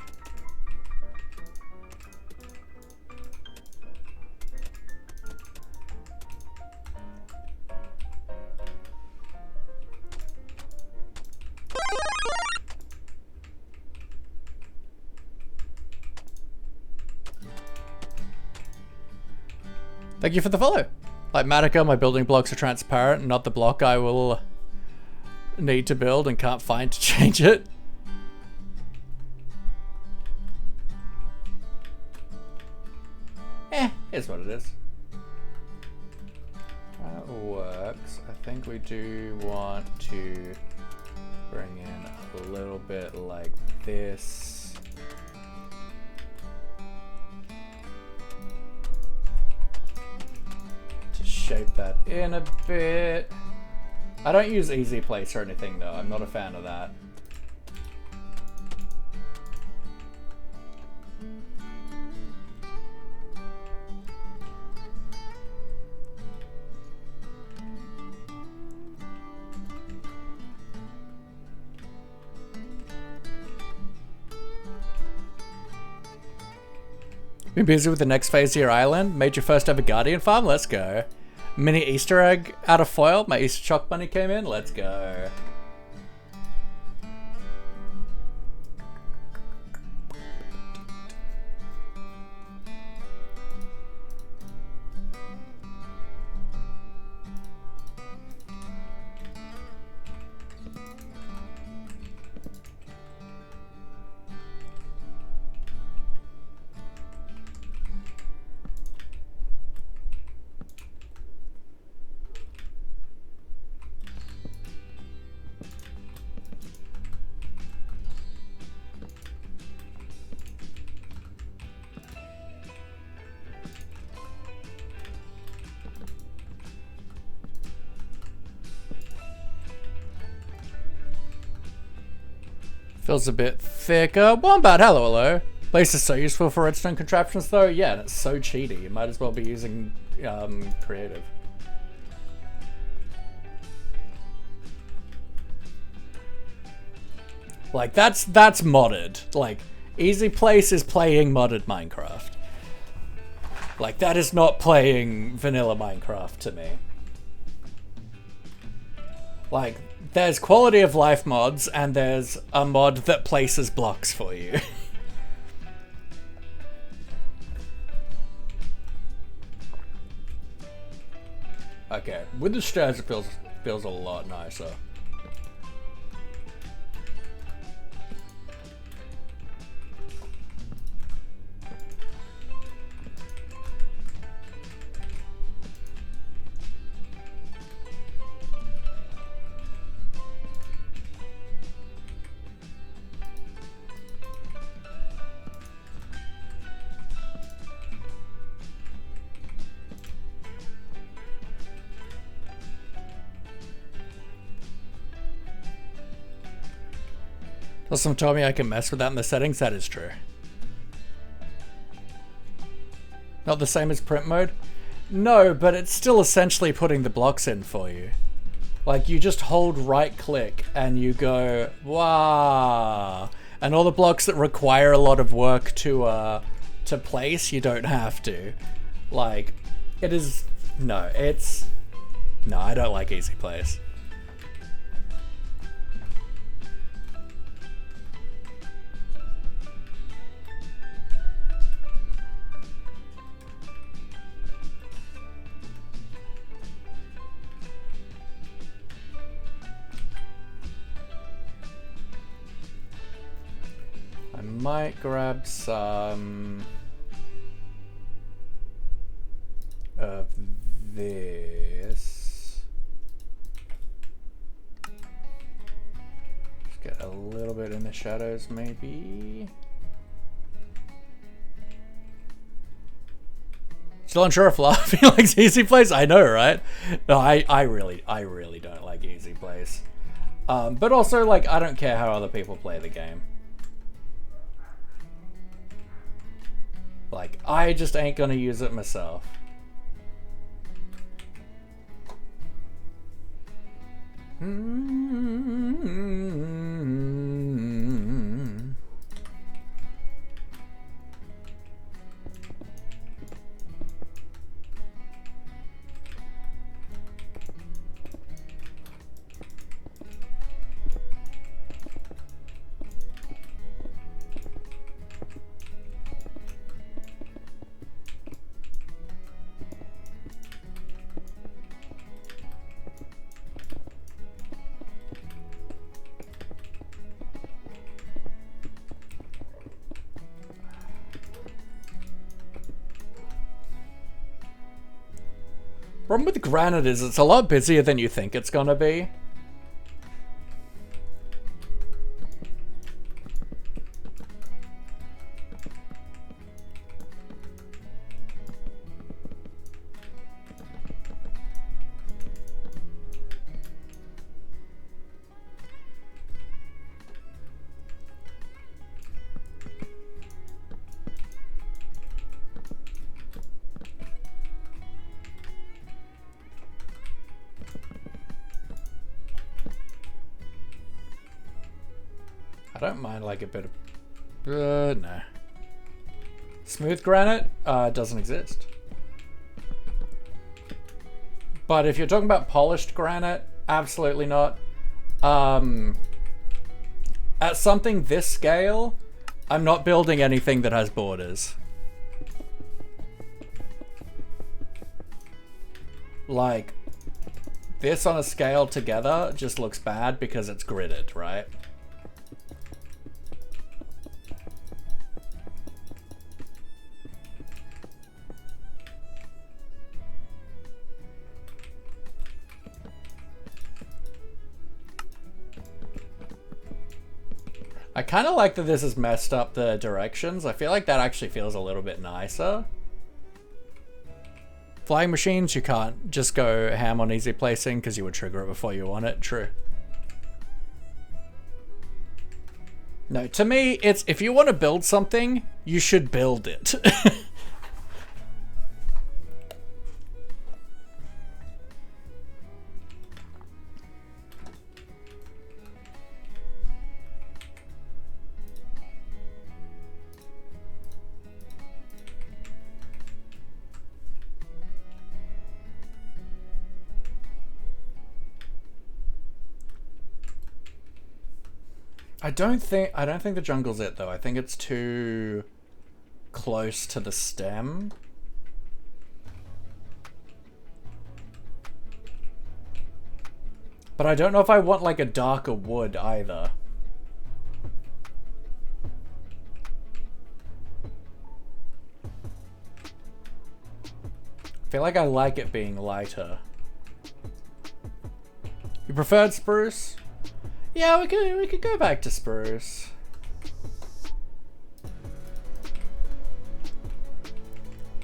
Thank you for the follow. Like Matica, my building blocks are transparent, not the block I will need to build and can't find to change it. Here's what it is. That works. I think we do want to bring in a little bit like this. Shape that in a bit. I don't use easy place or anything though. I'm not a fan of that. Been busy with the next phase of your island? Made your first ever Guardian farm? Let's go. Mini Easter egg out of foil. My Easter Choc money came in. Let's go. Feels a bit thicker. Wombat, hello, hello. Place is so useful for redstone contraptions though. Yeah, and it's so cheaty. You might as well be using creative. Like that's modded. Like Easy Place is playing modded Minecraft. Like that is not playing vanilla Minecraft to me. Like there's quality of life mods and there's a mod that places blocks for you. Okay, with the stairs it feels a lot nicer. Someone told me I can mess with that in the settings. That is true. Not the same as print mode? No, but it's still essentially putting the blocks in for you. Like you just hold right click and you go, wow. And all the blocks that require a lot of work to place, you don't have to. Like, it is, no, I don't like Easy Place. Might grab some of this. Just get a little bit in the shadows, maybe. Still unsure if Fluffy likes Easy Place. I know, right? No, I really don't like Easy Place. But also, like, I don't care how other people play the game. Like, I just ain't gonna use it myself. Problem with granite is it's a lot busier than you think it's gonna be. I don't mind like a bit of, no. Smooth granite doesn't exist. But if you're talking about polished granite, absolutely not. At something this scale, I'm not building anything that has borders. Like, this on a scale together just looks bad because it's gridded, right? I kind of like that this has messed up the directions. I feel like that actually feels a little bit nicer. Flying machines, you can't just go ham on easy placing because you would trigger it before you want it. True. No, to me, it's if you want to build something, you should build it. I don't think the jungle's it though. I think it's too close to the stem. But I don't know if I want like a darker wood either. I feel like I like it being lighter. You preferred spruce? Yeah, we could go back to spruce.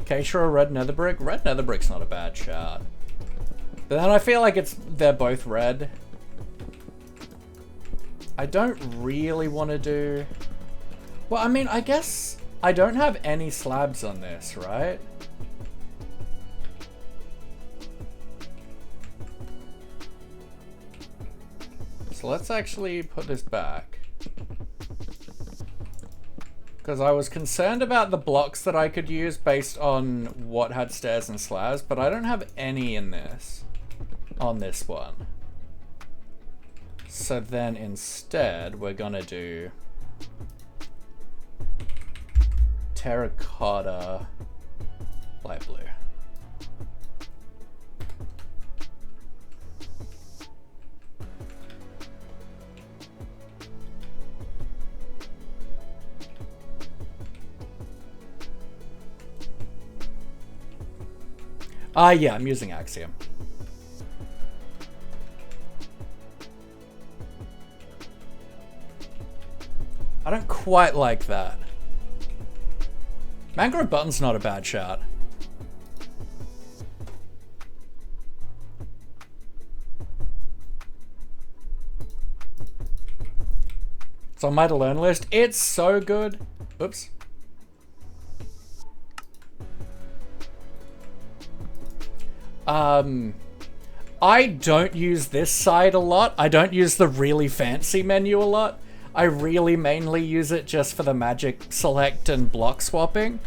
Acacia or red nether brick? Red nether brick's not a bad shout. But then I feel like they're both red. I don't really want to do... Well, I mean, I guess I don't have any slabs on this, right? So let's actually put this back. Because I was concerned about the blocks that I could use based on what had stairs and slabs, but I don't have any in this. On this one. So then instead, we're gonna do terracotta light blue. Yeah, I'm using Axiom. I don't quite like that. Mangrove button's not a bad shot. It's on my to learn list. It's so good. Oops. I don't use this side a lot. I don't use the really fancy menu a lot. I really mainly use it just for the magic select and block swapping.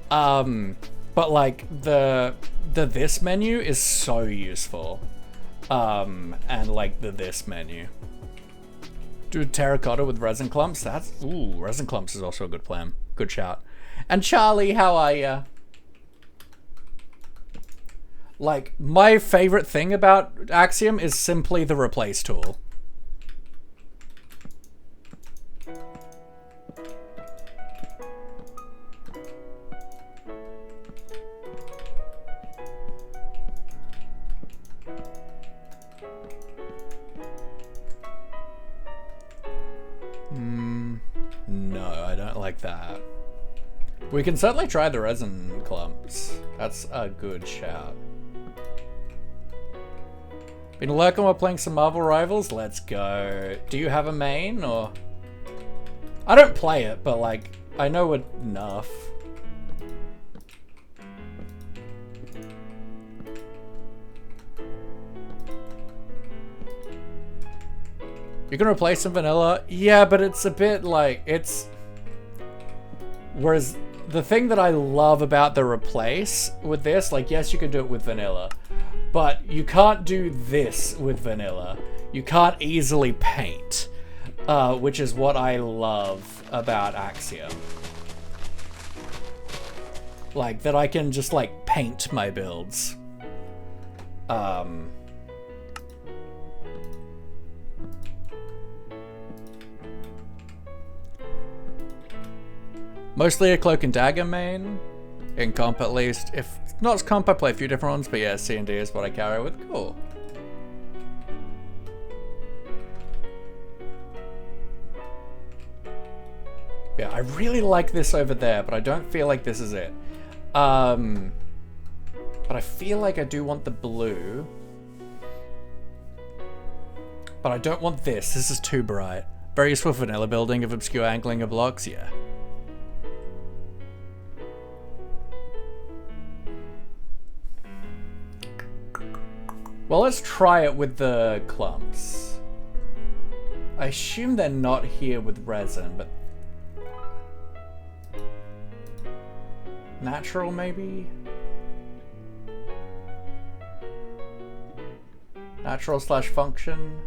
But like the this menu is so useful. And like the this menu. Do terracotta with resin clumps. Resin clumps is also a good plan. Good shout. And Charlie, how are ya? Like, my favorite thing about Axiom is simply the replace tool. No, I don't like that. We can certainly try the resin clumps. That's a good shout. Been lurking while playing some Marvel Rivals? Let's go. Do you have a main, or...? I don't play it, but like, I know enough. You can replace some vanilla? Yeah, but it's a bit like, it's... Whereas, the thing that I love about the replace with this, like, yes, you can do it with vanilla. But you can't do this with vanilla. You can't easily paint, which is what I love about Axiom. Like, that I can just, like, paint my builds. Mostly a cloak and dagger main, in comp at least. If not as comp, I play a few different ones, but yeah, C&D is what I carry with. Cool. Yeah, I really like this over there, but I don't feel like this is it. But I feel like I do want the blue. But I don't want this. This is too bright. Very useful vanilla building of obscure angling of blocks, yeah. Well, let's try it with the clumps. I assume they're not here with resin, but... natural, maybe? Natural / function?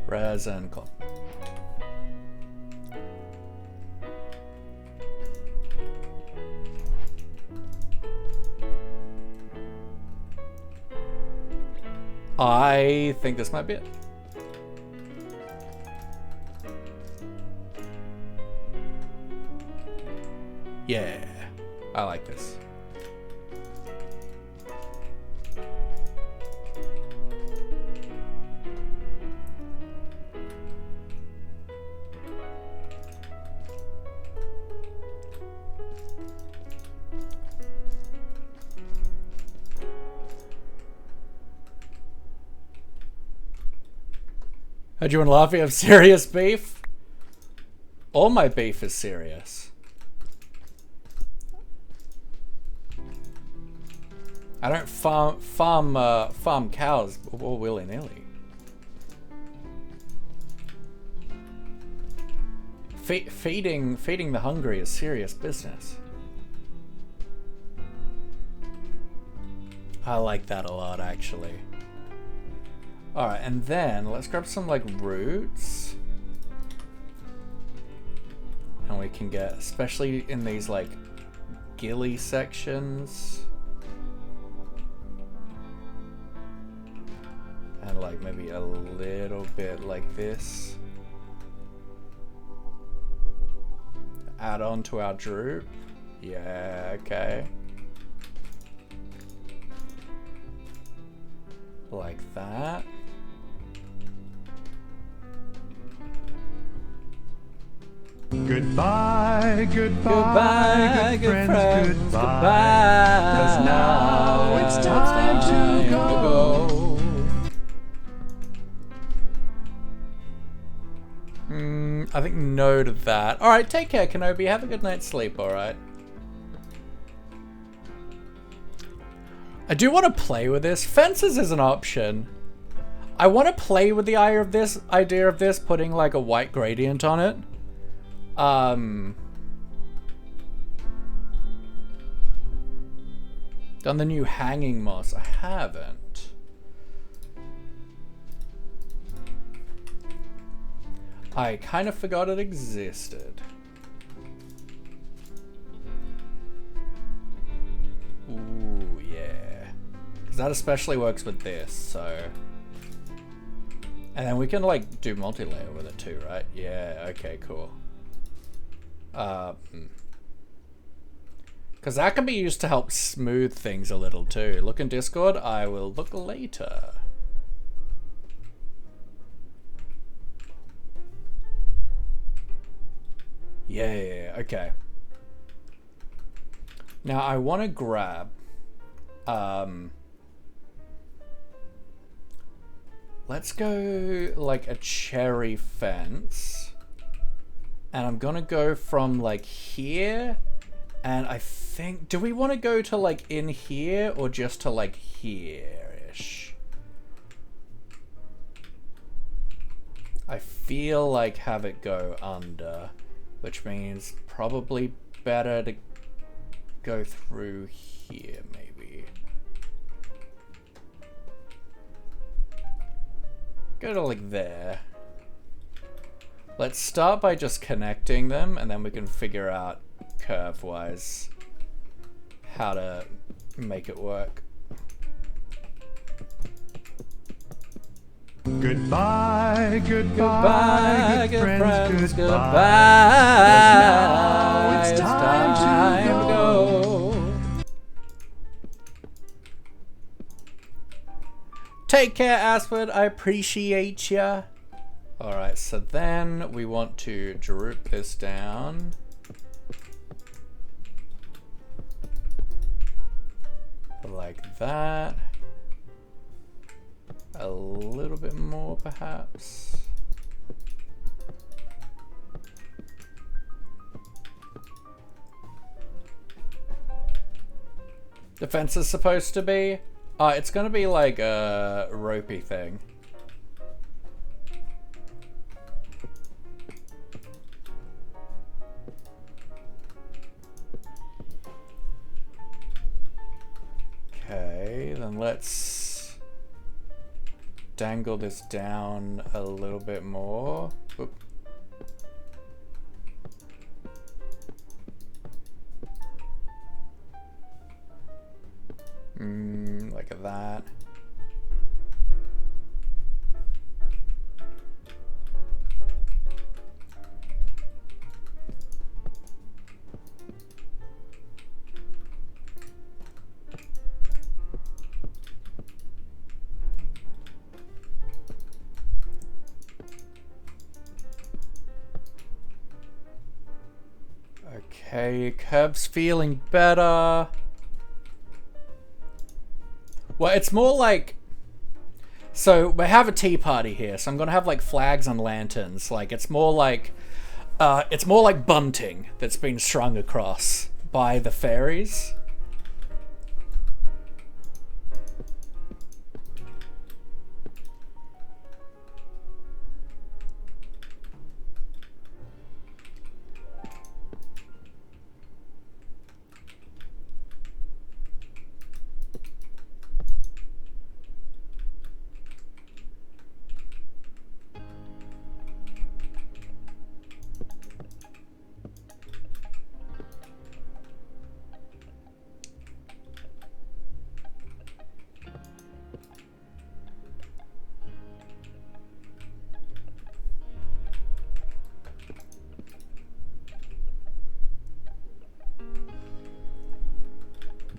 Resin clump. I think this might be it. Yeah, I like this. How'd you want to laugh? You have serious beef? All my beef is serious. I don't farm cows all willy-nilly. Feeding the hungry is serious business. I like that a lot, actually. Alright, and then let's grab some like roots. And we can get, especially in these like gilly sections. And like maybe a little bit like this. Add on to our droop. Yeah, okay. Like that. Goodbye, goodbye, good friends, goodbye. 'Cause now it's time to go. I think no to that. Alright, take care, Kenobi. Have a good night's sleep, alright? I do want to play with this. Fences is an option. I want to play with the idea of this, putting like a white gradient on it. Done the new hanging moss? I haven't. I kind of forgot it existed. Ooh, yeah. Because that especially works with this, so... And then we can like do multi-layer with it too, right? Yeah, okay, cool. Because that can be used to help smooth things a little too. Look in Discord, I will look later. Yeah, okay. Now I want to grab let's go like a cherry fence. And I'm gonna go from like here, and I think, do we want to go to like in here or just to like here-ish? I feel like have it go under, which means probably better to go through here maybe. Go to like there. Let's start by just connecting them, and then we can figure out curve-wise how to make it work. Goodbye, goodbye, good friends, goodbye. 'Cause now it's time to go. Take care, Asford. I appreciate ya. Alright, so then we want to droop this down. Like that. A little bit more, perhaps. The fence is supposed to be? It's gonna be like a ropey thing. Okay, then let's dangle this down a little bit more. Oop. Like that. Okay, Curb's feeling better. Well, it's more like... So, we have a tea party here, so I'm gonna have, like, flags and lanterns. Like, it's more like bunting that's been strung across by the fairies.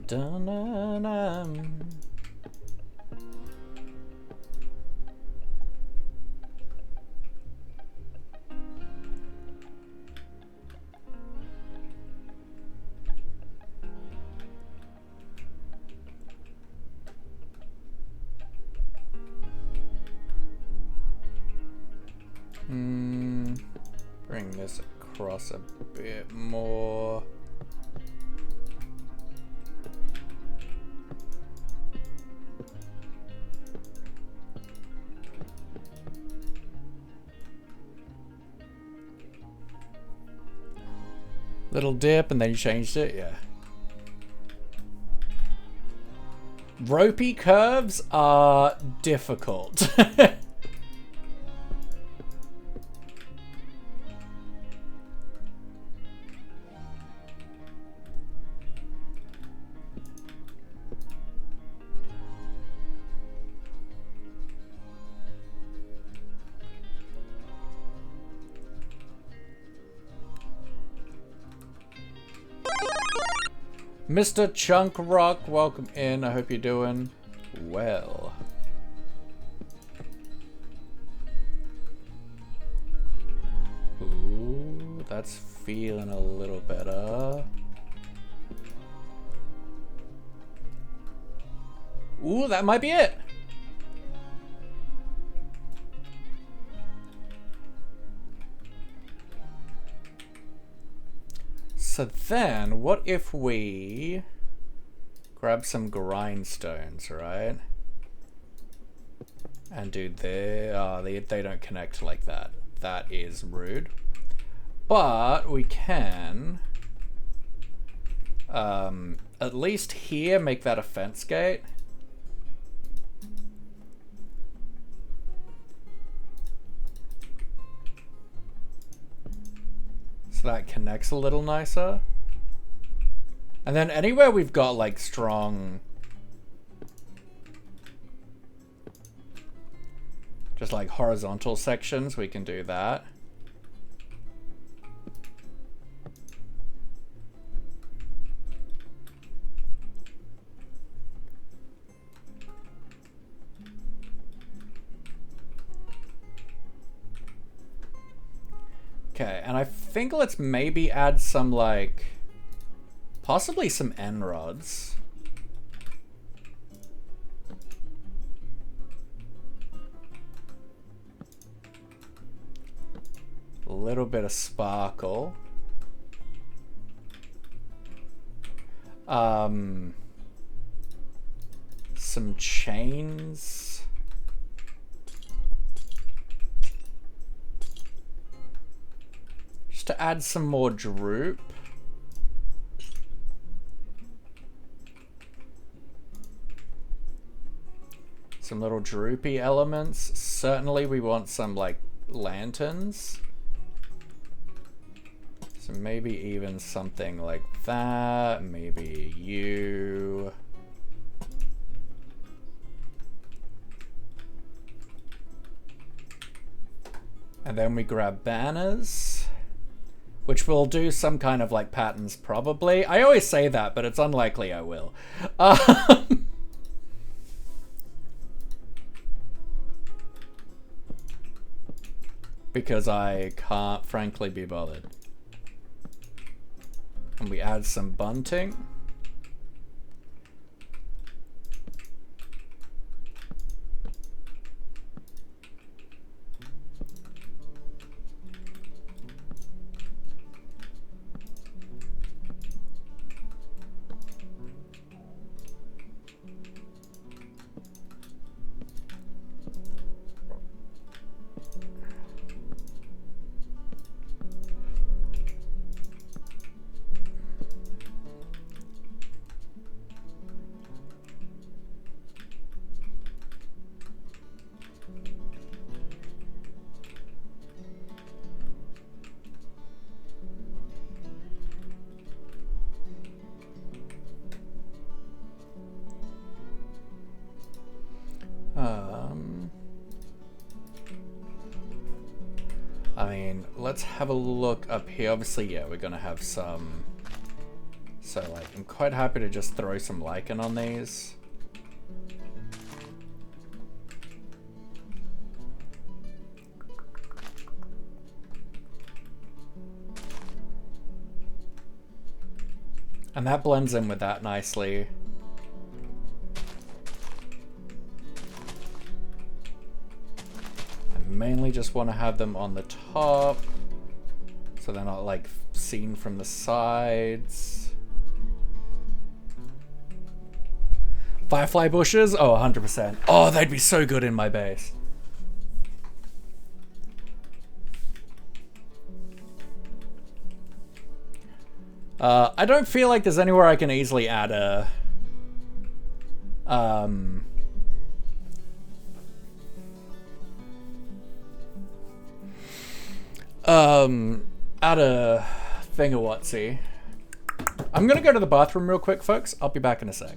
Dun-dun-dun. Bring this across a bit more. Little dip, and then you changed it, yeah. Ropey curves are difficult. Mr. Chunk Rock, welcome in. I hope you're doing well. Ooh, that's feeling a little better. Ooh, that might be it. So then, what if we grab some grindstones, right? And do they don't connect like that. That is rude. But we can, at least here, make that a fence gate. So that connects a little nicer. And then anywhere we've got like strong, just like horizontal sections, we can do that. Okay, and I think let's maybe add some, like, possibly some end rods. A little bit of sparkle. Some chains. Just to add some more droop. Some little droopy elements. Certainly we want some like lanterns. So maybe even something like that. Maybe you. And then we grab banners, which will do some kind of like patterns probably. I always say that, but it's unlikely I will. Because I can't frankly be bothered. And we add some bunting. I mean, let's have a look up here. Obviously, yeah, we're gonna have some. So, like, I'm quite happy to just throw some lichen on these. And that blends in with that nicely. Mainly just want to have them on the top so they're not like seen from the sides. Firefly bushes? Oh, 100%. Oh, they'd be so good in my base. I don't feel like there's anywhere I can easily add a add a thingawatsy. I'm gonna go to the bathroom real quick, folks. I'll be back in a sec.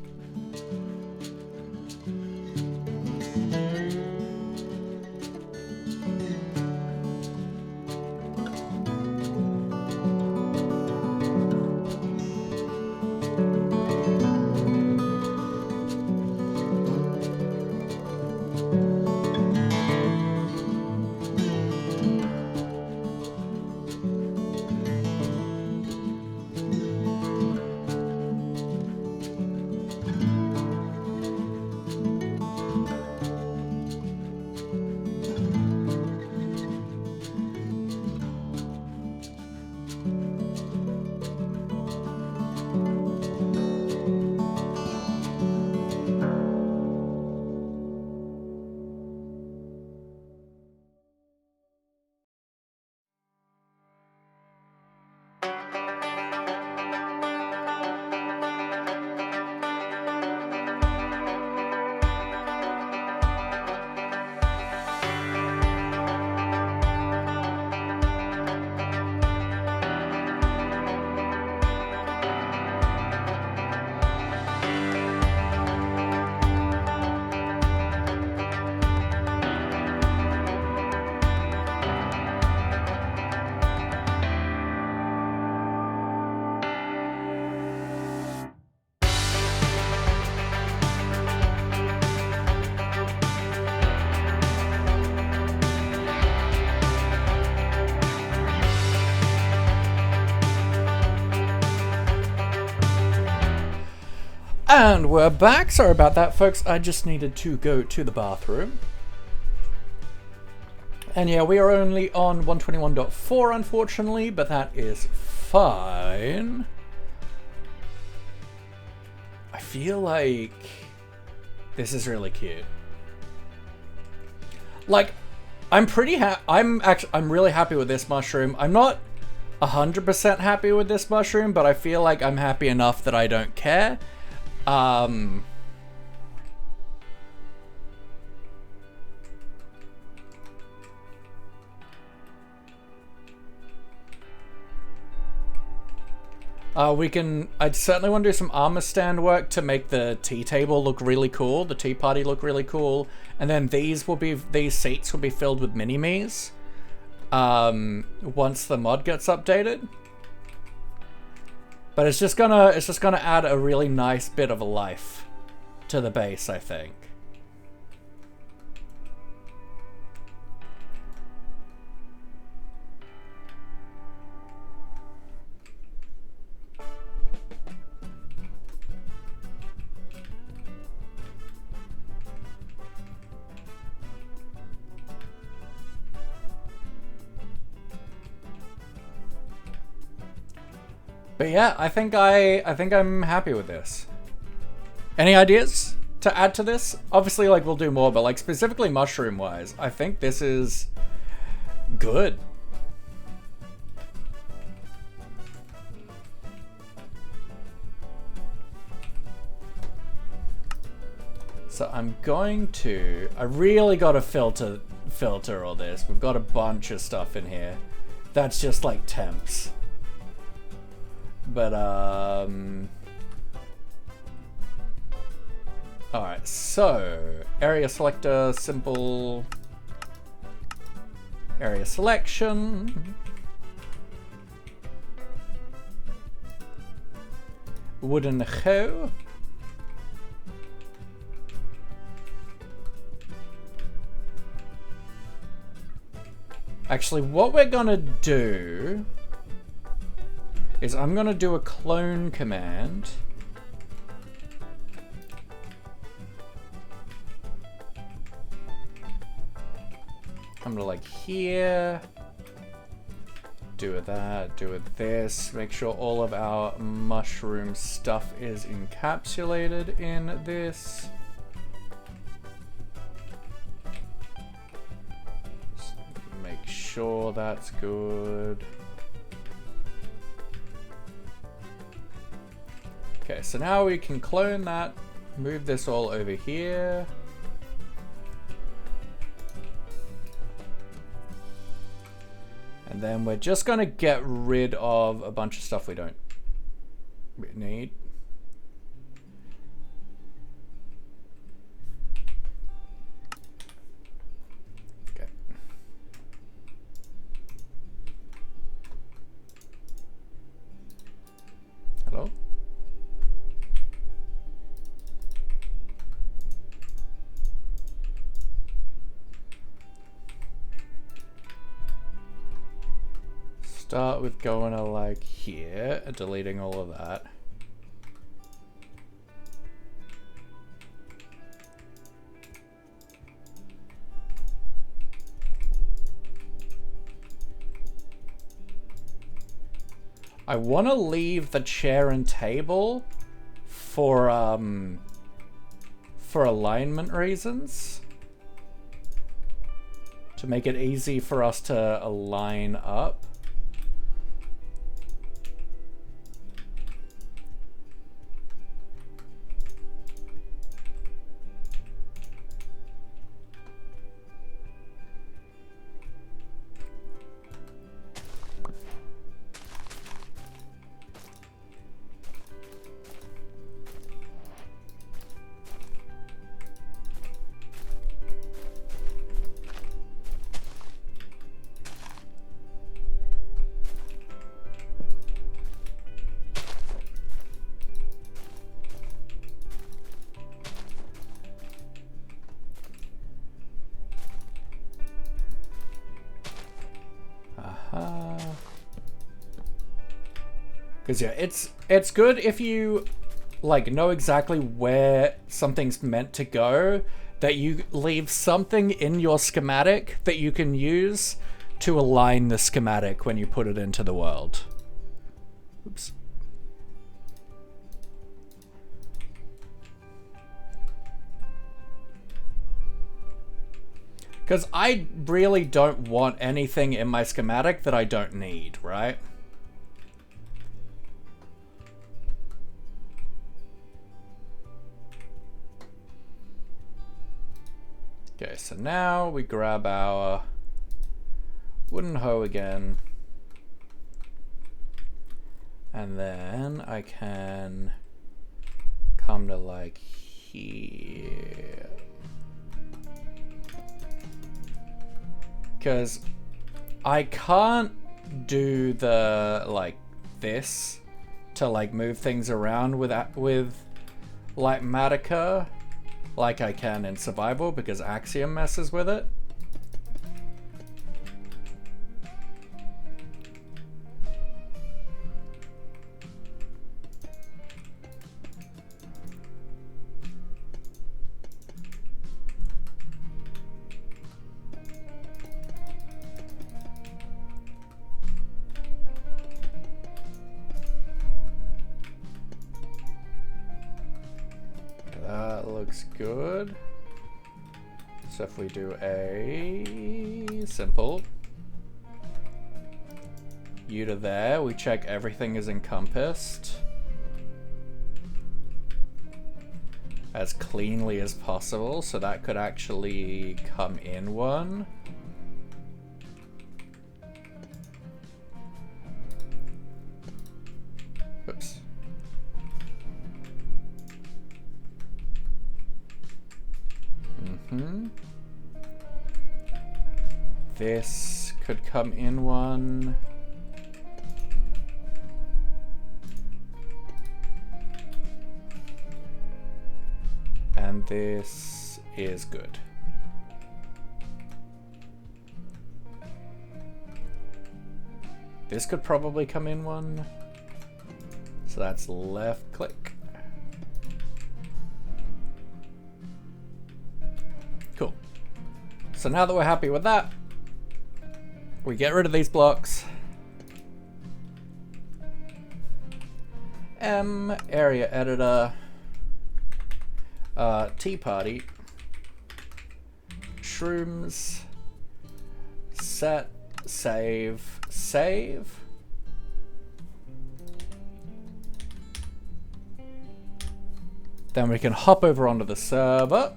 And we're back. Sorry about that, folks. I just needed to go to the bathroom. And yeah, we are only on 121.4 unfortunately, but that is fine. I feel like this is really cute. Like, I'm really happy with this mushroom. I'm not 100% happy with this mushroom, but I feel like I'm happy enough that I don't care. I'd certainly want to do some armor stand work to make the tea table look really cool, the tea party look really cool, and then these seats will be filled with mini-me's, once the mod gets updated. But it's just gonna add a really nice bit of a life to the base, I think. But yeah, I think I'm happy with this. Any ideas to add to this? Obviously, like, we'll do more, but like specifically mushroom wise, I think this is good. So I really got to filter all this. We've got a bunch of stuff in here that's just like temps. But, alright, so, area selector, simple, area selection, wooden hoe, actually what we're gonna do is I'm gonna do a clone command. I'm gonna like here, do that, do this, make sure all of our mushroom stuff is encapsulated in this. Just make sure that's good. Okay, so now we can clone that, move this all over here. And then we're just gonna get rid of a bunch of stuff we don't need. Okay. Hello? Start with going to like here, deleting all of that. I want to leave the chair and table for alignment reasons. To make it easy for us to align up. Because yeah, it's good if you like know exactly where something's meant to go, that you leave something in your schematic that you can use to align the schematic when you put it into the world. Oops. Because I really don't want anything in my schematic that I don't need, right? Okay, so now we grab our wooden hoe again. And then I can come to like here. Because I can't do the like this to like move things around with like Matica like I can in survival because Axiom messes with it. That looks good. So if we do a simple U to there, we check everything is encompassed as cleanly as possible, so that could actually come in one. Oops. This could come in one. And this is good. This could probably come in one. So that's left click. Cool. So now that we're happy with that, we get rid of these blocks. Area editor. Tea party. Shrooms. Set. Save. Save. Then we can hop over onto the server.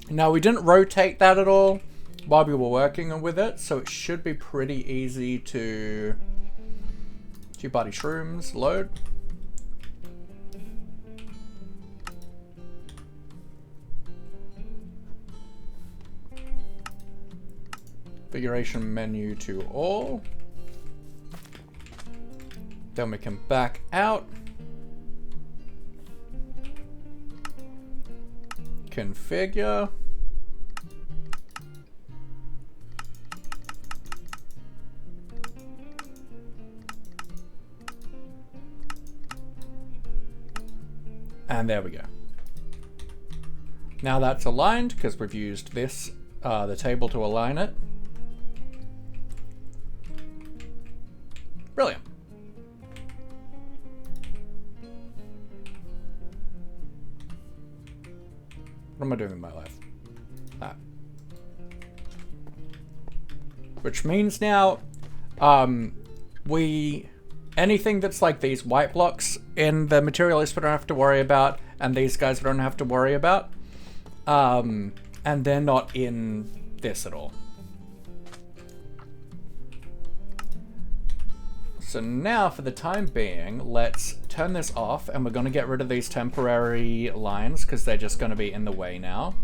Now, we didn't rotate that at all while we were working with it, so it should be pretty easy to Tea party shrooms, load. Configuration menu to all. Then we can back out. Configure. And there we go. Now that's aligned because we've used this, the table to align it. Brilliant. What am I doing with my life? That. Which means now, anything that's like these white blocks in the material list we don't have to worry about, and these guys we don't have to worry about. And they're not in this at all. So now, for the time being, let's turn this off, and we're going to get rid of these temporary lines because they're just going to be in the way now.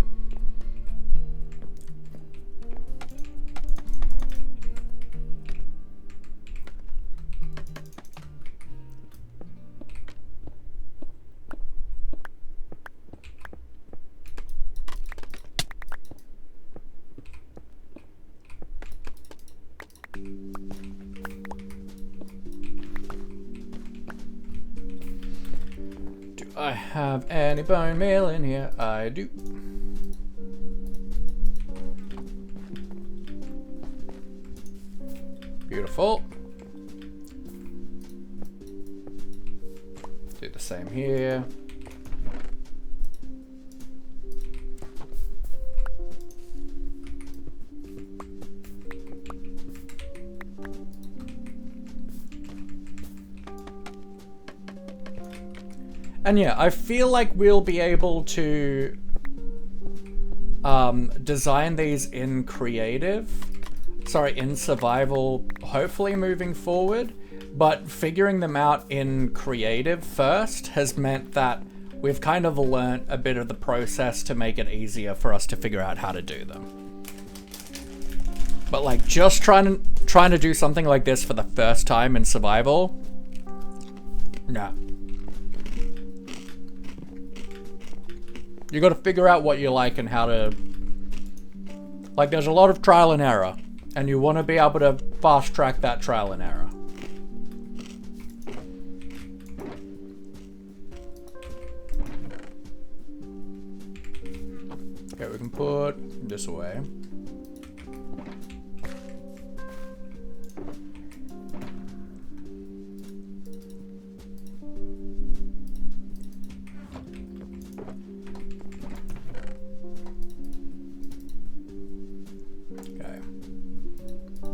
I have any bone meal in here? I do. Beautiful. Do the same here. And yeah, I feel like we'll be able to design these in in survival, hopefully moving forward. But figuring them out in creative first has meant that we've kind of learnt a bit of the process to make it easier for us to figure out how to do them. But like just trying to do something like this for the first time in survival, nah. You gotta figure out what you like and how to... Like, there's a lot of trial and error, and you want to be able to fast track that trial and error. Okay, we can put this away.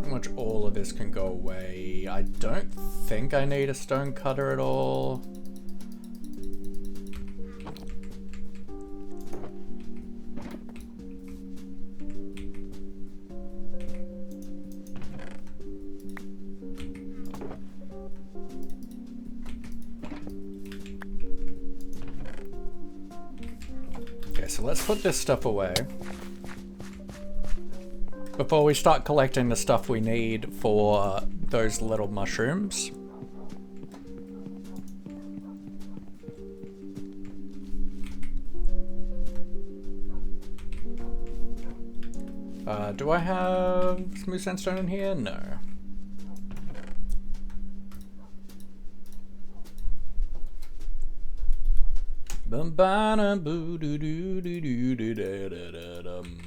Much all of this can go away. I don't think I need a stone cutter at all. Okay, so let's put this stuff away before we start collecting the stuff we need for those little mushrooms. Do I have smooth sandstone in here? No. Bum ba da boo doo doo doo doo doo da da da dum.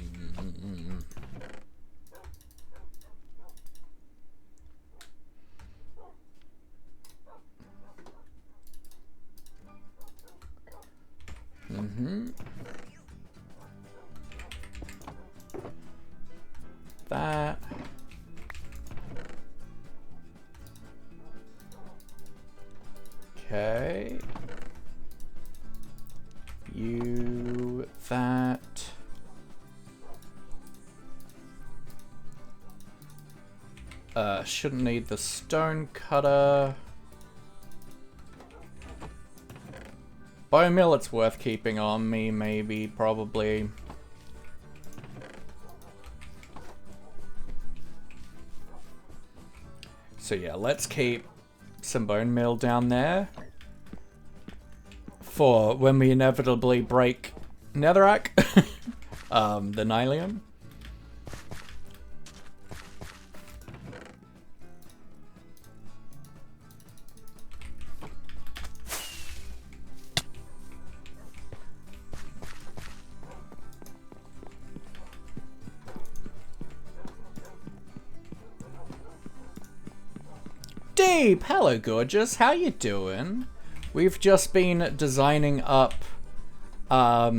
That. Okay. You, that. Shouldn't need the stone cutter. Bone meal, it's worth keeping on me, maybe, probably. So yeah, let's keep some bone meal down there for when we inevitably break netherrack, the nylium. Deep, hello gorgeous, how you doing? We've just been designing up our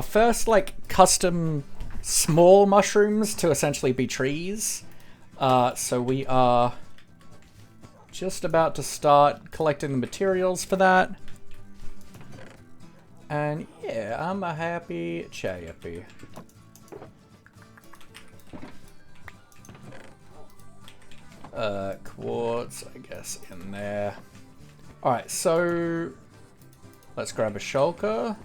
first like custom small mushrooms to essentially be trees. So we are just about to start collecting the materials for that. And yeah, I'm a happy chappy. Quartz, I guess, in there. Alright, so let's grab a shulker.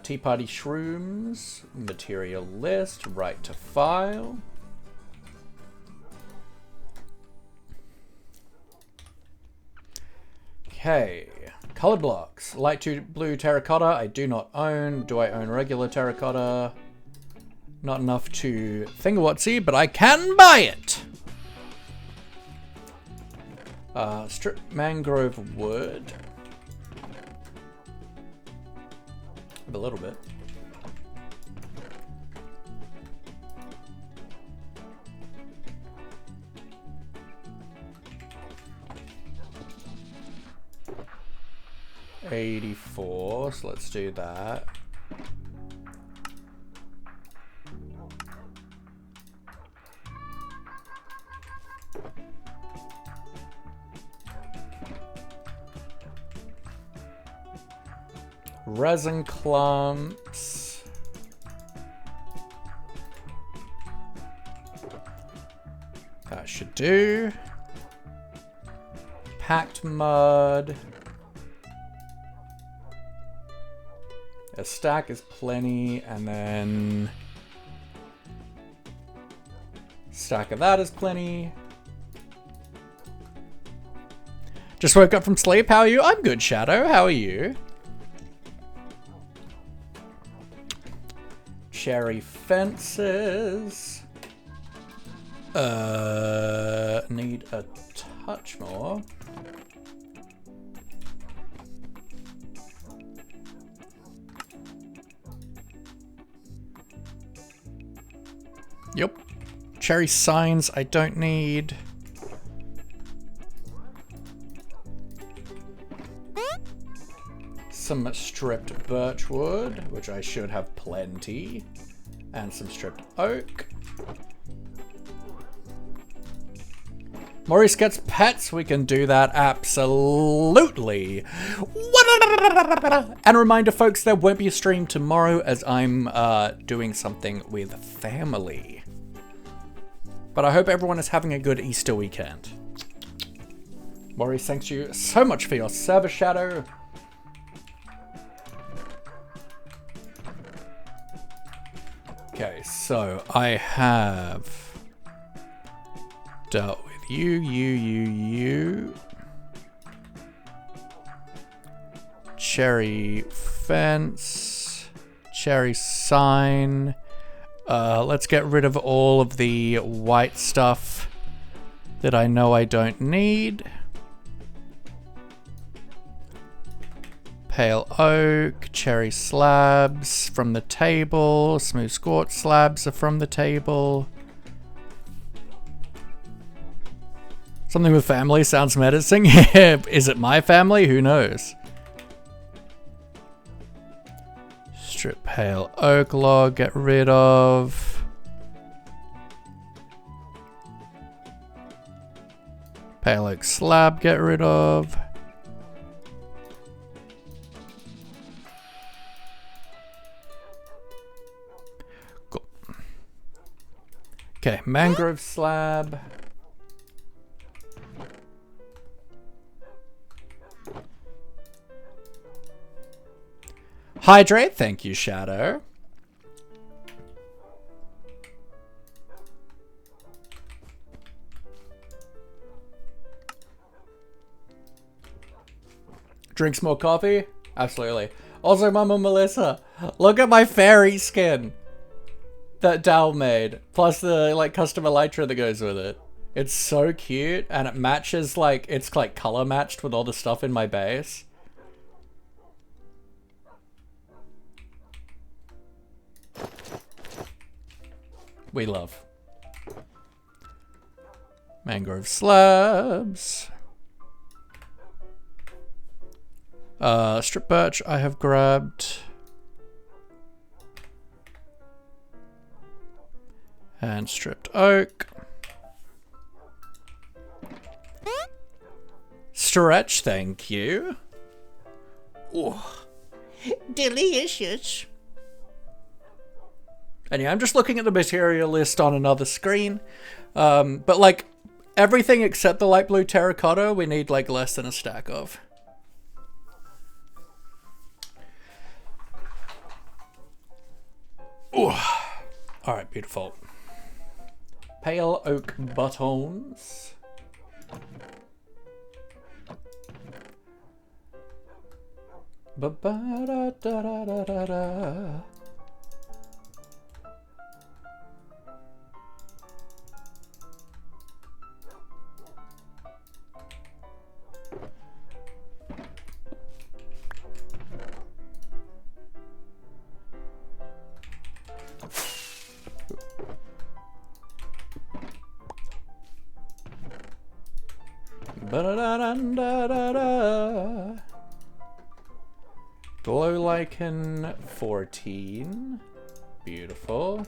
Tea Party Shrooms, material list, right to file. Okay. Colored blocks. Light to blue terracotta, I do not own. Do I own regular terracotta? Not enough to thingawatsy, but I can buy it. Strip mangrove wood. A little bit. $84, so let's do that. Resin clumps. That should do. Packed mud. A stack is plenty, and then stack of that is plenty. Just woke up from sleep. How are you? I'm good, Shadow. How are you? Cherry fences. Need a touch more. Yep. Cherry signs I don't need. Some stripped birch wood, which I should have plenty. And some stripped oak. Maurice gets pets, we can do that absolutely. And a reminder folks, there won't be a stream tomorrow as I'm doing something with family. But I hope everyone is having a good Easter weekend. Maurice, thanks you so much for your service, Shadow. Okay, so I have dealt with you. Cherry fence, cherry sign. Let's get rid of all of the white stuff that I know I don't need. Pale oak, cherry slabs from the table, smooth squat slabs are from the table. Something with family sounds menacing. Is it my family? Who knows? Strip pale oak log, get rid of. Pale oak slab, get rid of. Cool. Okay, mangrove slab. Hydrate, thank you, Shadow. Drink some more coffee? Absolutely. Also, Mama Melissa, look at my fairy skin that Dal made. Plus the like custom elytra that goes with it. It's so cute and it matches like, it's like color matched with all the stuff in my base. We love. Mangrove slabs. Strip birch I have grabbed. And stripped oak. Stretch, thank you. Ooh. Delicious. And yeah, I'm just looking at the material list on another screen. But like everything except the light blue terracotta, we need like less than a stack of. Ooh. All right, beautiful. Pale oak buttons. Ba-ba-da-da-da-da-da. Ba-da-da-da-da-da-da. Glow Lichen 14. Beautiful.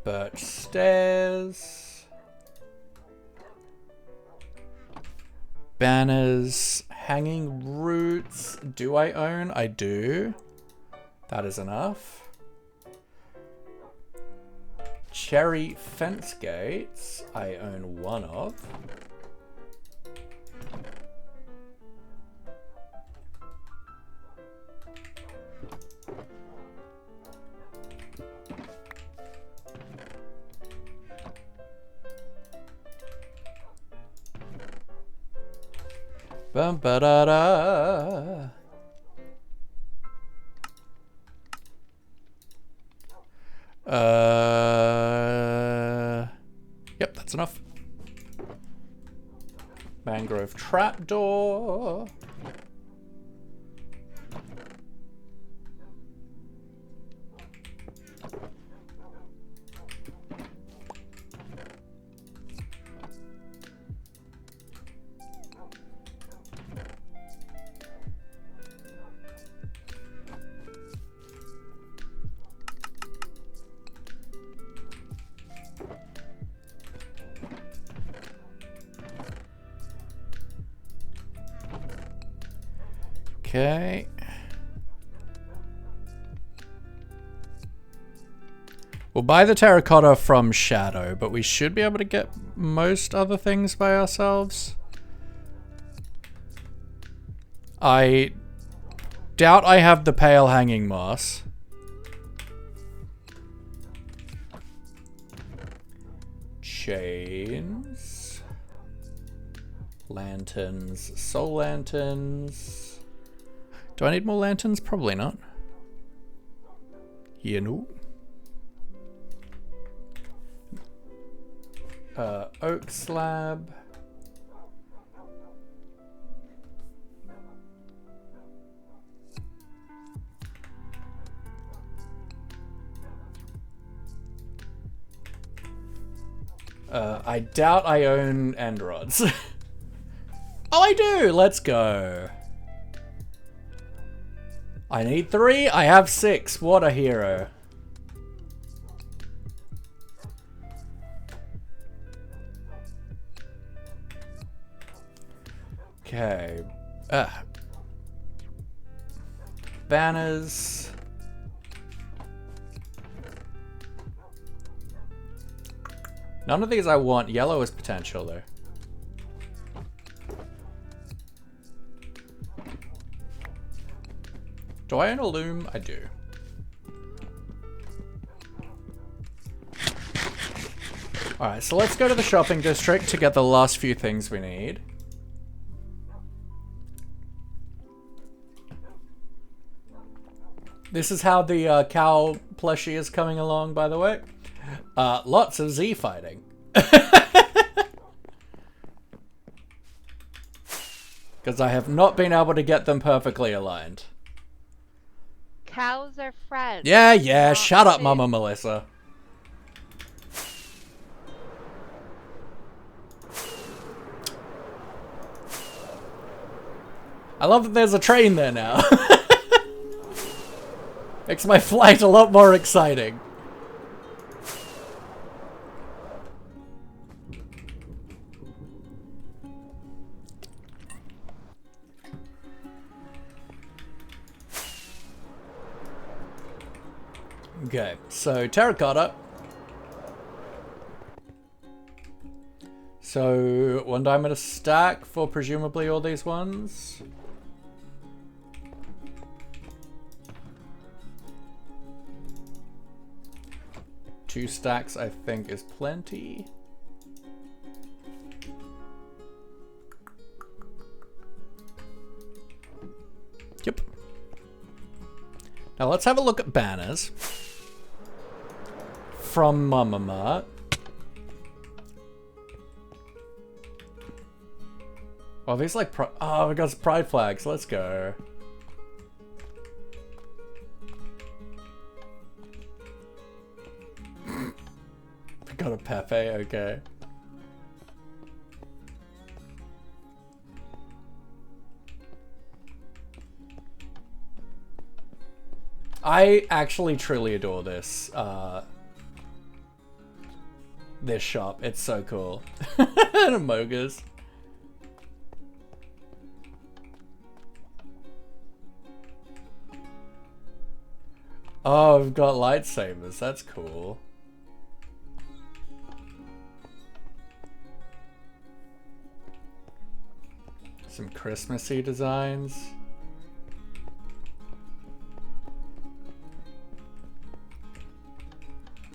Birch Stairs. Banners. Hanging Roots. Do I own? I do. That is enough. Cherry Fence Gates. I own one of. Bum ba da da. Yep, that's enough. Mangrove Trapdoor. Okay. We'll buy the terracotta from Shadow, but we should be able to get most other things by ourselves. I doubt I have the pale hanging moss. Chains. Lanterns. Soul lanterns. Do I need more lanterns? Probably not. You know. Oak slab. I doubt I own end rods. Oh, I do! Let's go. I need 3. I have 6. What a hero. Okay. Banners. None of these I want. Yellow is potential though. Do I own a loom? I do. Alright, so let's go to the shopping district to get the last few things we need. This is how the cow plushie is coming along, by the way. Lots of Z fighting. Because I have not been able to get them perfectly aligned. Cows are friends. Yeah, shut up, Mama Melissa. I love that there's a train there now. Makes my flight a lot more exciting. Okay, so terracotta. So 1 diamond a stack for presumably all these ones. Two stacks I think is plenty. Yep. Now let's have a look at banners. From Mama Mart. Oh, these like oh, we got some pride flags. Let's go. Got a Pepe, okay. I actually truly adore this, this shop. It's so cool. And Amogus. Oh, we've got lightsabers. That's cool. Some Christmassy designs.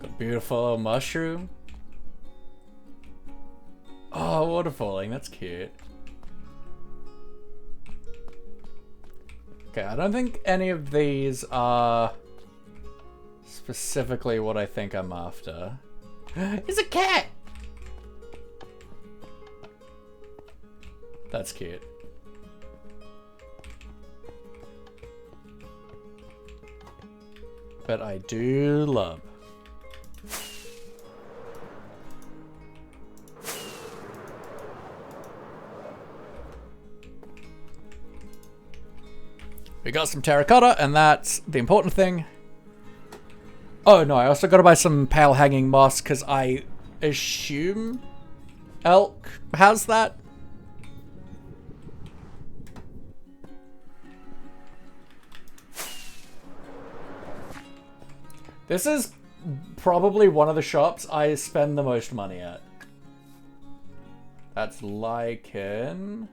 A beautiful little mushroom. Oh, waterfalling. That's cute. Okay, I don't think any of these are specifically what I think I'm after. It's a cat! That's cute. But I do love. We got some terracotta, and that's the important thing. Oh no, I also gotta buy some pale hanging moss, because I assume elk has that. This is probably one of the shops I spend the most money at. That's lichen.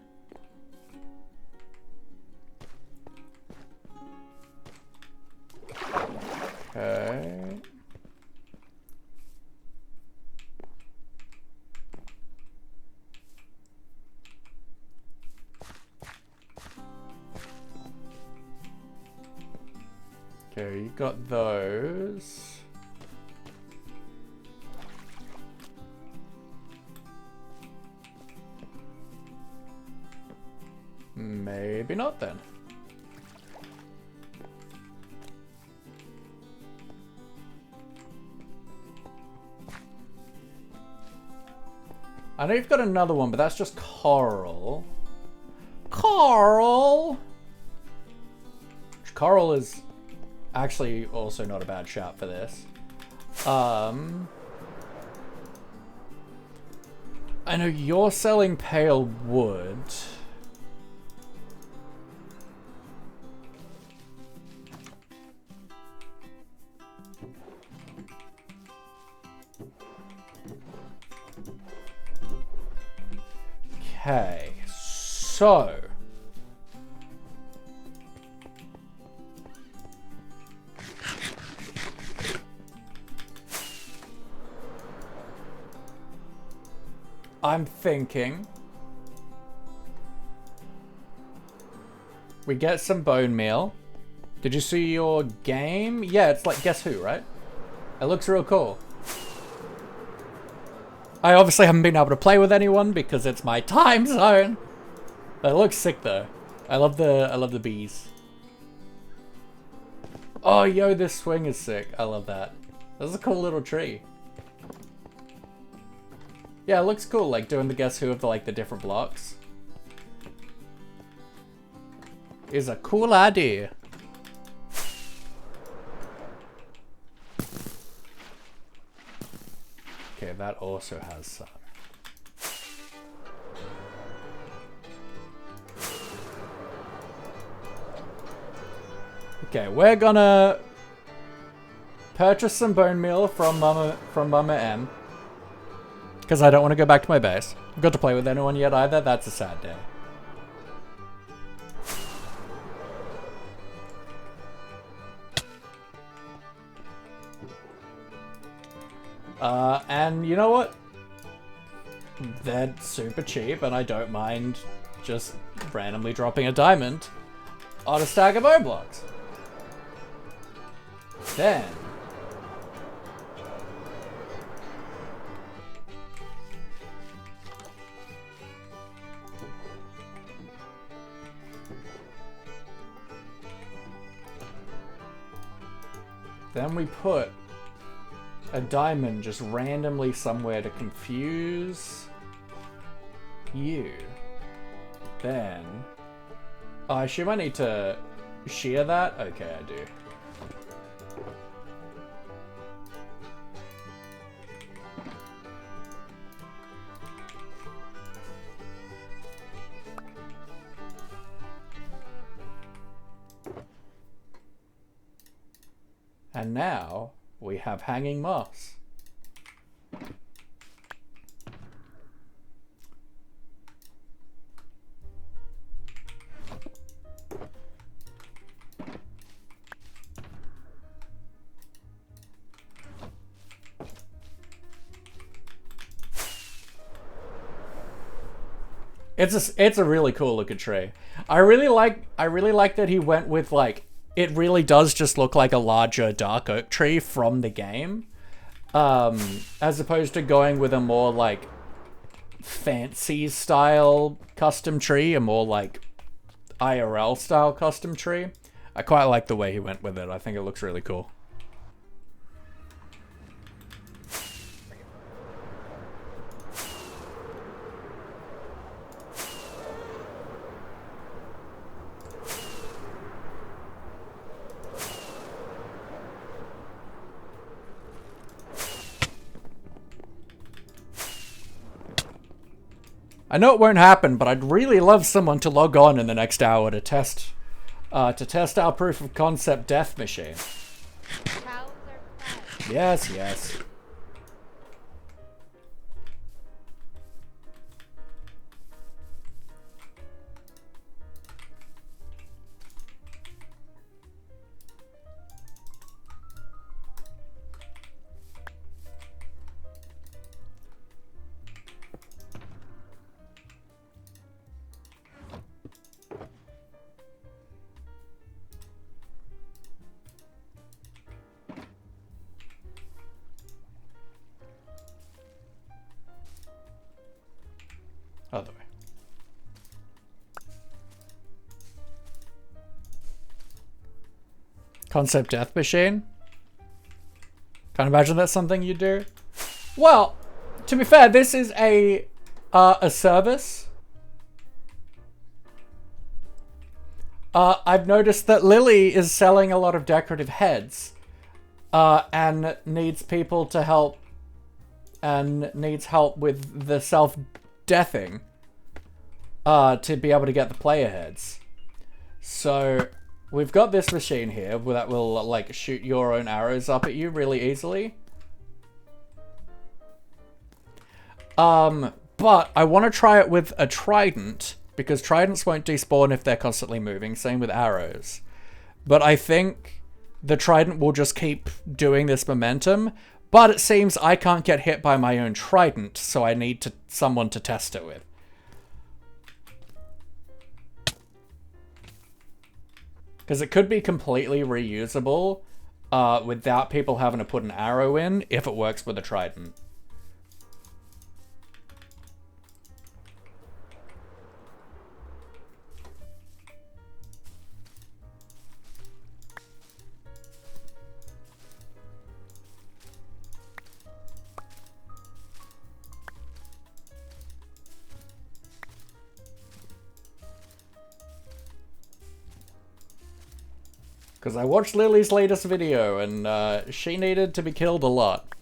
Okay. Okay, you got those. Maybe not then. I know you've got another one, but that's just coral. Coral! Coral is actually also not a bad shot for this. I know you're selling pale wood. Okay, so I'm thinking we get some bone meal. Did you see your game? Yeah, it's like Guess Who, right? It looks real cool. I obviously haven't been able to play with anyone because it's my time zone. But it looks sick though. I love the bees. Oh yo, this swing is sick. I love that. This is a cool little tree. Yeah, it looks cool, like doing the Guess Who of the different blocks. Is a cool idea. Okay, that also has some. Okay, we're gonna purchase some bone meal from Mama M. Because I don't want to go back to my base. I haven't got to play with anyone yet either. That's a sad day. And you know what? They're super cheap, and I don't mind just randomly dropping a diamond on a stack of bone blocks. Then we put a diamond just randomly somewhere to confuse you, then... Oh, I assume I need to shear that? Okay, I do. And now we have hanging moss. It's a really cool looking tree. I really like that he went with like, it really does just look like a larger dark oak tree from the game. As opposed to going with a more like fancy style custom tree, a more like IRL style custom tree. I quite like the way he went with it. I think it looks really cool. I know it won't happen, but I'd really love someone to log on in the next hour to test our proof of concept death machine. Cows are fed. Yes, yes. Other way. Concept death machine? Can't imagine that's something you do. Well, to be fair, this is a service. I've noticed that Lily is selling a lot of decorative heads, and needs people to help, and needs help with the self-deathing, to be able to get the player heads. So we've got this machine here that will like shoot your own arrows up at you really easily. But I want to try it with a trident, because tridents won't despawn if they're constantly moving, same with arrows. But I think the trident will just keep doing this momentum, but it seems I can't get hit by my own trident, so I need someone to test it with. Because it could be completely reusable without people having to put an arrow in if it works with a trident. Because I watched Lily's latest video, and she needed to be killed a lot.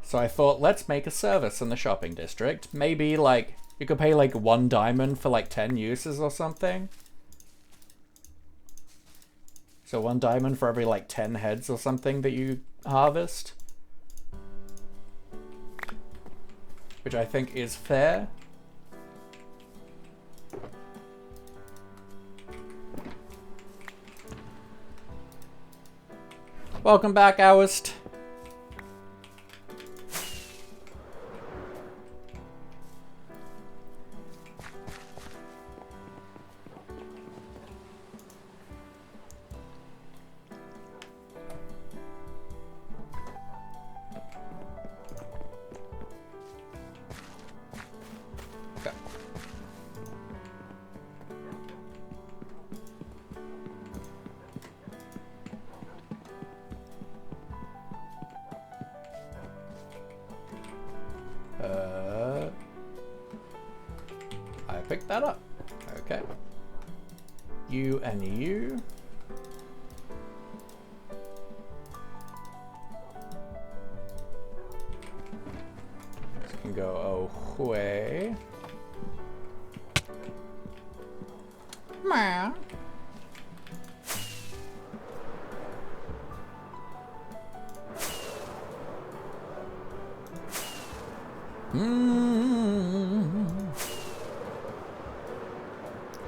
So I thought, let's make a service in the shopping district. Maybe, like, you could pay, like, 1 diamond for, like, 10 uses or something. So 1 diamond for every, like, 10 heads or something that you harvest. Which I think is fair. Welcome back, Oust. that up. Okay. You and you. This can go away. Meow.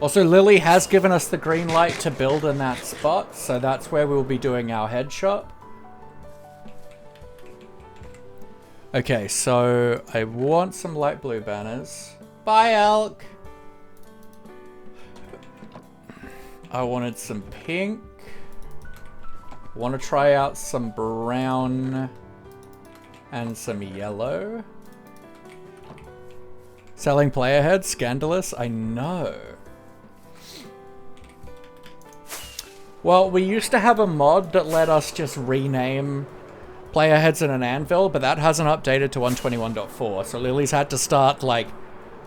Also, Lily has given us the green light to build in that spot, so that's where we'll be doing our head shop. Okay, so I want some light blue banners. Bye, elk! I wanted some pink. Want to try out some brown and some yellow. Selling player heads? Scandalous? I know. Well, we used to have a mod that let us just rename player heads in an anvil, but that hasn't updated to 121.4, so Lily's had to start, like,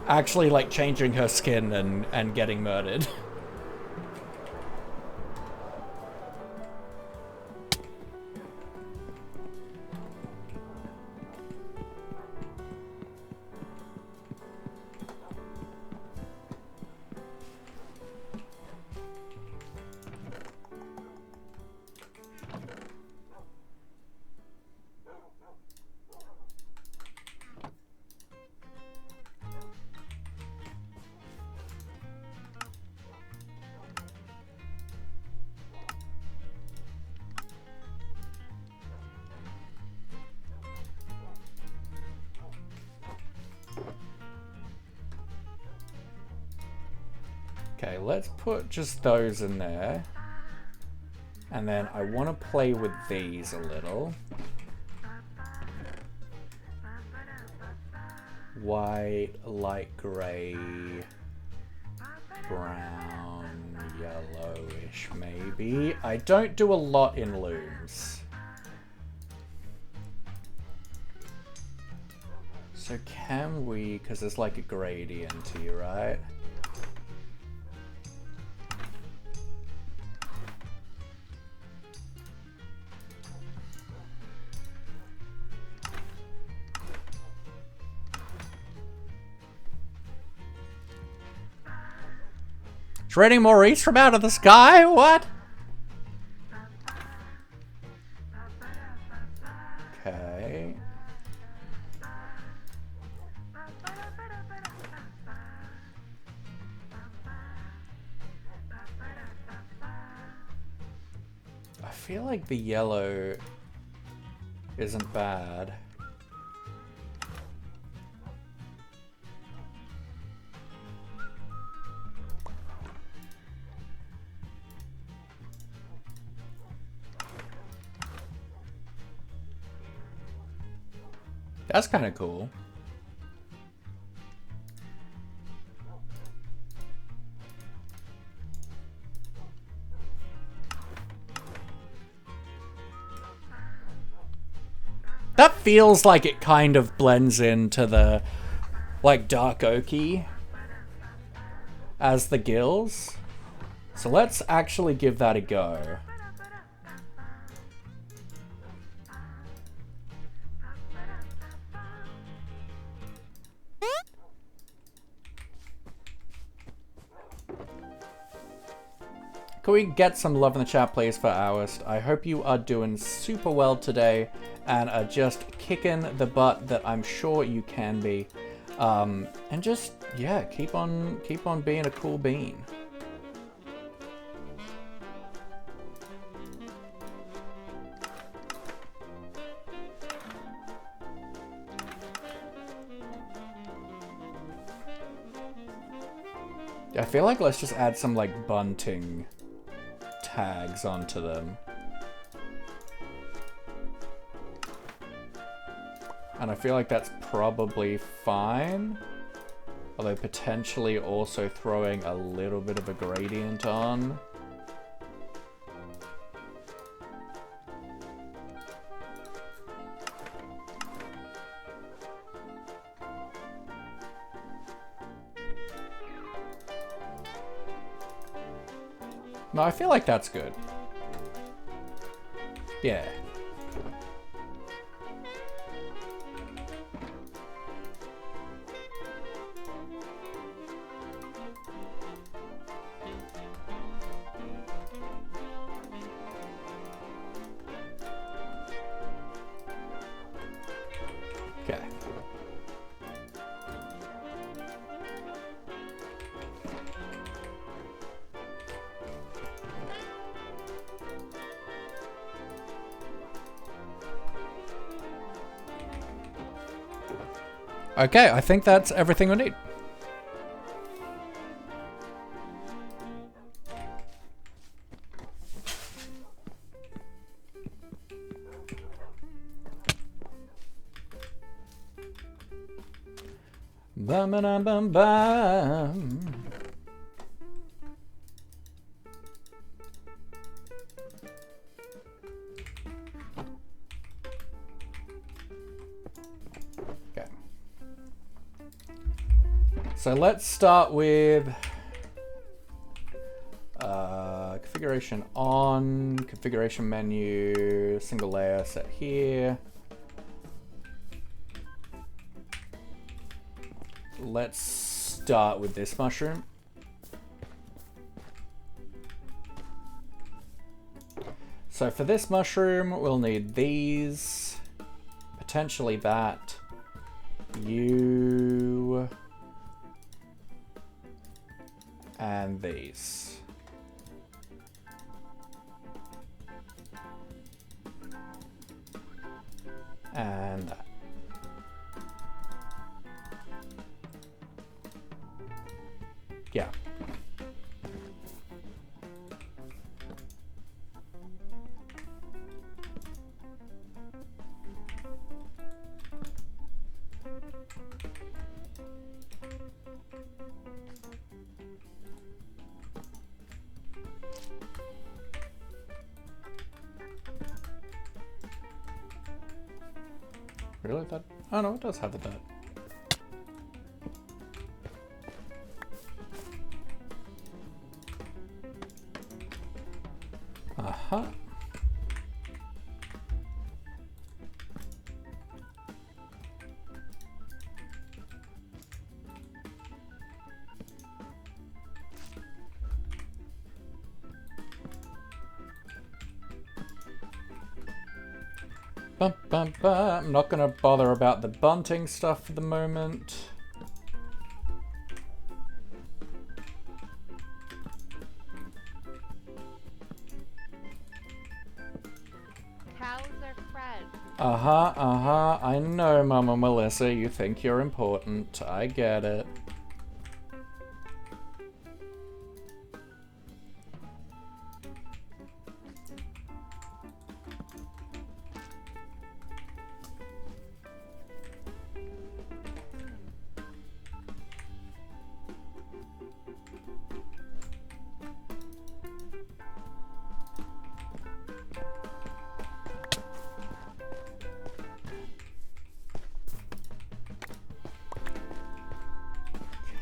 actually, like, changing her skin and getting murdered. Okay, let's put just those in there. And then I want to play with these a little. White, light gray, brown, yellowish maybe. I don't do a lot in looms. So can we, because there's like a gradient here, right? It's raining Maurice from out of the sky? What? Okay. I feel like the yellow isn't bad. That's kind of cool. That feels like it kind of blends into the, like, dark oaky as the gills. So let's actually give that a go. Can we get some love in the chat, please, for Oust? I hope you are doing super well today and are just kicking the butt that I'm sure you can be. And just, yeah, keep on being a cool bean. I feel like let's just add some, like, bunting tags onto them. And I feel like that's probably fine. Although potentially also throwing a little bit of a gradient on. No, I feel like that's good. Yeah. Okay. Okay, I think that's everything we need. Bum bum bum bum. Okay. So let's start with configuration on, configuration menu, single layer set here. Let's start with this mushroom. So for this mushroom, we'll need these, potentially that, you, and these. And that. Yeah. Really? That? Oh no, it does have the dot. Uh-huh. Bum, bum, bum. I'm not gonna bother about the bunting stuff for the moment. Cows are friends. Uh-huh, uh-huh. I know, Mama Melissa, you think you're important. I get it.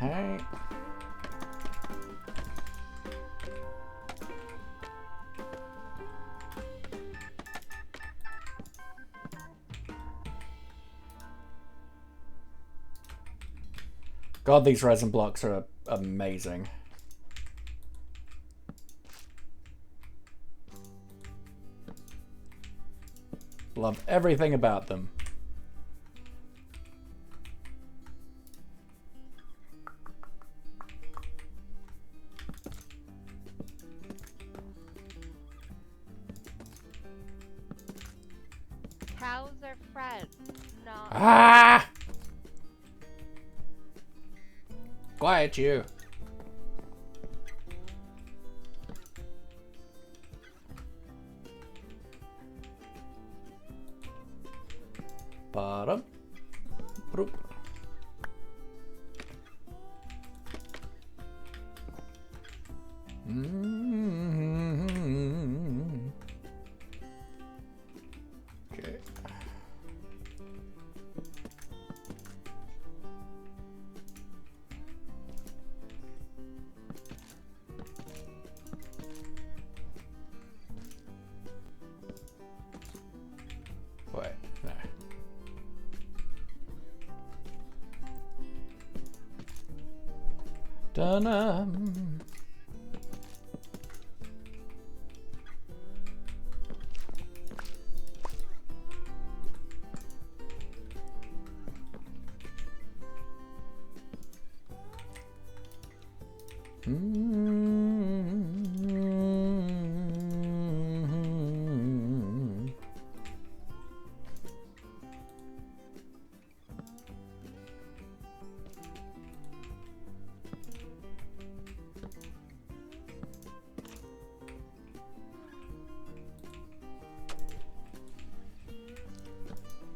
Okay. God, these resin blocks are amazing. Love everything about them. Cows are friends, not. Ah! Quiet, you. Bottom. Broop. Okay. Dun-dun.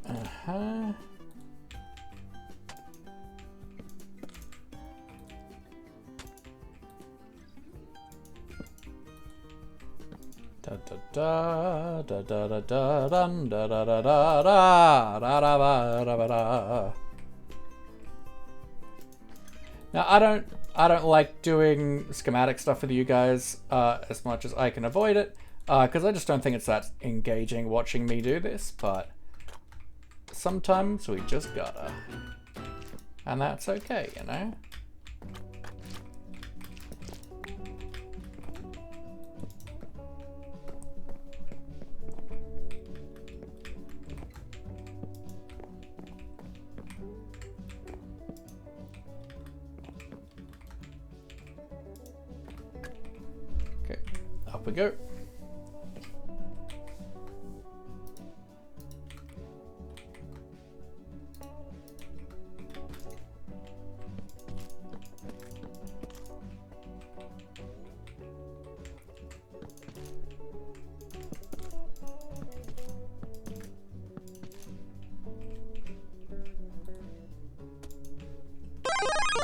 Uh-huh. Da da da da da da da dun, da da da da da da da ba, da ba, da. Now I don't like doing schematic stuff with you guys as much as I can avoid it, because I just don't think it's that engaging watching me do this, but sometimes we just gotta. And that's okay, you know? Okay, up we go.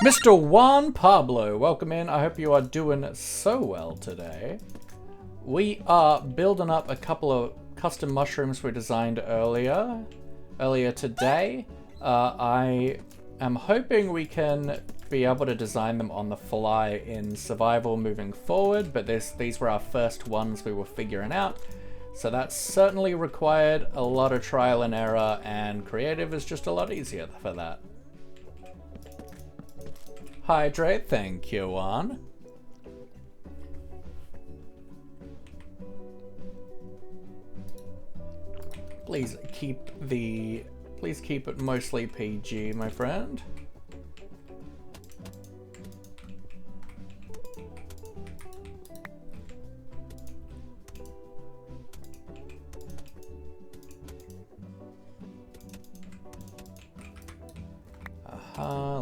Mr. Juan Pablo, welcome in. I hope you are doing so well today. We are building up a couple of custom mushrooms we designed earlier today. I am hoping we can be able to design them on the fly in survival moving forward, but these were our first ones we were figuring out. So that certainly required a lot of trial and error, and creative is just a lot easier for that. Hydrate, thank you, Juan. Please keep it mostly PG, my friend.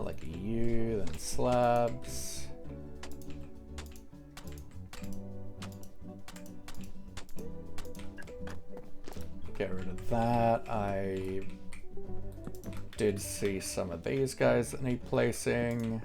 Like you, then slabs. Get rid of that. I did see some of these guys that need placing.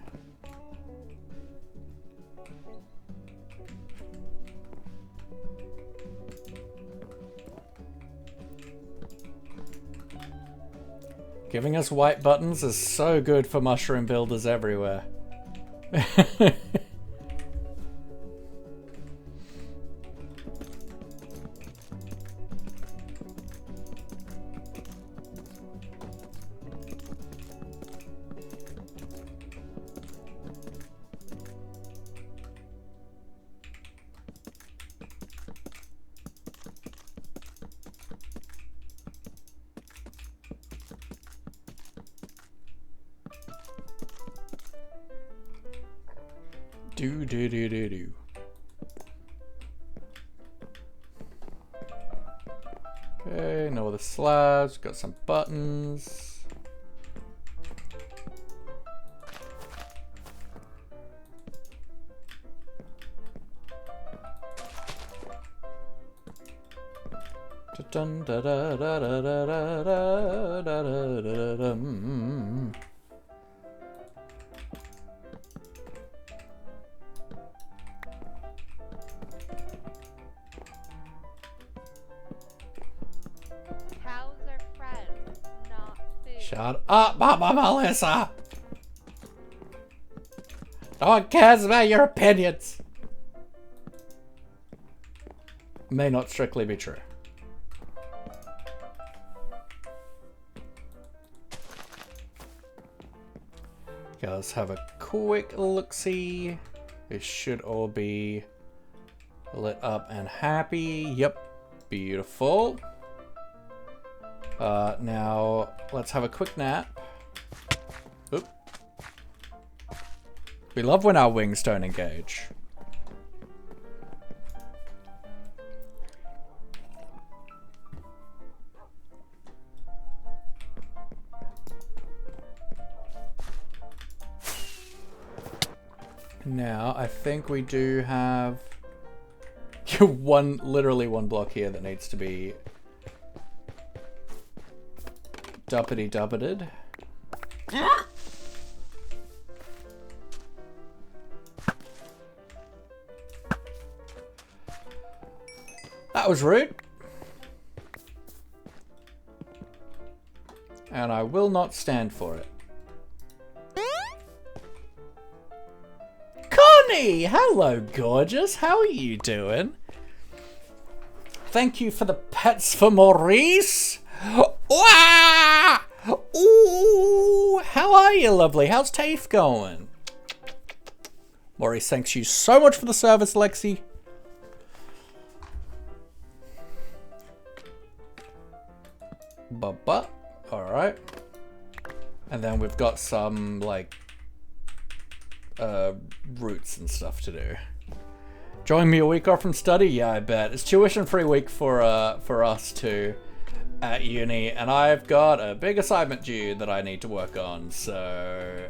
Giving us white buttons is so good for mushroom builders everywhere. Do. Okay, no other slabs. Got some buttons. Dun da da da da da da da da da da da. Cows are friends, not food. Shut up, Mama Melissa! No one cares about your opinions! May not strictly be true. Okay, let's have a quick look-see. It should all be lit up and happy. Yep, beautiful. Now let's have a quick nap. Oop. We love when our wings don't engage. Now, I think we do have literally one block here that needs to be duppity-duppited. That was rude. And I will not stand for it. Connie! Hello, gorgeous. How are you doing? Thank you for the pets for Maurice. Wah! Ooh, how are you, lovely? How's TAFE going? Maurice, thanks you so much for the service, Lexi. Bubba. Alright. And then we've got some, like, roots and stuff to do. Join me a week off from study? Yeah, I bet. It's tuition-free week for us too at uni, and I've got a big assignment due that I need to work on, so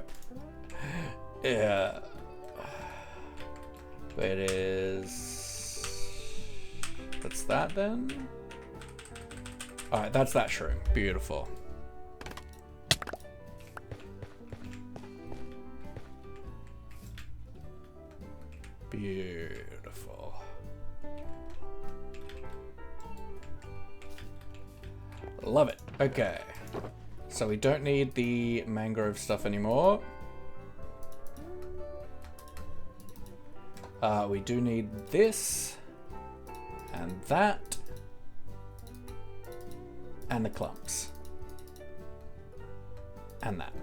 yeah. It is... That's that then? Alright, that's that shroom. Beautiful. Beautiful. Love it. Okay. So we don't need the mangrove stuff anymore. We do need this and that and the clumps and that.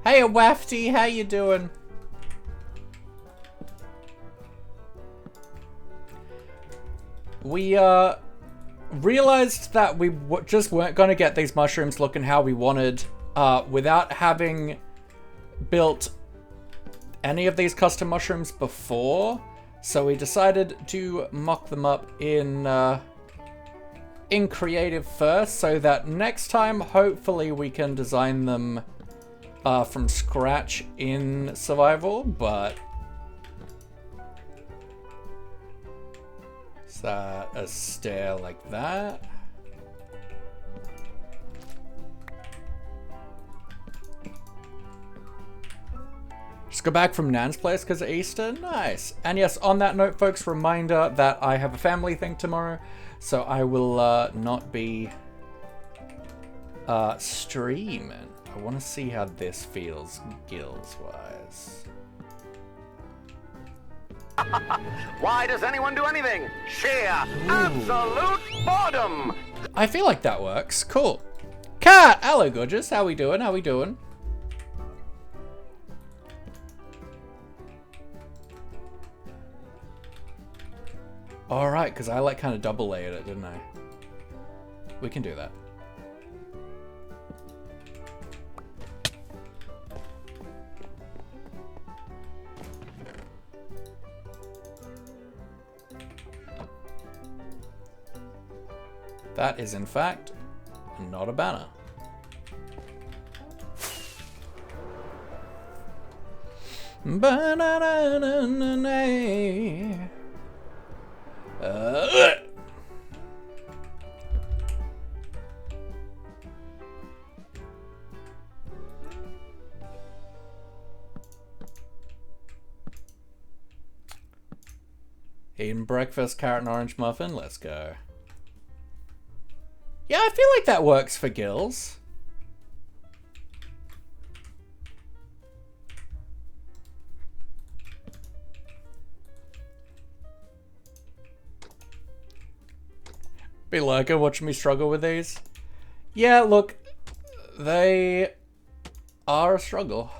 Hey, Wafty, how you doing? We realized that we just weren't going to get these mushrooms looking how we wanted without having built any of these custom mushrooms before. So we decided to mock them up in creative first, so that next time hopefully we can design them from scratch in survival. But is that a stair like that? Just go back from Nan's place because of Easter? Nice. And yes, on that note, folks, reminder that I have a family thing tomorrow, so I will not be streaming. I want to see how this feels gills-wise. Why does anyone do anything? Sheer absolute boredom! I feel like that works. Cool. Cat! Hello, gorgeous. How we doing? How we doing? Alright, because I like kind of double layered it, didn't I? We can do that. That is, in fact, not a banner. Eating breakfast, carrot and orange muffin. Let's go. Yeah, I feel like that works for gills. Be lurker watching me struggle with these. Yeah, look, they are a struggle.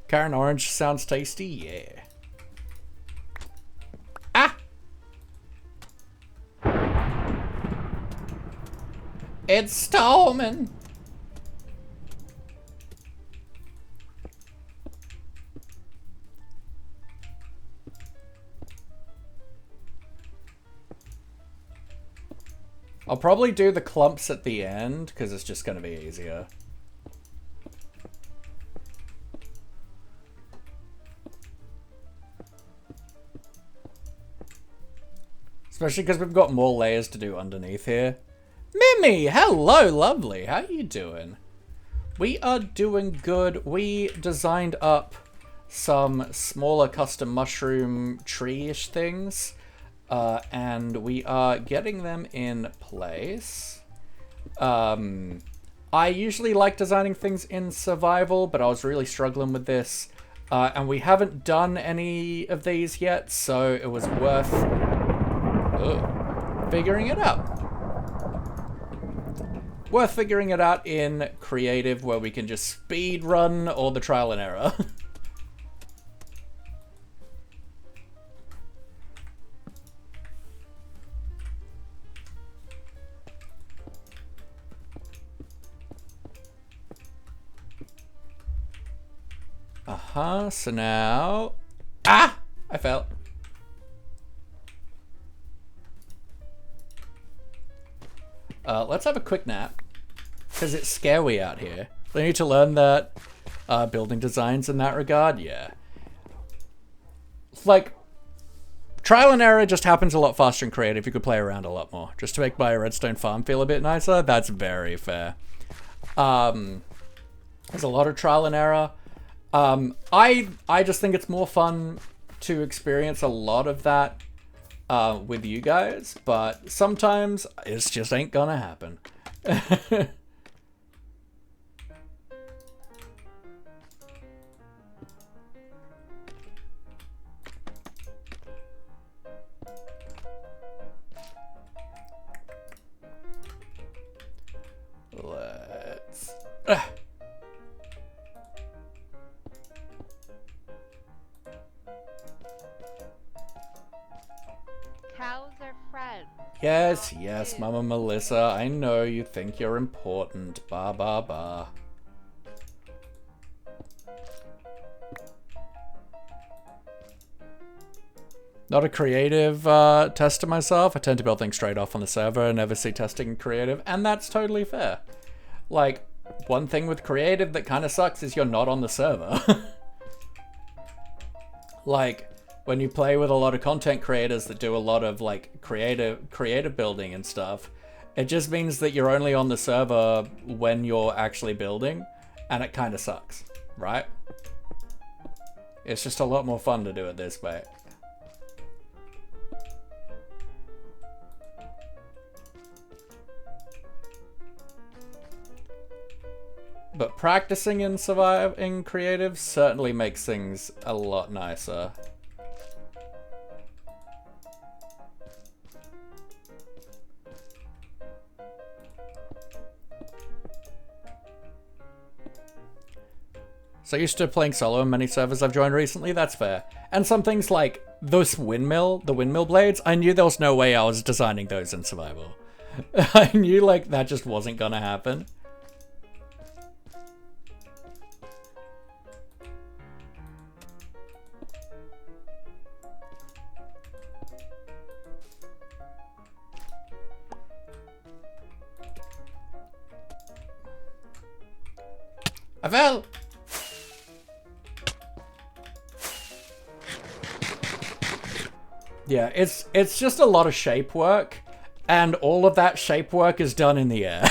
Currant orange sounds tasty, yeah. Ah! It's storming! I'll probably do the clumps at the end, because it's just going to be easier. Especially because we've got more layers to do underneath here. Mimi, hello, lovely. How you doing? We are doing good. We designed up some smaller custom mushroom tree-ish things. And we are getting them in place. I usually like designing things in survival, but I was really struggling with this. And we haven't done any of these yet, so it was worth figuring it out. Worth figuring it out in creative, where we can just speed run all the trial and error. So now... Ah! I fell. Let's have a quick nap, because it's scary out here. I need to learn that building designs in that regard, yeah. Like, trial and error just happens a lot faster in creative. You could play around a lot more. Just to make my redstone farm feel a bit nicer, that's very fair. There's a lot of trial and error. I just think it's more fun to experience a lot of that with you guys, but sometimes it just ain't gonna happen. Let's... Cows are friends. Yes, yes, Mama Melissa, I know you think you're important. Ba ba ba. Not a creative tester myself. I tend to build things straight off on the server and never see testing in creative, and that's totally fair. Like, one thing with creative that kind of sucks is you're not on the server. Like, when you play with a lot of content creators that do a lot of like creative building and stuff, it just means that you're only on the server when you're actually building, and it kind of sucks, right? It's just a lot more fun to do it this way. But practicing in creative certainly makes things a lot nicer. So used to playing solo in many servers I've joined recently, that's fair. And some things like the windmill blades, I knew there was no way I was designing those in survival. I knew like that just wasn't gonna happen. I fell! Yeah, it's just a lot of shape work, and all of that shape work is done in the air.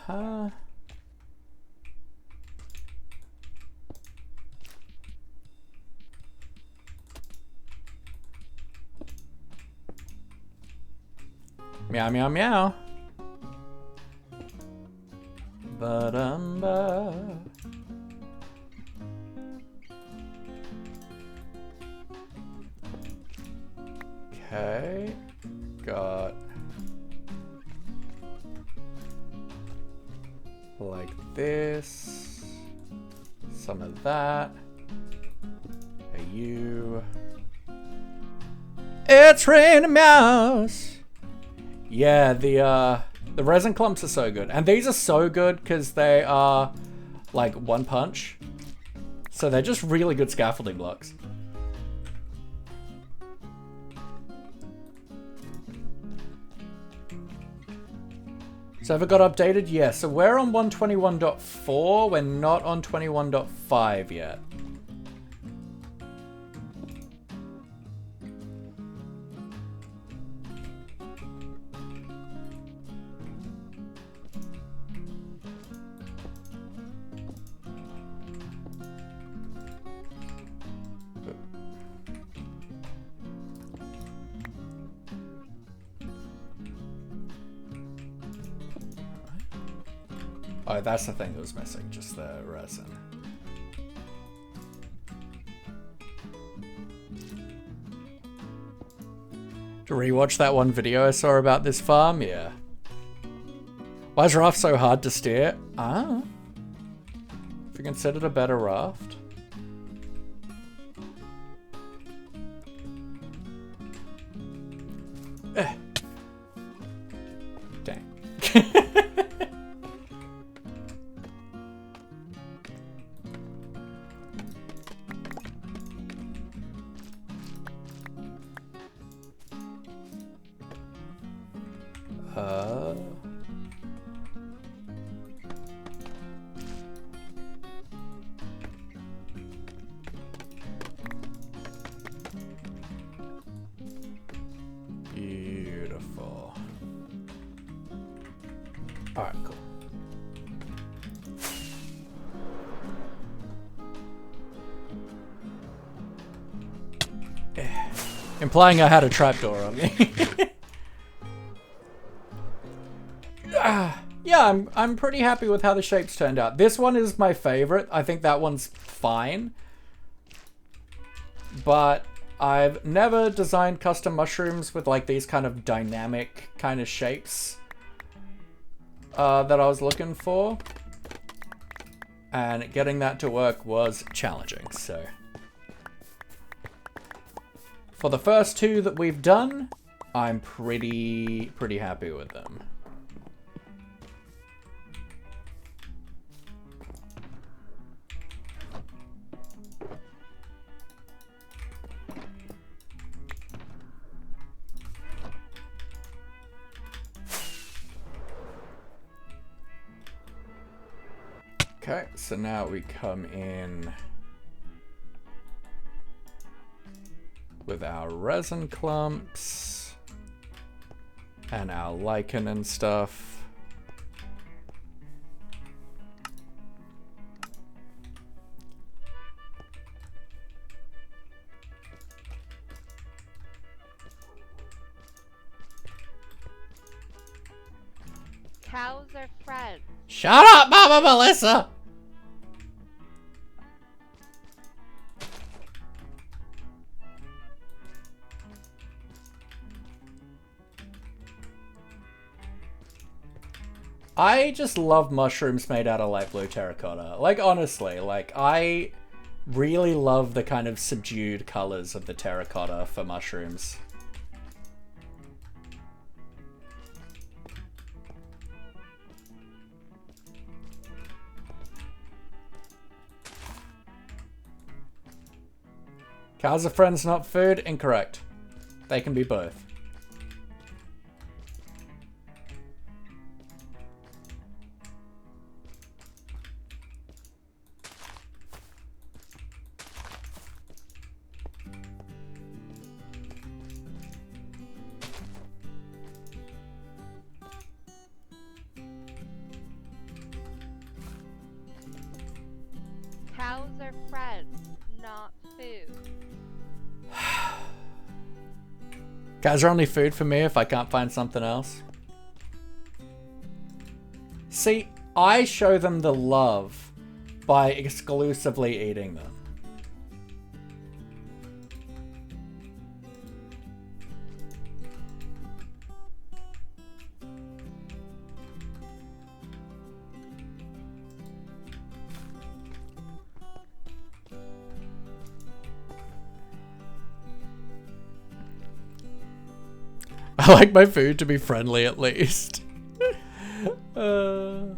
Huh? Meow, meow, meow. Ba-dum-ba. Okay. Got... like this. Some of that. You. It's raining mouse. Yeah, the resin clumps are so good. And these are so good because they are like one punch. So they're just really good scaffolding blocks. So have it got updated? Yeah, so we're on 121.4. We're not on 21.5 yet. Oh, that's the thing that was missing, just the resin. To rewatch that one video I saw about this farm, yeah. Why is raft so hard to steer? Ah. If you considered a better raft. Dang. Beautiful. All right, cool. Implying I had a trapdoor on me. Yeah, I'm pretty happy with how the shapes turned out. This one is my favorite. I think that one's fine. But I've never designed custom mushrooms with like these kind of dynamic kind of shapes that I was looking for. And getting that to work was challenging, so. For the first two that we've done, I'm pretty happy with them. Okay, so now we come in with our resin clumps and our lichen and stuff. Cows are friends. Shut up, Mama Melissa! I just love mushrooms made out of light blue terracotta. Like, honestly, like, I really love the kind of subdued colors of the terracotta for mushrooms. Cows are friends, not food? Incorrect. They can be both. Cows are friends, not food. Cows are only food for me if I can't find something else. See, I show them the love by exclusively eating them. I like my food to be friendly at least. Okay,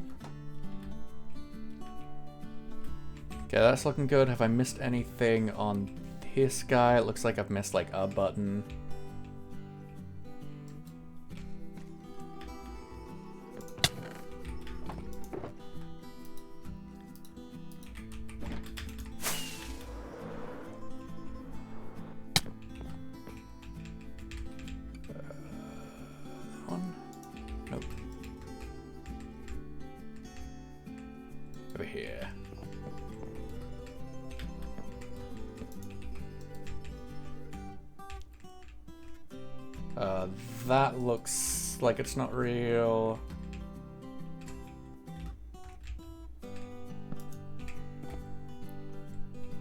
that's looking good. Have I missed anything on this guy? It looks like I've missed like a button. One? Nope. Over here. That looks like it's not real.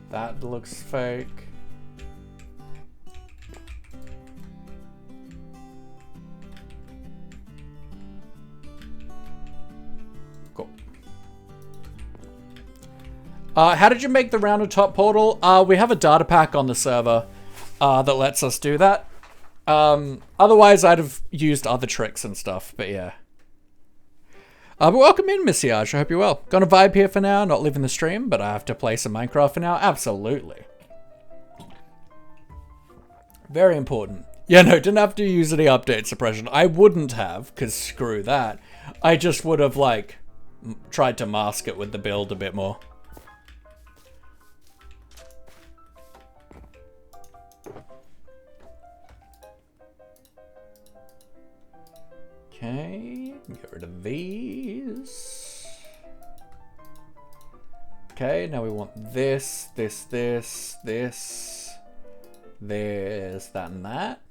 That looks fake. Cool. How did you make the rounded top portal? We have a data pack on the server that lets us do that. Otherwise I'd have used other tricks and stuff, but yeah. But welcome in, Miss Siage. I hope you're well. Gonna vibe here for now, not leaving the stream, but I have to play some Minecraft for now. Absolutely. Very important. Yeah, no, didn't have to use any update suppression. I wouldn't have, because screw that. I just would have, like, tried to mask it with the build a bit more. Okay, get rid of these. Okay, now we want this, this, this, this, that, and that.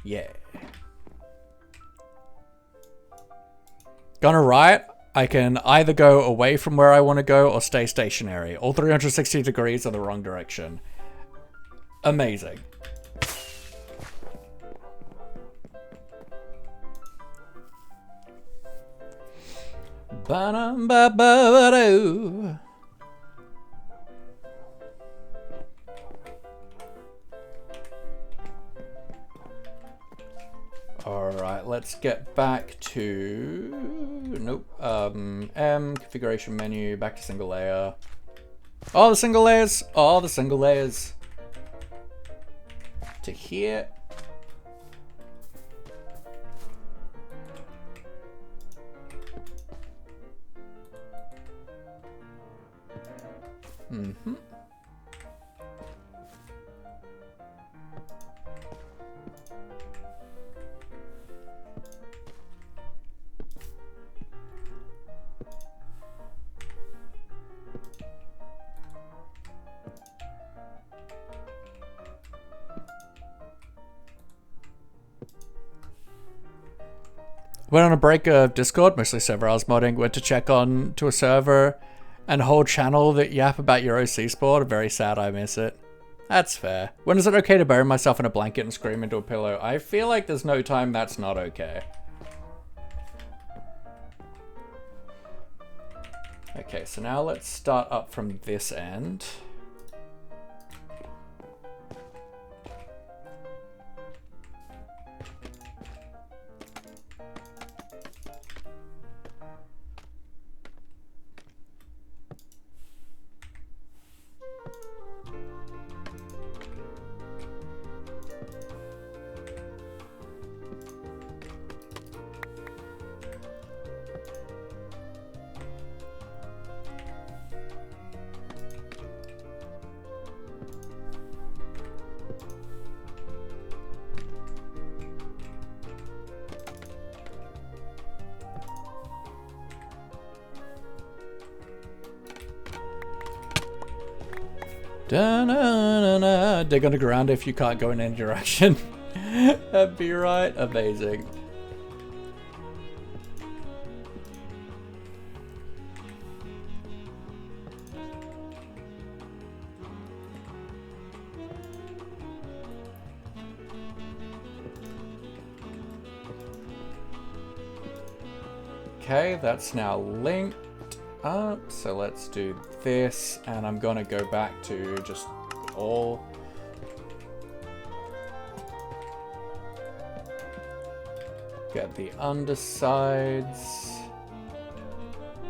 Yeah. Gonna riot. I can either go away from where I want to go or stay stationary. All 360 degrees are the wrong direction. Amazing. Ba-dum-ba-ba-ba-doo. Alright, let's get back to... Nope. M, configuration menu, back to single layer. All the single layers! All the single layers. To here. Mm-hmm. Went on a break of Discord, mostly server hours modding, went to check on to a server and a whole channel that yap about your OC sport. Very sad, I miss it. That's fair. When is it okay to bury myself in a blanket and scream into a pillow? I feel like there's no time that's not okay. Okay, so now let's start up from this end. Da-na-na-na. Dig underground if you can't go in any direction. That'd be right. Amazing. Okay, that's now linked up, so let's do this, and I'm gonna go back to just all. Get the undersides.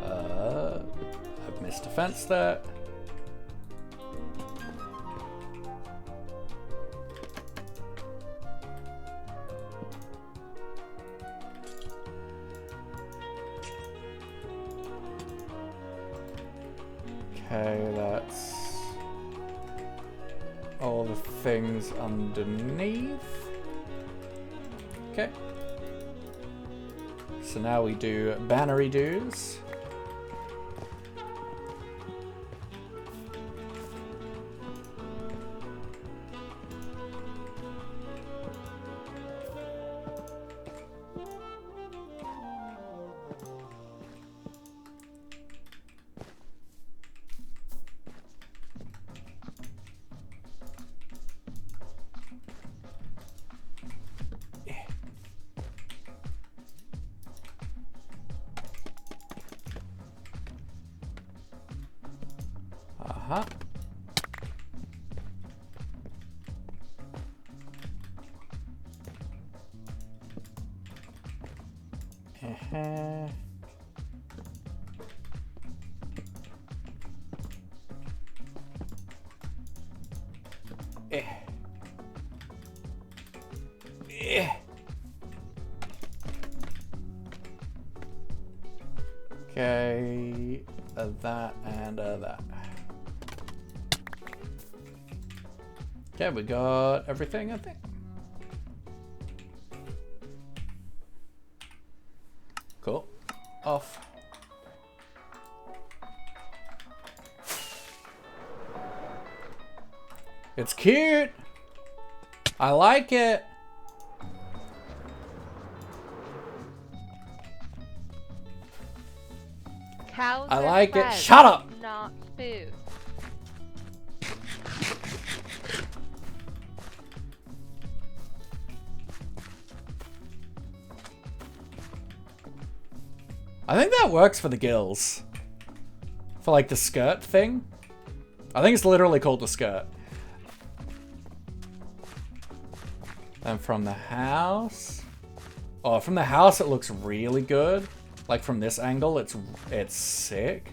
I've missed a fence there. Okay, that's all the things underneath. Okay. So now we do bannery do's. Uh-huh. Uh-huh. Eh. Eh. Okay, that and that. Okay, we got everything, I think. Cool. Off. It's cute. I like it. Cows I are like it. fed, Shut up. not food. I think that works for the gills. For like the skirt thing. I think it's literally called the skirt. And from the house. Oh, from the house it looks really good. Like from this angle, it's sick.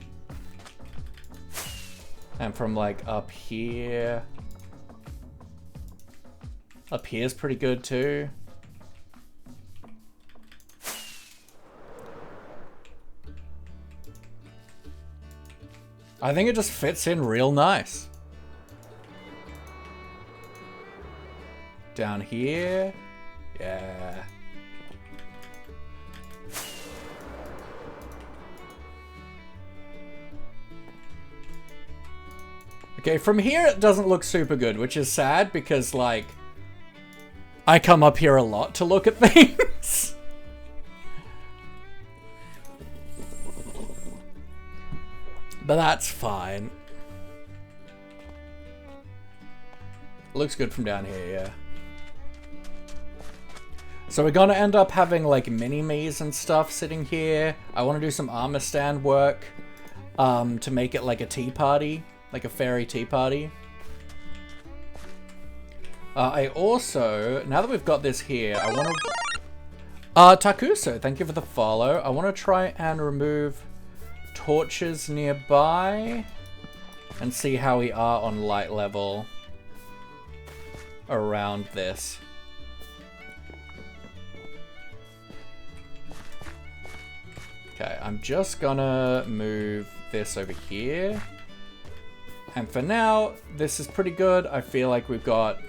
And from like up here. Up here's pretty good too. I think it just fits in real nice. Down here. Yeah. Okay, from here it doesn't look super good, which is sad because, like, I come up here a lot to look at things. But that's fine. Looks good from down here, yeah. So we're gonna end up having like mini-me's and stuff sitting here. I want to do some armor stand work to make it like a tea party, like a fairy tea party. I also, now that we've got this here, I want to... Takuso, thank you for the follow. I want to try and remove torches nearby and see how we are on light level around this. Okay, I'm just gonna move this over here. And for now, this is pretty good. I feel like we've got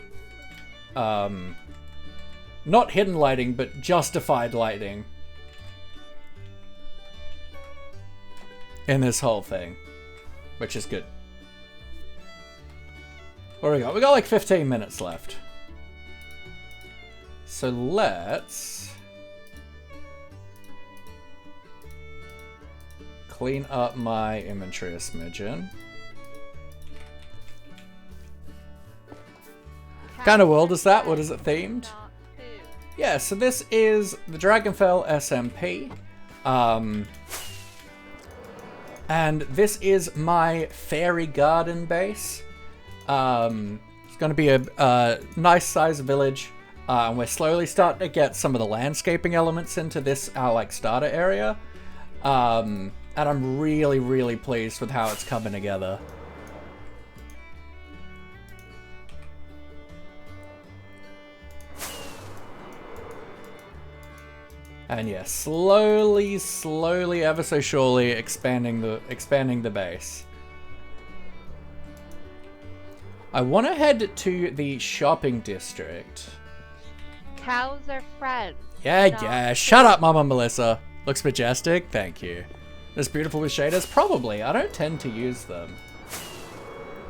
not hidden lighting, but justified lighting in this whole thing, which is good. What do we got? We got like 15 minutes left. So let's clean up my inventory a smidgen. What kind of world is that? What is it themed? Not food. Yeah, so this is the Dragonfell SMP. And this is my fairy garden base. It's going to be a nice sized village. And we're slowly starting to get some of the landscaping elements into this, our like starter area. And I'm really, really pleased with how it's coming together. And yeah, slowly, ever so surely expanding the base. I want to head to the shopping district. Cows are friends. Yeah, not yeah. food. Shut up, Mama Melissa. Looks majestic. Thank you. It's beautiful with shaders. Probably. I don't tend to use them.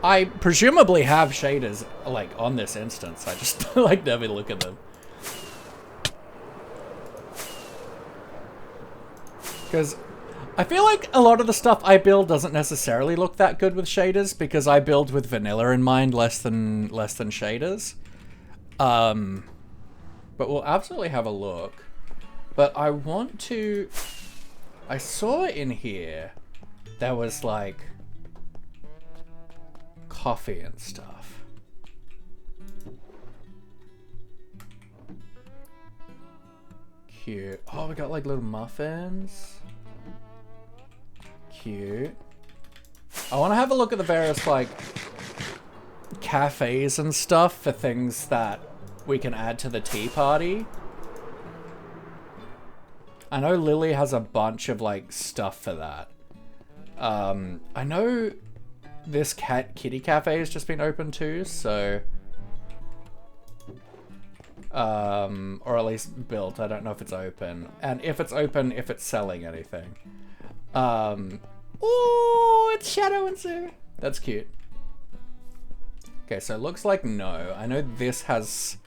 I presumably have shaders like on this instance. I just like never look at them. Because I feel like a lot of the stuff I build doesn't necessarily look that good with shaders because I build with vanilla in mind less than shaders. But we'll absolutely have a look. But I want to... I saw in here there was like coffee and stuff. Cute. Oh, we got like little muffins. Cute. I want to have a look at the various like cafes and stuff for things that we can add to the tea party. I know Lily has a bunch of like stuff for that. I know this kitty cafe has just been opened too, so or at least built. I don't know if it's open, and if it's open, if it's selling anything. Oh, it's Shadow and Sue. That's cute. Okay, so it looks like no. I know this has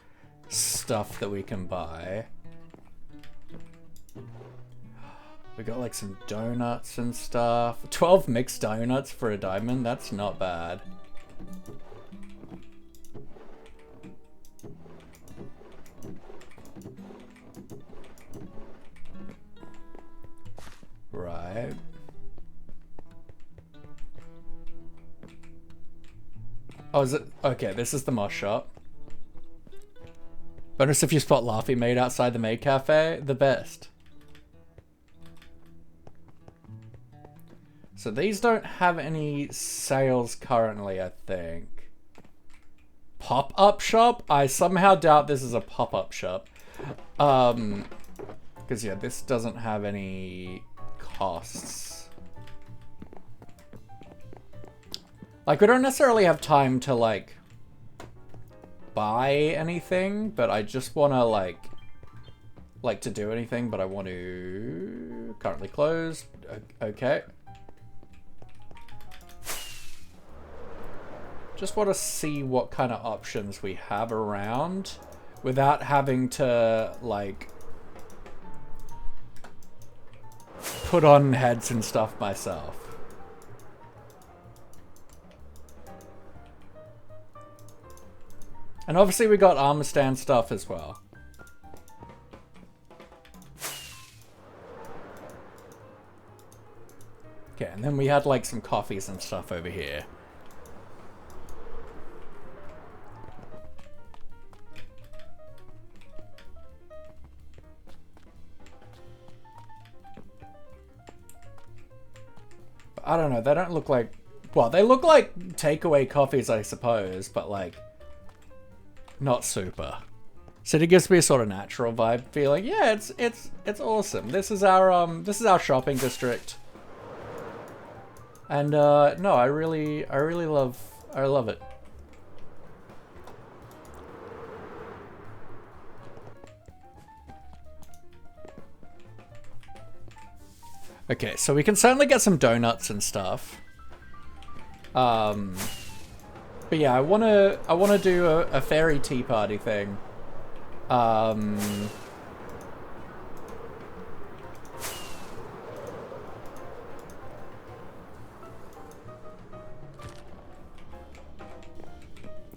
stuff that we can buy. We got like some donuts and stuff. 12 mixed donuts for a diamond. That's not bad. Right. Oh, is it? Okay, this is the moss shop. Bonus if you spot Laffy Maid outside the maid cafe. The best. So these don't have any sales currently, I think. Pop-up shop? I somehow doubt this is a pop-up shop. Because yeah, this doesn't have any costs. Like, we don't necessarily have time to, like, buy anything, but I just want to, like to do anything, but I want to... Currently closed. Okay. Just want to see what kind of options we have around without having to, like, put on heads and stuff myself. And obviously we got armor stand stuff as well. Okay, and then we had like some coffees and stuff over here. But I don't know, they don't look like... Well, they look like takeaway coffees, I suppose, but like... Not super. So it gives me a sort of natural vibe feeling. Yeah, it's awesome. This is our shopping district. And no, I love it. Okay, so we can certainly get some donuts and stuff. But yeah, I wanna do a fairy tea party thing.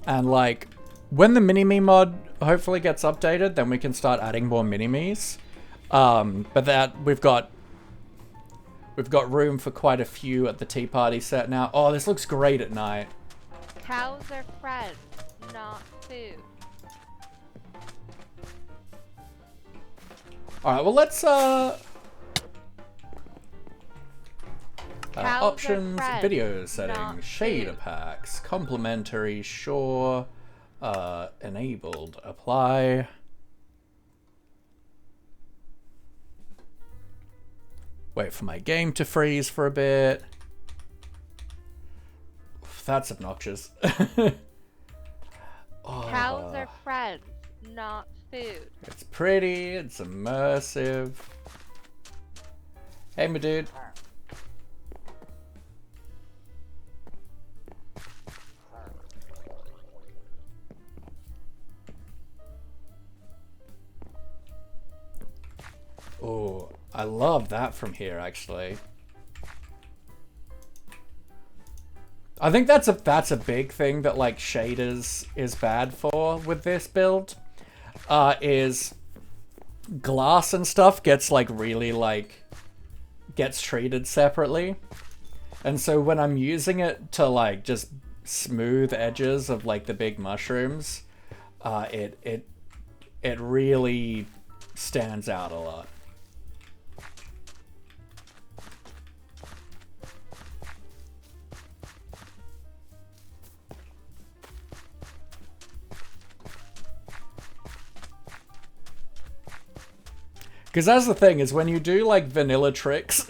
And like, when the mini-me mod hopefully gets updated, then we can start adding more mini-me's. But that we've got room for quite a few at the tea party set now. Oh, this looks great at night. Cows are friends, not food. Alright, well let's Cows options, are friends, video not settings, shader food. packs, complementary, sure, enabled, apply. Wait for my game to freeze for a bit. That's obnoxious. Cows are friends, not food. It's pretty, it's immersive. Hey, my dude. Oh, I love that from here, actually. I think that's a big thing that like shaders is bad for with this build. Is glass and stuff gets like really like gets treated separately. And so when I'm using it to like just smooth edges of like the big mushrooms, it really stands out a lot. Because that's the thing, is when you do like vanilla tricks,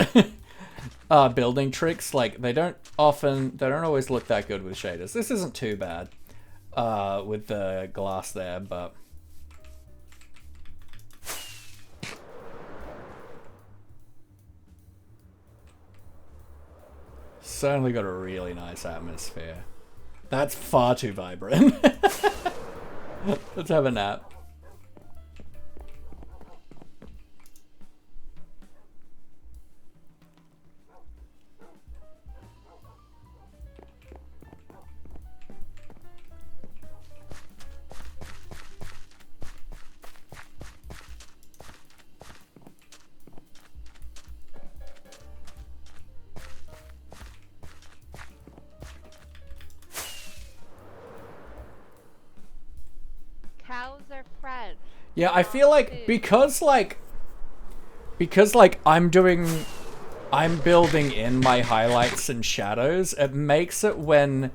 building tricks, like they don't always look that good with shaders. This isn't too bad with the glass there, but certainly got a really nice atmosphere. That's far too vibrant. Let's have a nap. Cows are friends. Yeah, I feel like because I'm building in my highlights and shadows, it makes it when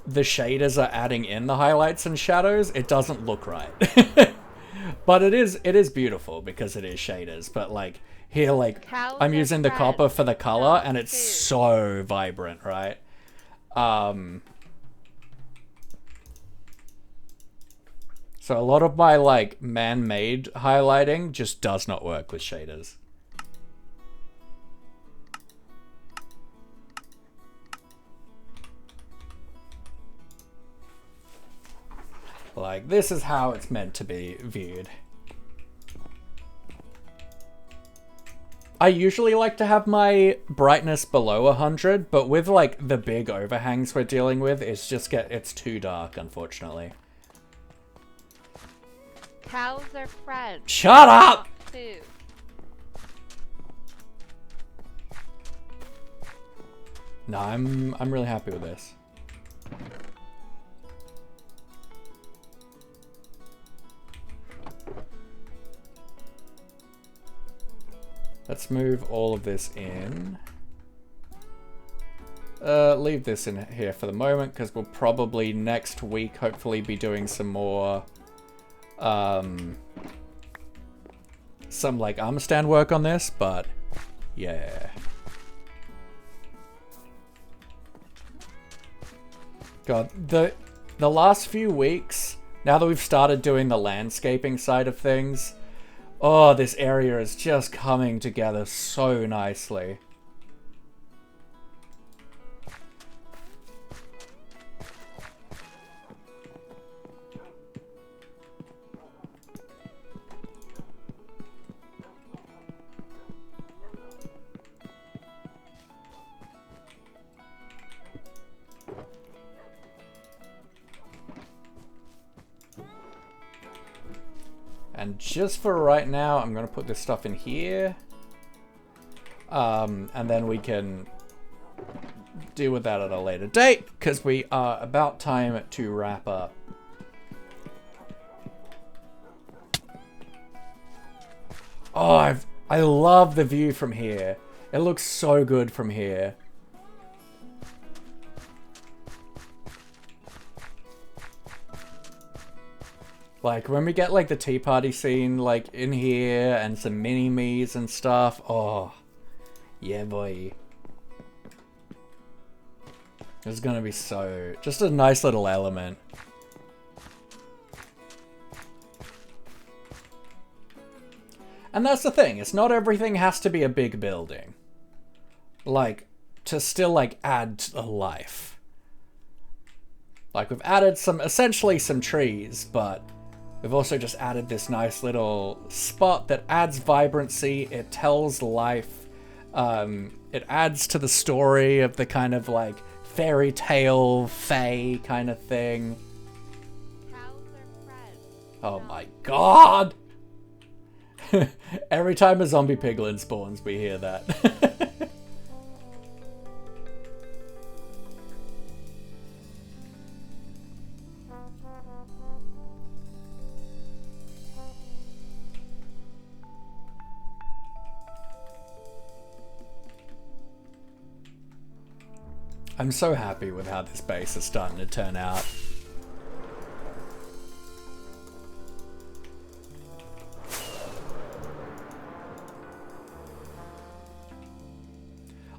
the shaders are adding in the highlights and shadows, it doesn't look right. But it is beautiful because it is shaders, but like here like Cows I'm are using the friends, copper for the color not and it's food. so vibrant, right? So a lot of my like man-made highlighting just does not work with shaders. Like, this is how it's meant to be viewed. I usually like to have my brightness below 100, but with like the big overhangs we're dealing with, it's too dark, unfortunately. Cows are friends. Shut up! not Food. No, I'm really happy with this. Let's move all of this in. Leave this in here for the moment because we'll probably next week hopefully be doing some more some like armor stand work on this, but yeah. God, the last few weeks, now that we've started doing the landscaping side of things, oh, this area is just coming together so nicely. And just for right now, I'm going to put this stuff in here. And then we can deal with that at a later date, because we are about time to wrap up. Oh, I love the view from here. It looks so good from here. Like, when we get, like, the tea party scene, like, in here, and some mini-me's and stuff. Oh, yeah, boy. It's gonna be so... just a nice little element. And that's the thing. It's not everything has to be a big building. Like, to still, like, add to the life. Like, we've added some... essentially some trees, but... we've also just added this nice little spot that adds vibrancy. It tells life. It adds to the story of the kind of like fairy tale, fae kind of thing. Cows are fed. Oh my god! Every time a zombie piglin spawns, we hear that. I'm so happy with how this base is starting to turn out.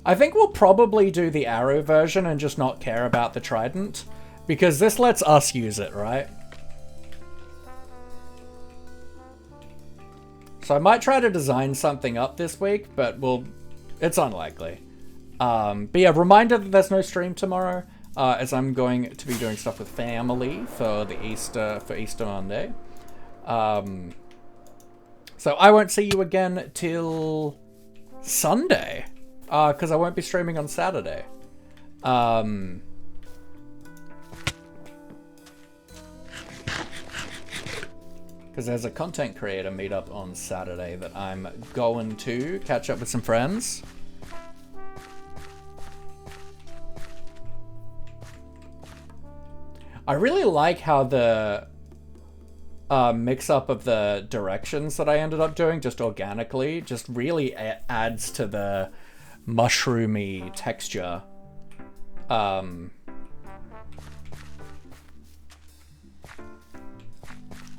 I think we'll probably do the arrow version and just not care about the trident, because this lets us use it, right? So I might try to design something up this week, but it's unlikely. But yeah, reminder that there's no stream tomorrow, as I'm going to be doing stuff with family for Easter Monday. So I won't see you again till Sunday, because I won't be streaming on Saturday. Because there's a content creator meetup on Saturday that I'm going to catch up with some friends. I really like how the mix-up of the directions that I ended up doing just organically just really adds to the mushroomy texture. I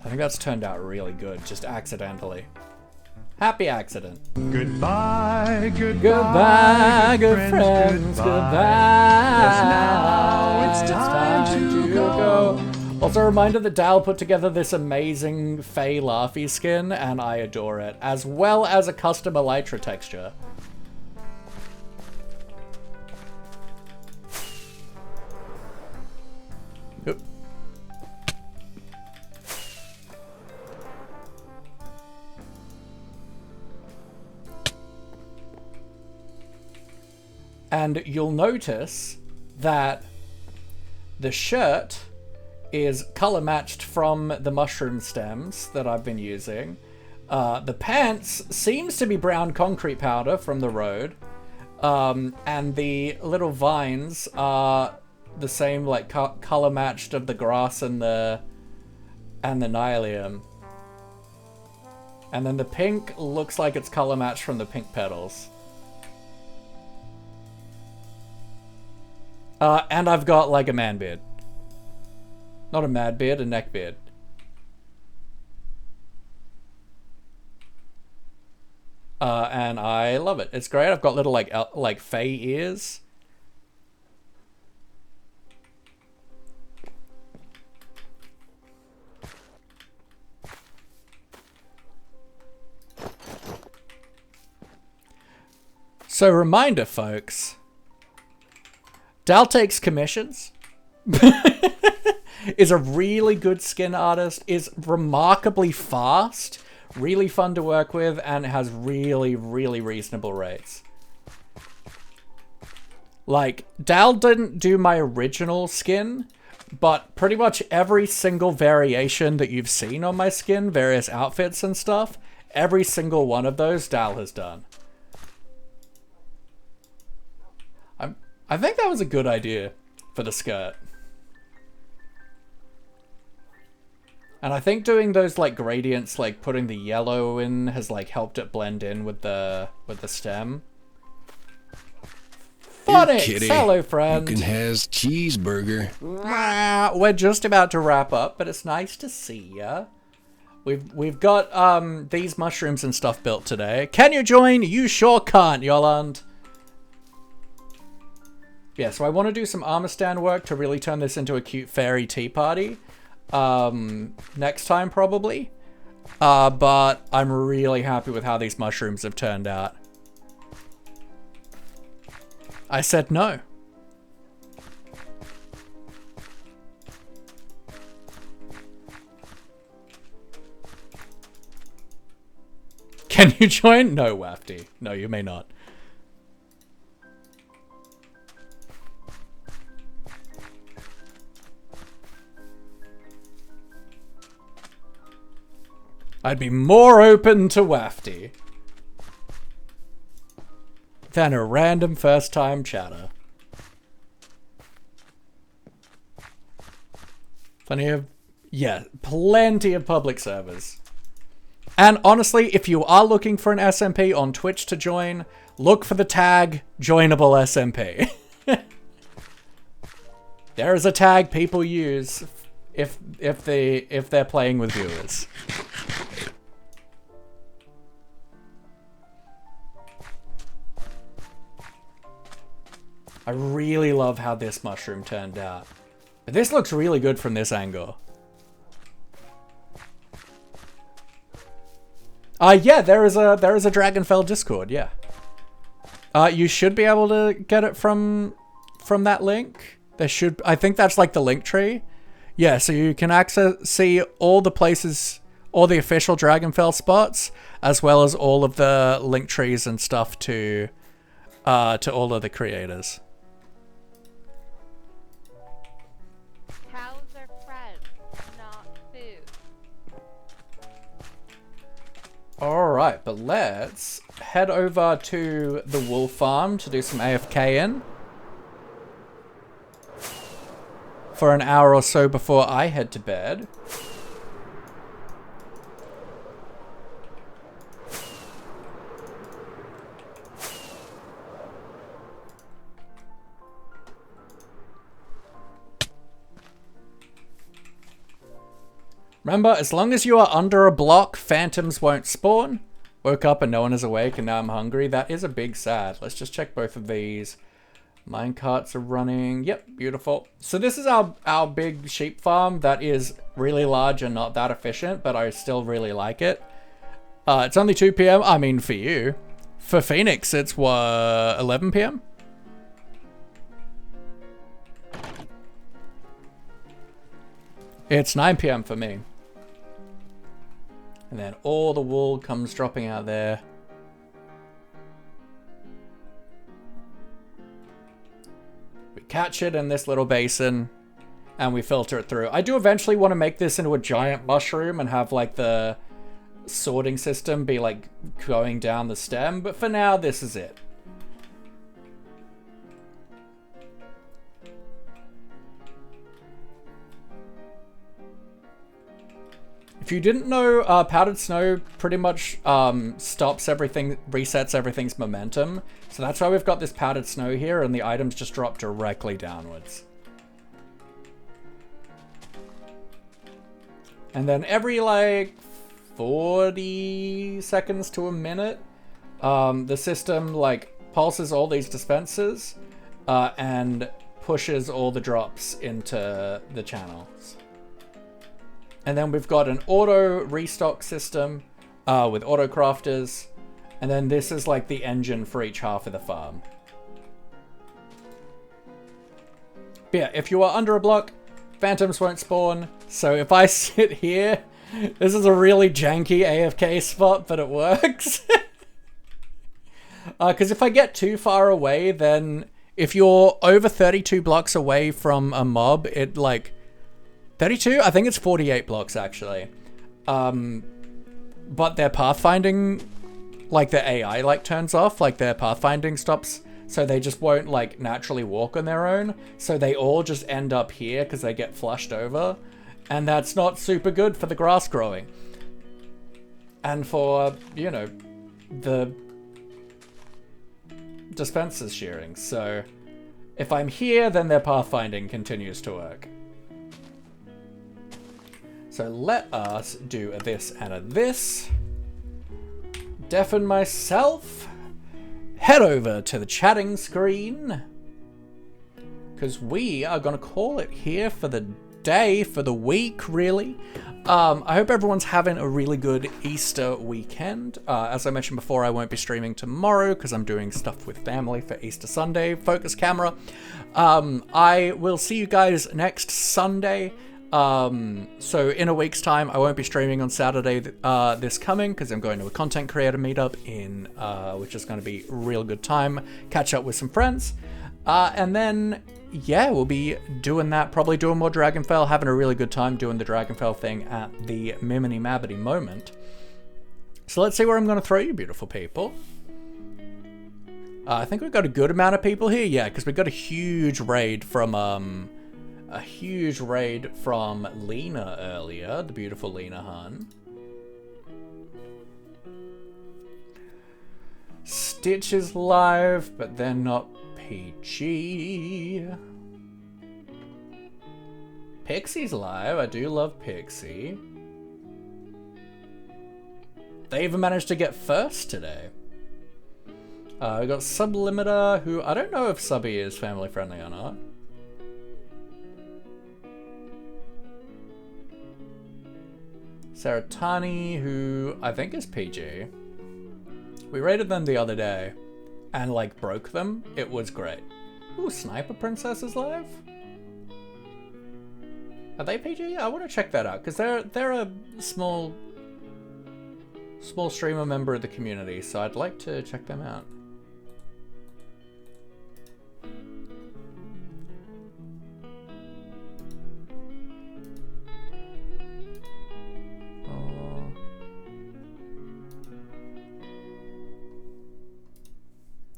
think that's turned out really good, just accidentally. Happy accident. Goodbye, Goodbye, good friends, goodbye. Yes, now it's time to go. Also a reminder that Dal put together this amazing Fae Laffy skin, and I adore it, as well as a custom Elytra texture. Oop. And you'll notice that the shirt is color matched from the mushroom stems that I've been using. The pants seems to be brown concrete powder from the road. And the little vines are the same, like color matched of the grass and the nylium. And then the pink looks like it's color matched from the pink petals. And I've got like a man beard. Not a mad beard, a neck beard. And I love it. It's great. I've got little like fae ears. So reminder, folks. Dal takes commissions. Is a really good skin artist, is remarkably fast, really fun to work with, and has really, really reasonable rates. Like, Dal didn't do my original skin, but pretty much every single variation that you've seen on my skin, various outfits and stuff, every single one of those Dal has done. I think that was a good idea for the skirt. And I think doing those like gradients, like putting the yellow in, has like helped it blend in with the stem. Phonics, hello friend. You can has cheeseburger. We're just about to wrap up, but it's nice to see ya. We've got these mushrooms and stuff built today. Can you join? You sure can't, Yolande. Yeah, so I want to do some armor stand work to really turn this into a cute fairy tea party. Next time probably. But I'm really happy with how these mushrooms have turned out. I said no. Can you join? No, Wafty. No, you may not. I'd be more open to Wafty than a random first-time chatter. Plenty of public servers. And honestly, if you are looking for an SMP on Twitch to join, look for the tag joinable SMP. There is a tag people use if they're playing with viewers. I really love how this mushroom turned out. But this looks really good from this angle. Yeah, there is a Dragonfell Discord, yeah. You should be able to get it from that link. I think that's like the link tree. Yeah, so you can see all the places, all the official Dragonfell spots, as well as all of the link trees and stuff to all of the creators. Cows are fed, not food. Alright, but let's head over to the wool farm to do some AFK in. For an hour or so before I head to bed. Remember, as long as you are under a block, phantoms won't spawn. Woke up and no one is awake and now I'm hungry. That is a big sad. Let's just check both of these. Minecarts are running. Yep, beautiful. So this is our big sheep farm that is really large and not that efficient, but I still really like it. It's only 2 PM. I mean, for you. For Phoenix, it's what, 11 PM? It's 9 PM for me. And then all the wool comes dropping out there. We catch it in this little basin and we filter it through. I do eventually want to make this into a giant mushroom and have like the sorting system be like going down the stem, but for now this is it. If you didn't know, powdered snow pretty much stops everything, resets everything's momentum. So that's why we've got this powdered snow here and the items just drop directly downwards. And then every like 40 seconds to a minute, the system like pulses all these dispensers and pushes all the drops into the channels. And then we've got an auto restock system with auto crafters. And then this is like the engine for each half of the farm. But yeah, if you are under a block, phantoms won't spawn. So if I sit here, this is a really janky AFK spot, but it works. Because if I get too far away, then If you're over 32 blocks away from a mob, it like 32? I think it's 48 blocks actually. But their pathfinding, like their AI like turns off, like their pathfinding stops, so they just won't like naturally walk on their own. So they all just end up here because they get flushed over, and that's not super good for the grass growing. And for, you know, the dispensers shearing. So if I'm here, then their pathfinding continues to work. So let us do a this and a this. Deafen myself. Head over to the chatting screen, because we are going to call it here for the day, for the week, really. I hope everyone's having a really good Easter weekend. As I mentioned before, I won't be streaming tomorrow because I'm doing stuff with family for Easter Sunday. Focus camera. I will see you guys next Sunday. So in a week's time, I won't be streaming on Saturday this coming because I'm going to a content creator meetup in which is going to be a real good time, catch up with some friends, and then yeah, we'll be doing that, probably doing more Dragonfell, having a really good time doing the Dragonfell thing at the Miminy Mabbity moment. So let's see where I'm going to throw you, beautiful people. I think we've got a good amount of people here, yeah, because we got a huge raid from Lena earlier, the beautiful Lena Han. Stitch is live, but they're not PG. Pixie's live. I do love Pixie. They even managed to get first today. We got Sublimiter, who I don't know if Subby is family friendly or not. Saratani, who I think is PG. We raided them the other day and like broke them. It was great. Ooh, Sniper Princess is live? Are they PG? I want to check that out because they're a small streamer member of the community, so I'd like to check them out.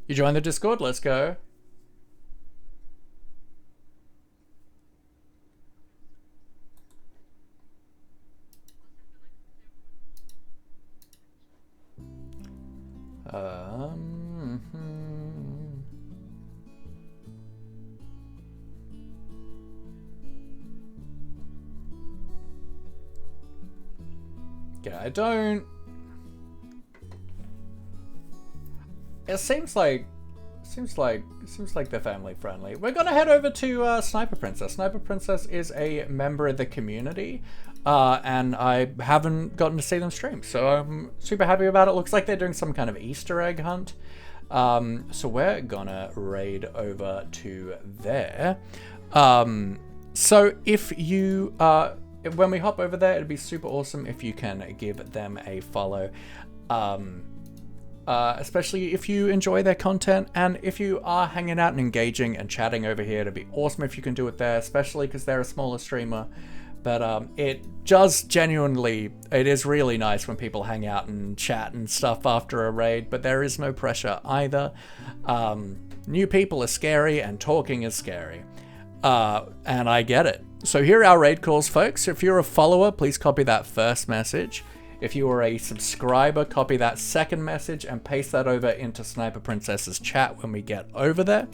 You joined the Discord? Let's go. Yeah, I don't... It seems like they're family friendly. We're gonna head over to Sniper Princess. Sniper Princess is a member of the community, and I haven't gotten to see them stream, so I'm super happy about it. Looks like they're doing some kind of Easter egg hunt. So we're gonna raid over to there. So if you when we hop over there, it'd be super awesome if you can give them a follow. Especially if you enjoy their content, and if you are hanging out and engaging and chatting over here, it'd be awesome if you can do it there, especially because they're a smaller streamer. But it does genuinely, it is really nice when people hang out and chat and stuff after a raid, but there is no pressure either. New people are scary and talking is scary, and I get it. So here are our raid calls, folks. If you're a follower, please copy that first message. If you are a subscriber, copy that second message and paste that over into Sniper Princess's chat when we get over there.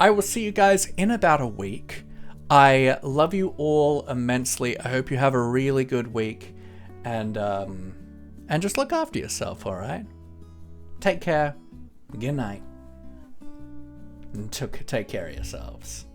I will see you guys in about a week. I love you all immensely. I hope you have a really good week, and just look after yourself, all right? Take care. Good night. And take care of yourselves.